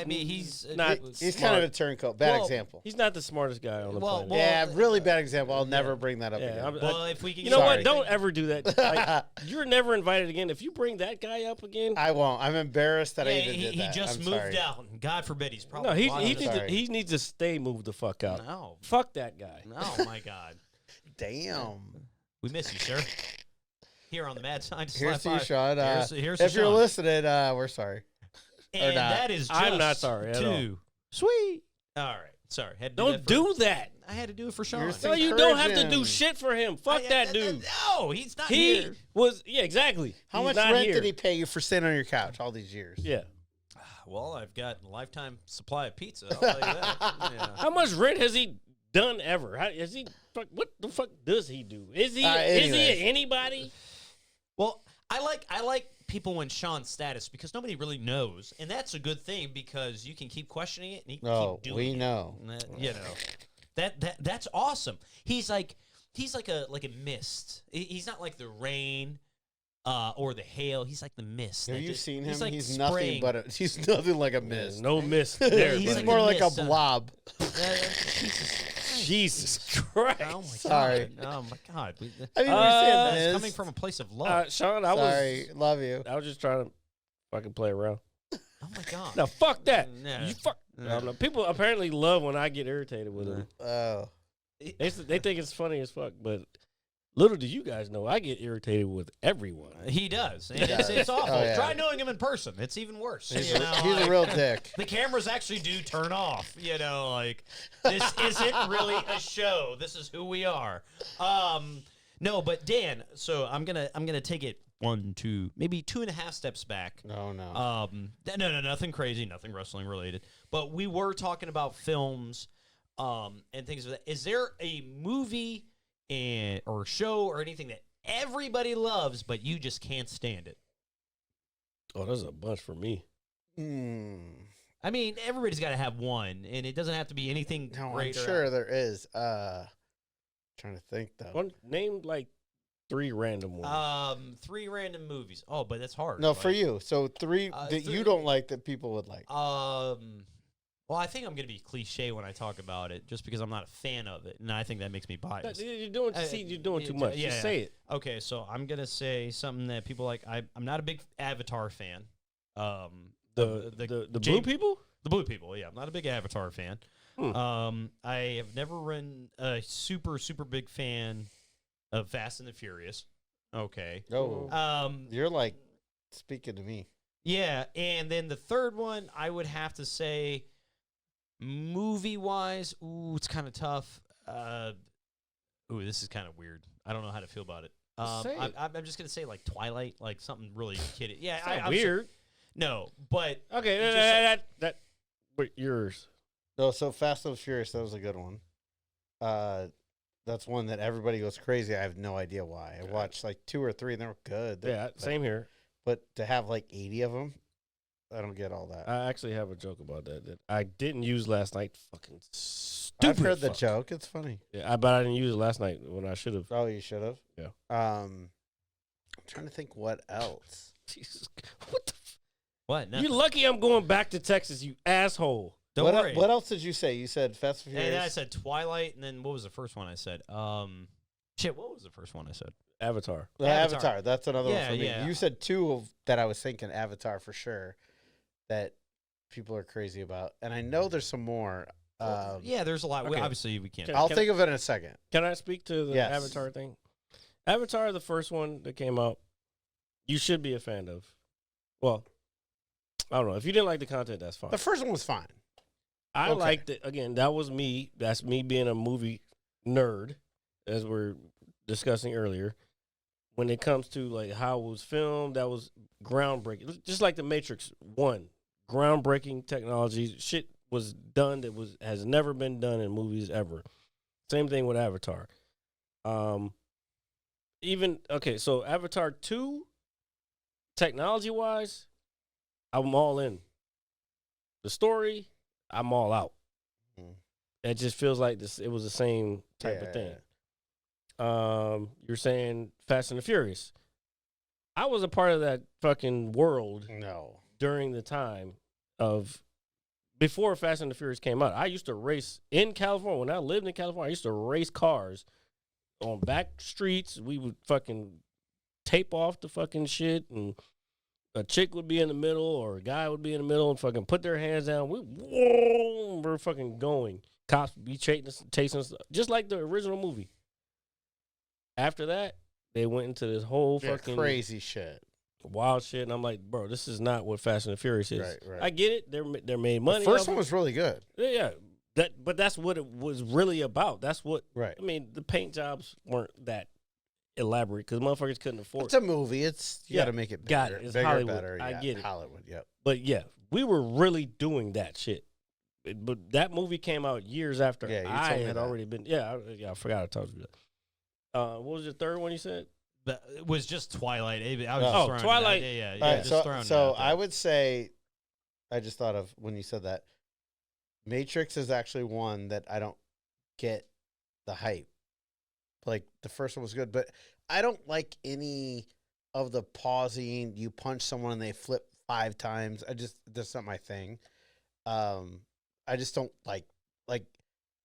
he's not. He's smart. kind of a turncoat. Bad Well, example. He's not the smartest guy on the Well, planet. Yeah, really bad example. I'll never bring that up Yeah, again. I'm- Well, if we can, You know Sorry. what? Don't ever do that. You're never invited again. If you bring that guy up again, I won't. I'm embarrassed that I Yeah, even did he that. just I'm moved sorry. out. God forbid he's probably. no, he watching needs this. to, sorry. he needs to stay moved the fuck out. No, Fuck that guy. oh my God, Damn. we miss you, sir. Here on the Mad Scientist. Here's to Live you, Pod. Sean. Here's If to you're Sean. listening, we're sorry. And not. that is just I'm not sorry at all. two. Sweet. All right. Sorry. Had to Don't that for- do that. I had to do it for Sean. You're No, you don't have to Encourage do him. shit for him. Fuck that dude. No, he's not He here. was, yeah, exactly. How He's much not rent here. did he pay you for sitting on your couch all these years? Yeah. Well, I've got a lifetime supply of pizza. I'll tell you that. Yeah. How much rent has he done ever? Is he? What the fuck does he do? Is he? Is he anyways. anybody? Well, I like people when Sean's status because nobody really knows, and that's a good thing because you can keep questioning it and he can No, keep doing we it. know. And you know, that's awesome. He's like a mist. He's not like the rain. Or the hail. He's like the mist. Have that you just- seen him? Like He's spraying. nothing but he's nothing like a mist. No miss there. He's He's buddy. like more a like a mist, blob. Jesus Christ. Oh my Sorry. God. Oh my God. I mean, Uh, we're saying It's mist. coming from a place of love. Sean, Sorry, love you. I was just trying to fucking play around. Oh my God. No, fuck that. No. You fuck. I No. don't know. People apparently love when I get irritated with them. Oh, They think it's funny as fuck, but Little do you guys know, I get irritated with everyone. He does, and does. it's awful. Oh, yeah. Try knowing him in person; it's even worse. He's, you know, he's like, a real dick. the cameras actually do turn off. You know, like this isn't really a show. This is who we are. No, but Dan. So I'm gonna take it 1, 2, maybe 2.5 steps back. No. No, nothing crazy, nothing wrestling related. But we were talking about films, and things like that. Is there a movie or show or anything that everybody loves, but you just can't stand it? Oh, there's a bunch for me. I mean, everybody's got to have one, and it doesn't have to be anything No, I'm great. sure there is. Trying to think though. Name like 3 random ones. 3 random movies. Oh, but that's hard. No, for you. So 3 that 3 you don't like that people would like. Well, I think I'm going to be cliche when I talk about it, just because I'm not a fan of it, and I think that makes me biased. You're doing too much. Just say it. Okay, so I'm going to say something that people like. I'm not a big Avatar fan. The blue people? The blue people, yeah. I'm not a big Avatar fan. I have never been a super, super big fan of Fast and the Furious. Okay. Oh, you're like speaking to me. Yeah, and then the third one, I would have to say, movie-wise, it's kind of tough. This is kind of weird. I don't know how to feel about it. I'm just going to say, like, Twilight, like something really kiddie. Yeah, I'm weird. No, but... Okay, but yours. No, so Fast and Furious, that was a good one. That's one that everybody goes crazy. I have no idea why. I watched like 2 or 3, and they were good. Same here. But to have like 80 of them, I don't get all that. I actually have a joke about that I didn't use last night. Fucking stupid. I've heard the joke. It's funny. Yeah, but I didn't use it last night when I should have. Oh, you should have? Yeah. I'm trying to think what else. Jesus. What the What? You're lucky I'm going back to Texas, you asshole. Don't worry. What else did you say? You said Fast and Furious? And then I said Twilight, and then what was the first one I said? What was the first one I said? Avatar. Avatar. That's another one for me. Yeah. You said 2 of that I was thinking Avatar for sure that people are crazy about. And I know there's some more. Yeah, there's a lot. Okay. Obviously, we can't. I'll think of it in a second. Can I speak to the Yes. Avatar thing? Avatar, the first one that came out, you should be a fan of. Well, I don't know. If you didn't like the content, that's fine. The first one was fine. I Okay. liked it. Again, that was me. That's me being a movie nerd, as we're discussing earlier. When it comes to like how it was filmed, that was groundbreaking. Just like The Matrix 1, groundbreaking technology. Shit was done that has never been done in movies ever. Same thing with Avatar. So Avatar 2, technology wise, I'm all in. The story, I'm all out. It just feels like it was the same type of thing. You're saying Fast and the Furious. I was a part of that fucking world during the time of before Fast and the Furious came out. I used to race in California. When I lived in California, I used to race cars on back streets. We would fucking tape off the fucking shit, and a chick would be in the middle or a guy would be in the middle and fucking put their hands down. We're fucking going. Cops would be chasing us, just like the original movie. After that, they went into this whole fucking crazy shit, wild shit, and I'm like, bro, this is not what Fast and the Furious is. Right. I get it; they're made money. The first one was really good. Yeah, but that's what it was really about. That's what. Right. I mean, the paint jobs weren't that elaborate because motherfuckers couldn't afford. It's a movie. You got to make it bigger. Got it. It's bigger, Hollywood. better. I get it. Hollywood. Yep. But yeah, we were really doing that shit. But that movie came out years after I had already been. Yeah, I forgot I told you that. What was your third one you said? It was just Twilight. I was just throwing Twilight. It out. Yeah. All right, just throwing it so out there. I would say, I just thought of when you said that, Matrix is actually one that I don't get the hype. Like the first one was good, but I don't like any of the pausing. You punch someone and they flip 5 times. That's not my thing. I just don't like.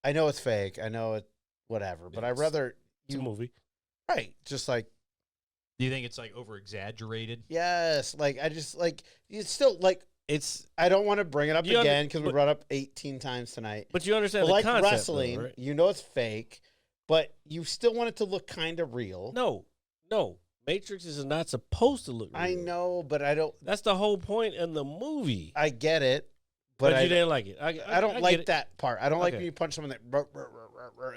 I know it's fake. I know it, whatever. But I'd rather It's a movie. right, just like. Do you think it's like over exaggerated? Yes, it's still I don't want to bring it up again because we brought up 18 times tonight. But you understand But the like concept, wrestling, though, right? you know it's fake, but you still want it to look kind of real. No. Matrix is not supposed to look real. I know, but I don't. That's the whole point in the movie. I get it, but you didn't like it. I don't get like it. that part. I don't like Okay. when you punch someone that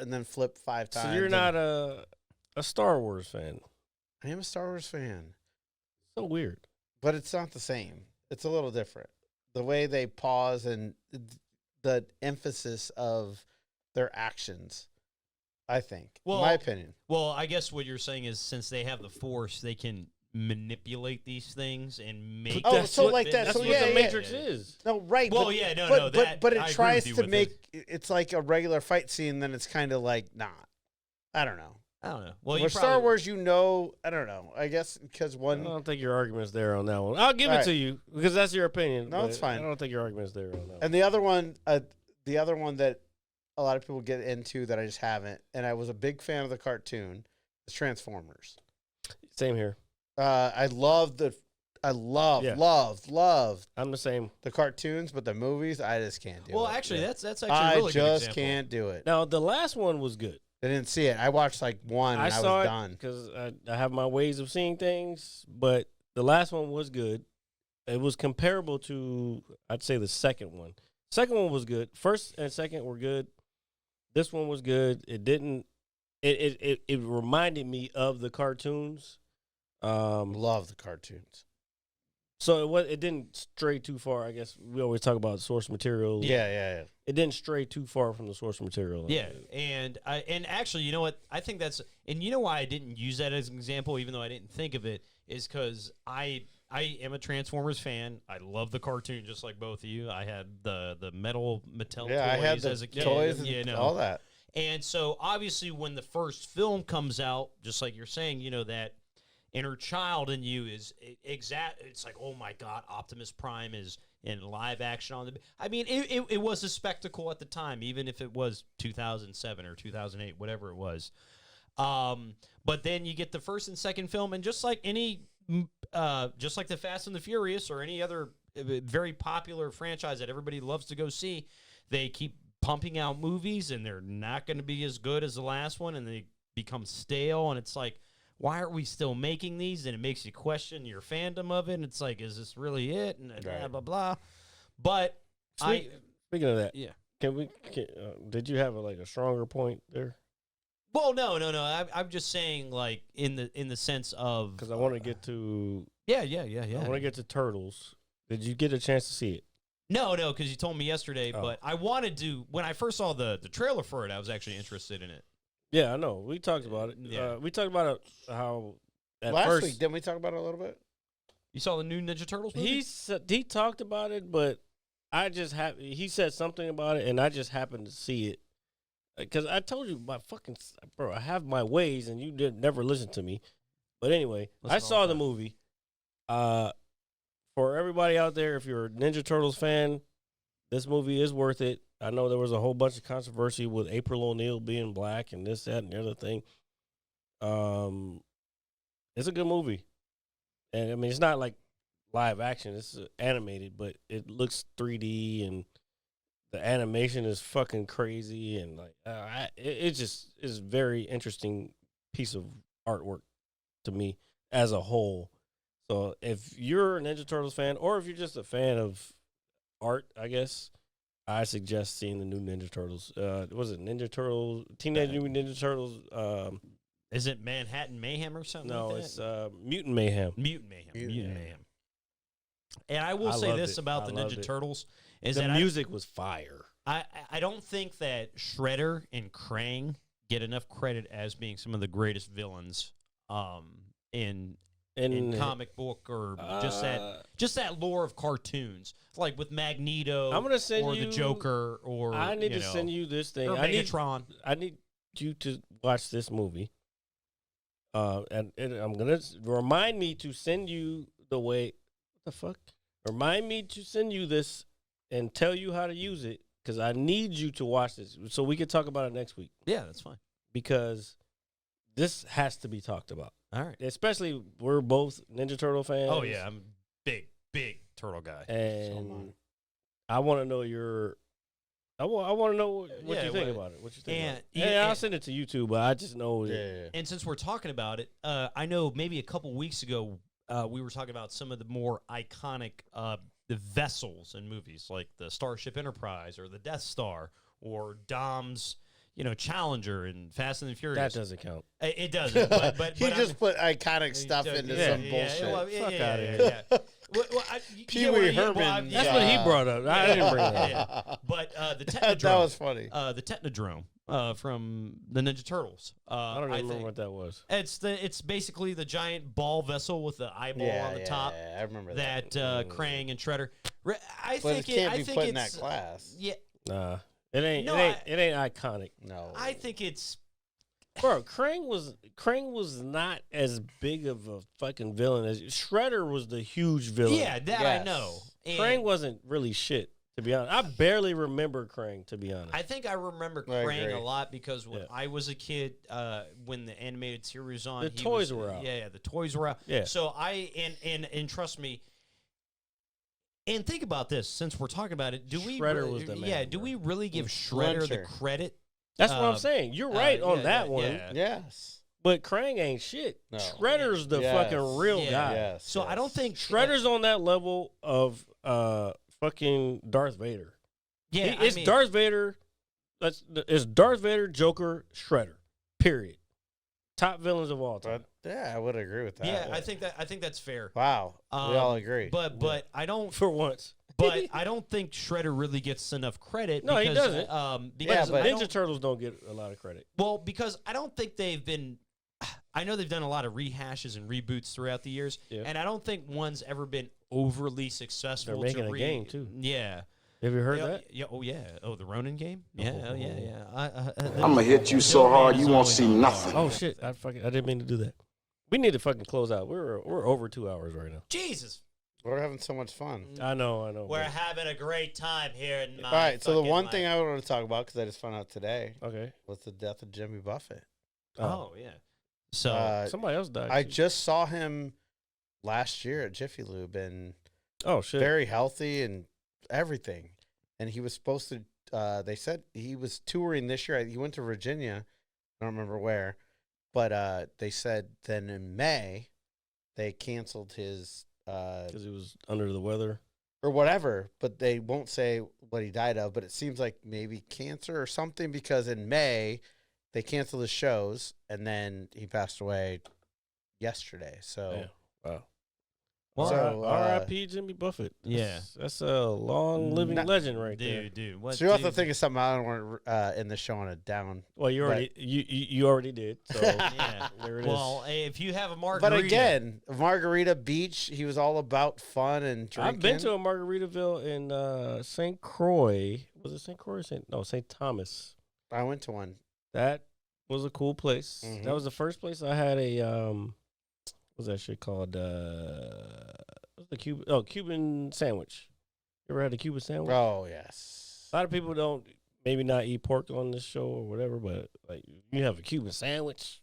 and then flip 5 times. So you're not a Star Wars fan. I am a Star Wars fan, So weird. but it's not the same. It's a little different. The way they pause and the emphasis of their actions, I think, in my opinion. Well, I guess what you're saying is since they have the Force, they can manipulate these things and make. Oh, so like that. That's So what yeah, the yeah. Matrix is. No, right. Well, but, yeah, no, but, no, But, that- it I agree tries with you to with make it's like a regular fight scene. Then it's kind of like not. I don't know. I don't know. Well, With Star Wars, I don't know. I guess because I one. don't think your argument's there on that one. I'll give it All to right. you because that's your opinion. No, but it's fine. I don't think your argument's there on that one. And the other one that a lot of people get into that I just haven't, and I was a big fan of the cartoon, is Transformers. Same here. I love Yeah. love I'm the same. the cartoons, but the movies I just can't do. Well, it. actually, that's actually a I really good just example. can't do it. Now, the last one was good. I didn't see it. I watched like one, and I saw was it done. because I have my ways of seeing things, but the last one was good. It was comparable to, I'd say, the second one. Second one was good. First and second were good. This one was good. It didn't. It reminded me of the cartoons. Love the cartoons. So it didn't stray too far. I guess we always talk about source material. Yeah. It didn't stray too far from the source material. Yeah, and actually, you know what? I think that's, and you know why I didn't use that as an example, even though I didn't think of it, is because I am a Transformers fan. I love the cartoon, just like both of you. I had the metal Mattel Yeah, toys I had the as a kid. toys and you know. all that. And so, obviously, when the first film comes out, just like you're saying, you know, that inner child in you is exact. It's like, oh my God, Optimus Prime is in live action on the. I mean, it was a spectacle at the time, even if it was 2007 or 2008, whatever it was. But then you get the first and second film, and just like just like the Fast and the Furious or any other very popular franchise that everybody loves to go see, they keep pumping out movies, and they're not going to be as good as the last one, and they become stale, and it's like, why are we still making these? And it makes you question your fandom of it. And it's like, is this really it? And blah, blah, blah. But Speaking of that, yeah. Did you have a stronger point there? Well, no. I'm just saying, like, in the sense of, Because I want to get to yeah. I want to get to Turtles. Did you get a chance to see it? No, because you told me yesterday. Oh. But I wanted to. When I first saw the trailer for it, I was actually interested in it. Yeah, I know. We talked about it. Yeah. We talked about it, how at Last first week, didn't we talk about it a little bit? You saw the new Ninja Turtles movie? he talked about it, but he said something about it, and I just happened to see it. Because I told you, bro, I have my ways, and you never listen to me. But anyway, Listen I all saw the the time. movie. For everybody out there, if you're a Ninja Turtles fan, this movie is worth it. I know there was a whole bunch of controversy with April O'Neil being black and this, that, and the other thing. It's a good movie. And, I mean, it's not like live action. It's animated, but it looks 3D, and the animation is fucking crazy. And, like, it just is a very interesting piece of artwork to me as a whole. So if you're a Ninja Turtles fan, or if you're just a fan of art, I guess, I suggest seeing the new Ninja Turtles. Was it Ninja Turtles, Teenage Mutant Ninja Turtles? Is it Manhattan Mayhem or something No, like that? it's Mutant Mayhem. Mutant Mayhem. Mutant Mutant Mayhem. Mayhem. And I will I say loved this it. about I the loved Ninja it. Turtles is The that music was fire. I don't think that Shredder and Krang get enough credit as being some of the greatest villains in comic book or just that lore of cartoons, like with Magneto. I'm gonna send or you the Joker, or I need to send you this thing. or I Megatron. need you to watch this movie. And I'm gonna remind me to send you the way. What the fuck? Remind me to send you this and tell you how to use it, because I need you to watch this so we can talk about it next week, Yeah, that's fine. because this has to be talked about. All right. Especially we're both Ninja Turtle fans. Oh yeah, I'm a big turtle guy. And I want to know your I want to know what Yeah, you think what- about it. What you think? and- about it. yeah, Yeah, I'll and- send it to YouTube, but I just know. Yeah. And since we're talking about it, I know maybe a couple weeks ago we were talking about some of the more iconic the vessels in movies, like the Starship Enterprise or the Death Star or Dom's, Challenger in Fast and the Furious. That doesn't count. It doesn't. But He I just mean- put iconic stuff into some bullshit. Fuck outta here. Yeah. Pee Wee Herman. That's what he brought up. I didn't bring that up. Yeah. But the that Technodrome. was funny. The Technodrome from the Ninja Turtles. I don't even remember think what that was. it's basically the giant ball vessel with the eyeball on the top. Yeah, I remember that. That Krang and Shredder. I But think it can't I be think put in it's, that class. Yeah, Nah, it ain't. No, it ain't iconic, No. I think it's bro. Krang was not as big of a fucking villain as Shredder was. The huge villain. yeah that I Yes. know. And Krang wasn't really shit. To be honest, I barely remember Krang. To be honest, I think I remember I Krang agree. a lot because when Yeah. I was a kid, when the animated series was on, The he toys was- were out. Yeah, the toys were out. Yeah. So and trust me. And think about this, since we're talking about it, do we Shredder was the man, yeah, do bro. we really give Shredder the Splinter. credit? that's what I'm saying. You're right on yeah, that yeah, one. yeah. Yes. But Krang ain't shit. No. Shredder's the Yes. fucking real Yeah. guy. Yes. So I don't think Shredder's on that level of fucking Darth Vader. Yeah, It's Darth Vader. It's Darth Vader, Joker, Shredder. Period. Top villains of all time. But yeah, I would agree with that. Yeah, I think that's fair. Wow. We all agree. But I don't. For once. But I don't think Shredder really gets enough credit. No, he because, doesn't. Because Yeah, but- I Ninja don't- Turtles don't get a lot of credit. Well, because I don't think they've been. I know they've done a lot of rehashes and reboots throughout the years, Yeah. and I don't think one's ever been overly successful. They're making to a game, too. Yeah. Have you heard Yeah, that? yeah. Oh yeah. Oh, the Ronin game. Yeah. Oh yeah. I'm gonna hit you so hard you won't see nothing. Oh shit! I didn't mean to do that. We need to fucking close out. We're over 2 hours right now. Jesus. We're having so much fun. I know. We're but- having a great time here in my. All right, so the fucking one life. thing I want to talk about, because I just found out today, okay. was the death of Jimmy Buffett. Oh yeah. So Somebody else died. I too. just saw him last year at Jiffy Lube, and Oh shit! very healthy and everything. And he was supposed to. They said he was touring this year. He went to Virginia. I don't remember where, but they said then in May they canceled his Because he was under the weather. or whatever. But they won't say what he died of. But it seems like maybe cancer or something, because in May they canceled his shows, and then he passed away yesterday. So. Yeah. Wow. Well, So, R.I.P. Jimmy Buffett. Yeah. That's a long living Not- legend right there. dude. What? So you also dude? think of something I don't want to in the show on a down. Well, you already you already did. So Yeah. there it is. Well, if you have a But margarita. again, Margarita Beach, he was all about fun and drinking. I've been to a Margaritaville in St. Croix. Was it St. Croix? St. Thomas. I went to one. That was a cool place. Mhm. That was the first place I had a what's that shit called? What's the Cuban sandwich. You ever had a Cuban sandwich? Oh yes. A lot of people don't maybe not eat pork on this show or whatever, but like you have a Cuban sandwich.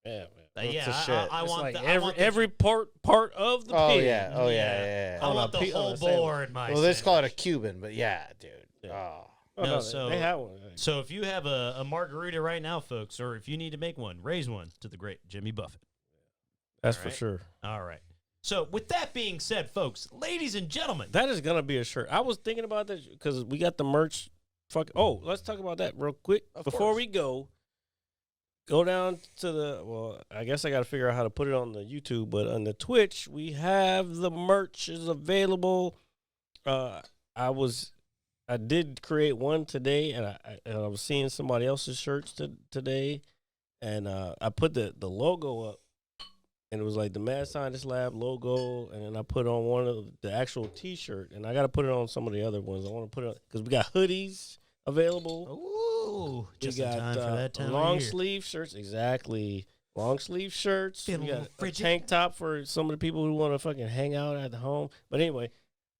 Yeah, man. Yeah, the shit. I It's want like the, every I want the, every part of the Oh pig. yeah. Oh yeah. Yeah. Yeah. I on want a the pe- on whole a sandwich. board. My Well, let's call it a sandwich. Cuban, but yeah, dude. Yeah. Oh. Oh, No, no, so- they have one. So if you have a margarita right now, folks, or if you need to make one, raise one to the great Jimmy Buffett. That's All for right. sure. All right. So with that being said, folks, ladies and gentlemen, That is gonna be a shirt. I was thinking about that because we got the merch. Oh, let's talk about that real quick Of before course. we go. Go down to the. Well, I guess I got to figure out how to put it on the YouTube, but on the Twitch, we have the merch is available. I did create one today, and I was seeing somebody else's shirts today, and I put the logo up. And it was like the Mad Scientist Lab logo, and then I put on one of the actual T-shirt, and I got to put it on some of the other ones. I want to put it on because we got hoodies available. ooh, just we in got time for that time long of year. sleeve shirts, exactly. Long sleeve shirts. Feel We a got little a frigid. tank top for some of the people who want to fucking hang out at the home. But anyway,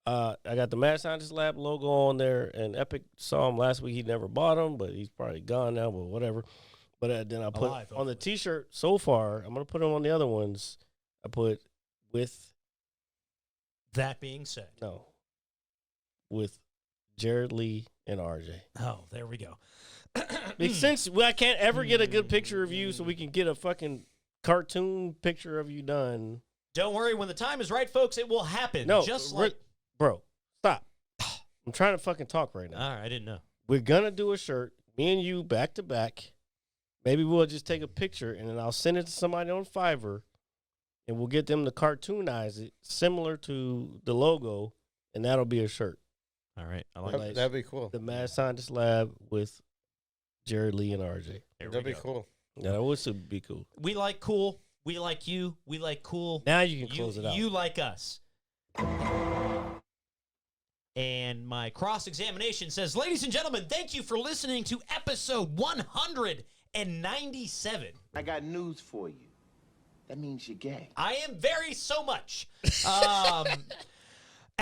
I got the Mad Scientist Lab logo on there, and Epic saw him last week. He never bought them, but he's probably gone now. But whatever. But then I put Alive, on the hopefully. T-shirt so far. I'm gonna put them on the other ones. I put with That being said, no with Jared Lee and RJ. Oh, there we go. Since I can't ever get a good picture of you, so we can get a fucking cartoon picture of you done. Don't worry. When the time is right, folks, it will happen. No, just like. bro, stop. I'm trying to fucking talk right now. All right, I didn't know. We're gonna do a shirt, me and you back to back. Maybe we'll just take a picture and then I'll send it to somebody on Fiverr, and we'll get them to cartoonize it similar to the logo, and that'll be a shirt. All right, I like That'd be cool. The Mad Scientist Lab with Jared Lee and RJ. That'd be cool. Yeah, that would be cool. We like cool. We like you. We like cool. Now you can close it out. You like us. And my cross-examination says, ladies and gentlemen, thank you for listening to episode 197. I got news for you. That means you're gay. I am very so much.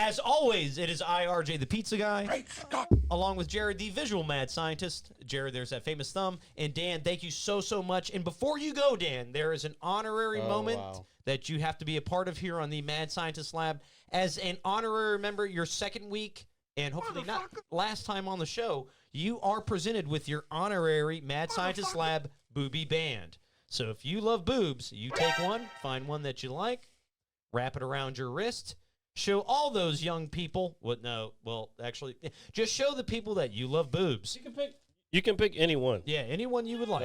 As always, it is RJ, the pizza guy, Great Scott. along with Jared, the visual mad scientist. Jared, there's that famous thumb. And Dan, thank you so much. And before you go, Dan, there is an honorary moment that you have to be a part of here on the Mad Scientist Lab. As an honorary member, your second week, and hopefully not last time on the show, you are presented with your honorary Mad Scientist Lab Booby Band. So if you love boobs, you take one, find one that you like, wrap it around your wrist, show all those young people just show the people that you love boobs. You can pick anyone. Yeah, anyone you would like.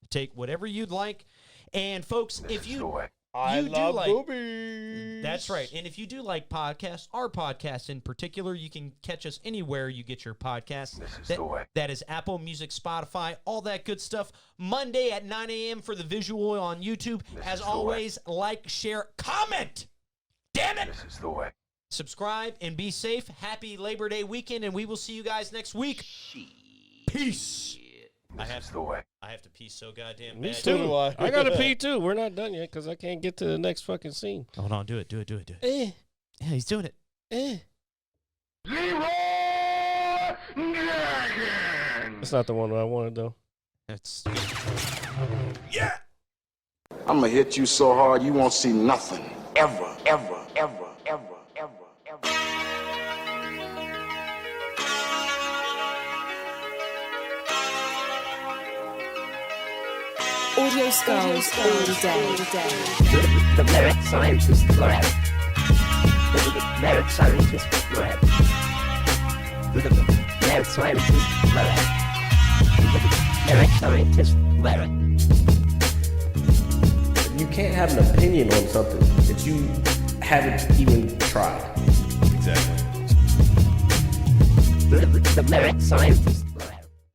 Take whatever you'd like. And folks, if you I love like boobies. That's right. And if you do like podcasts, our podcast in particular, you can catch us anywhere you get your podcasts. That is Apple Music, Spotify, all that good stuff. Monday at 9 a.m. for the visual on YouTube. As always, like, share, comment. Damn it! This is the way. Subscribe and be safe. Happy Labor Day weekend, and we will see you guys next week. Peace. I have to pee so goddamn Me bad. too. So do I. I gotta pee too. We're not done yet because I can't get to the next fucking scene. Hold on, do it. Eh. Yeah, he's doing it. Leroy Jenkins. That's not the one that I wanted though. That's I'm gonna hit you so hard you won't see nothing. Ever. Audio Skulls all day. The Merit Scientist Lab. The Merit Scientist Lab. The Merit Scientist Lab. The Merit Scientist Lab. You can't have an opinion on something that you haven't even tried. The Merit Scientist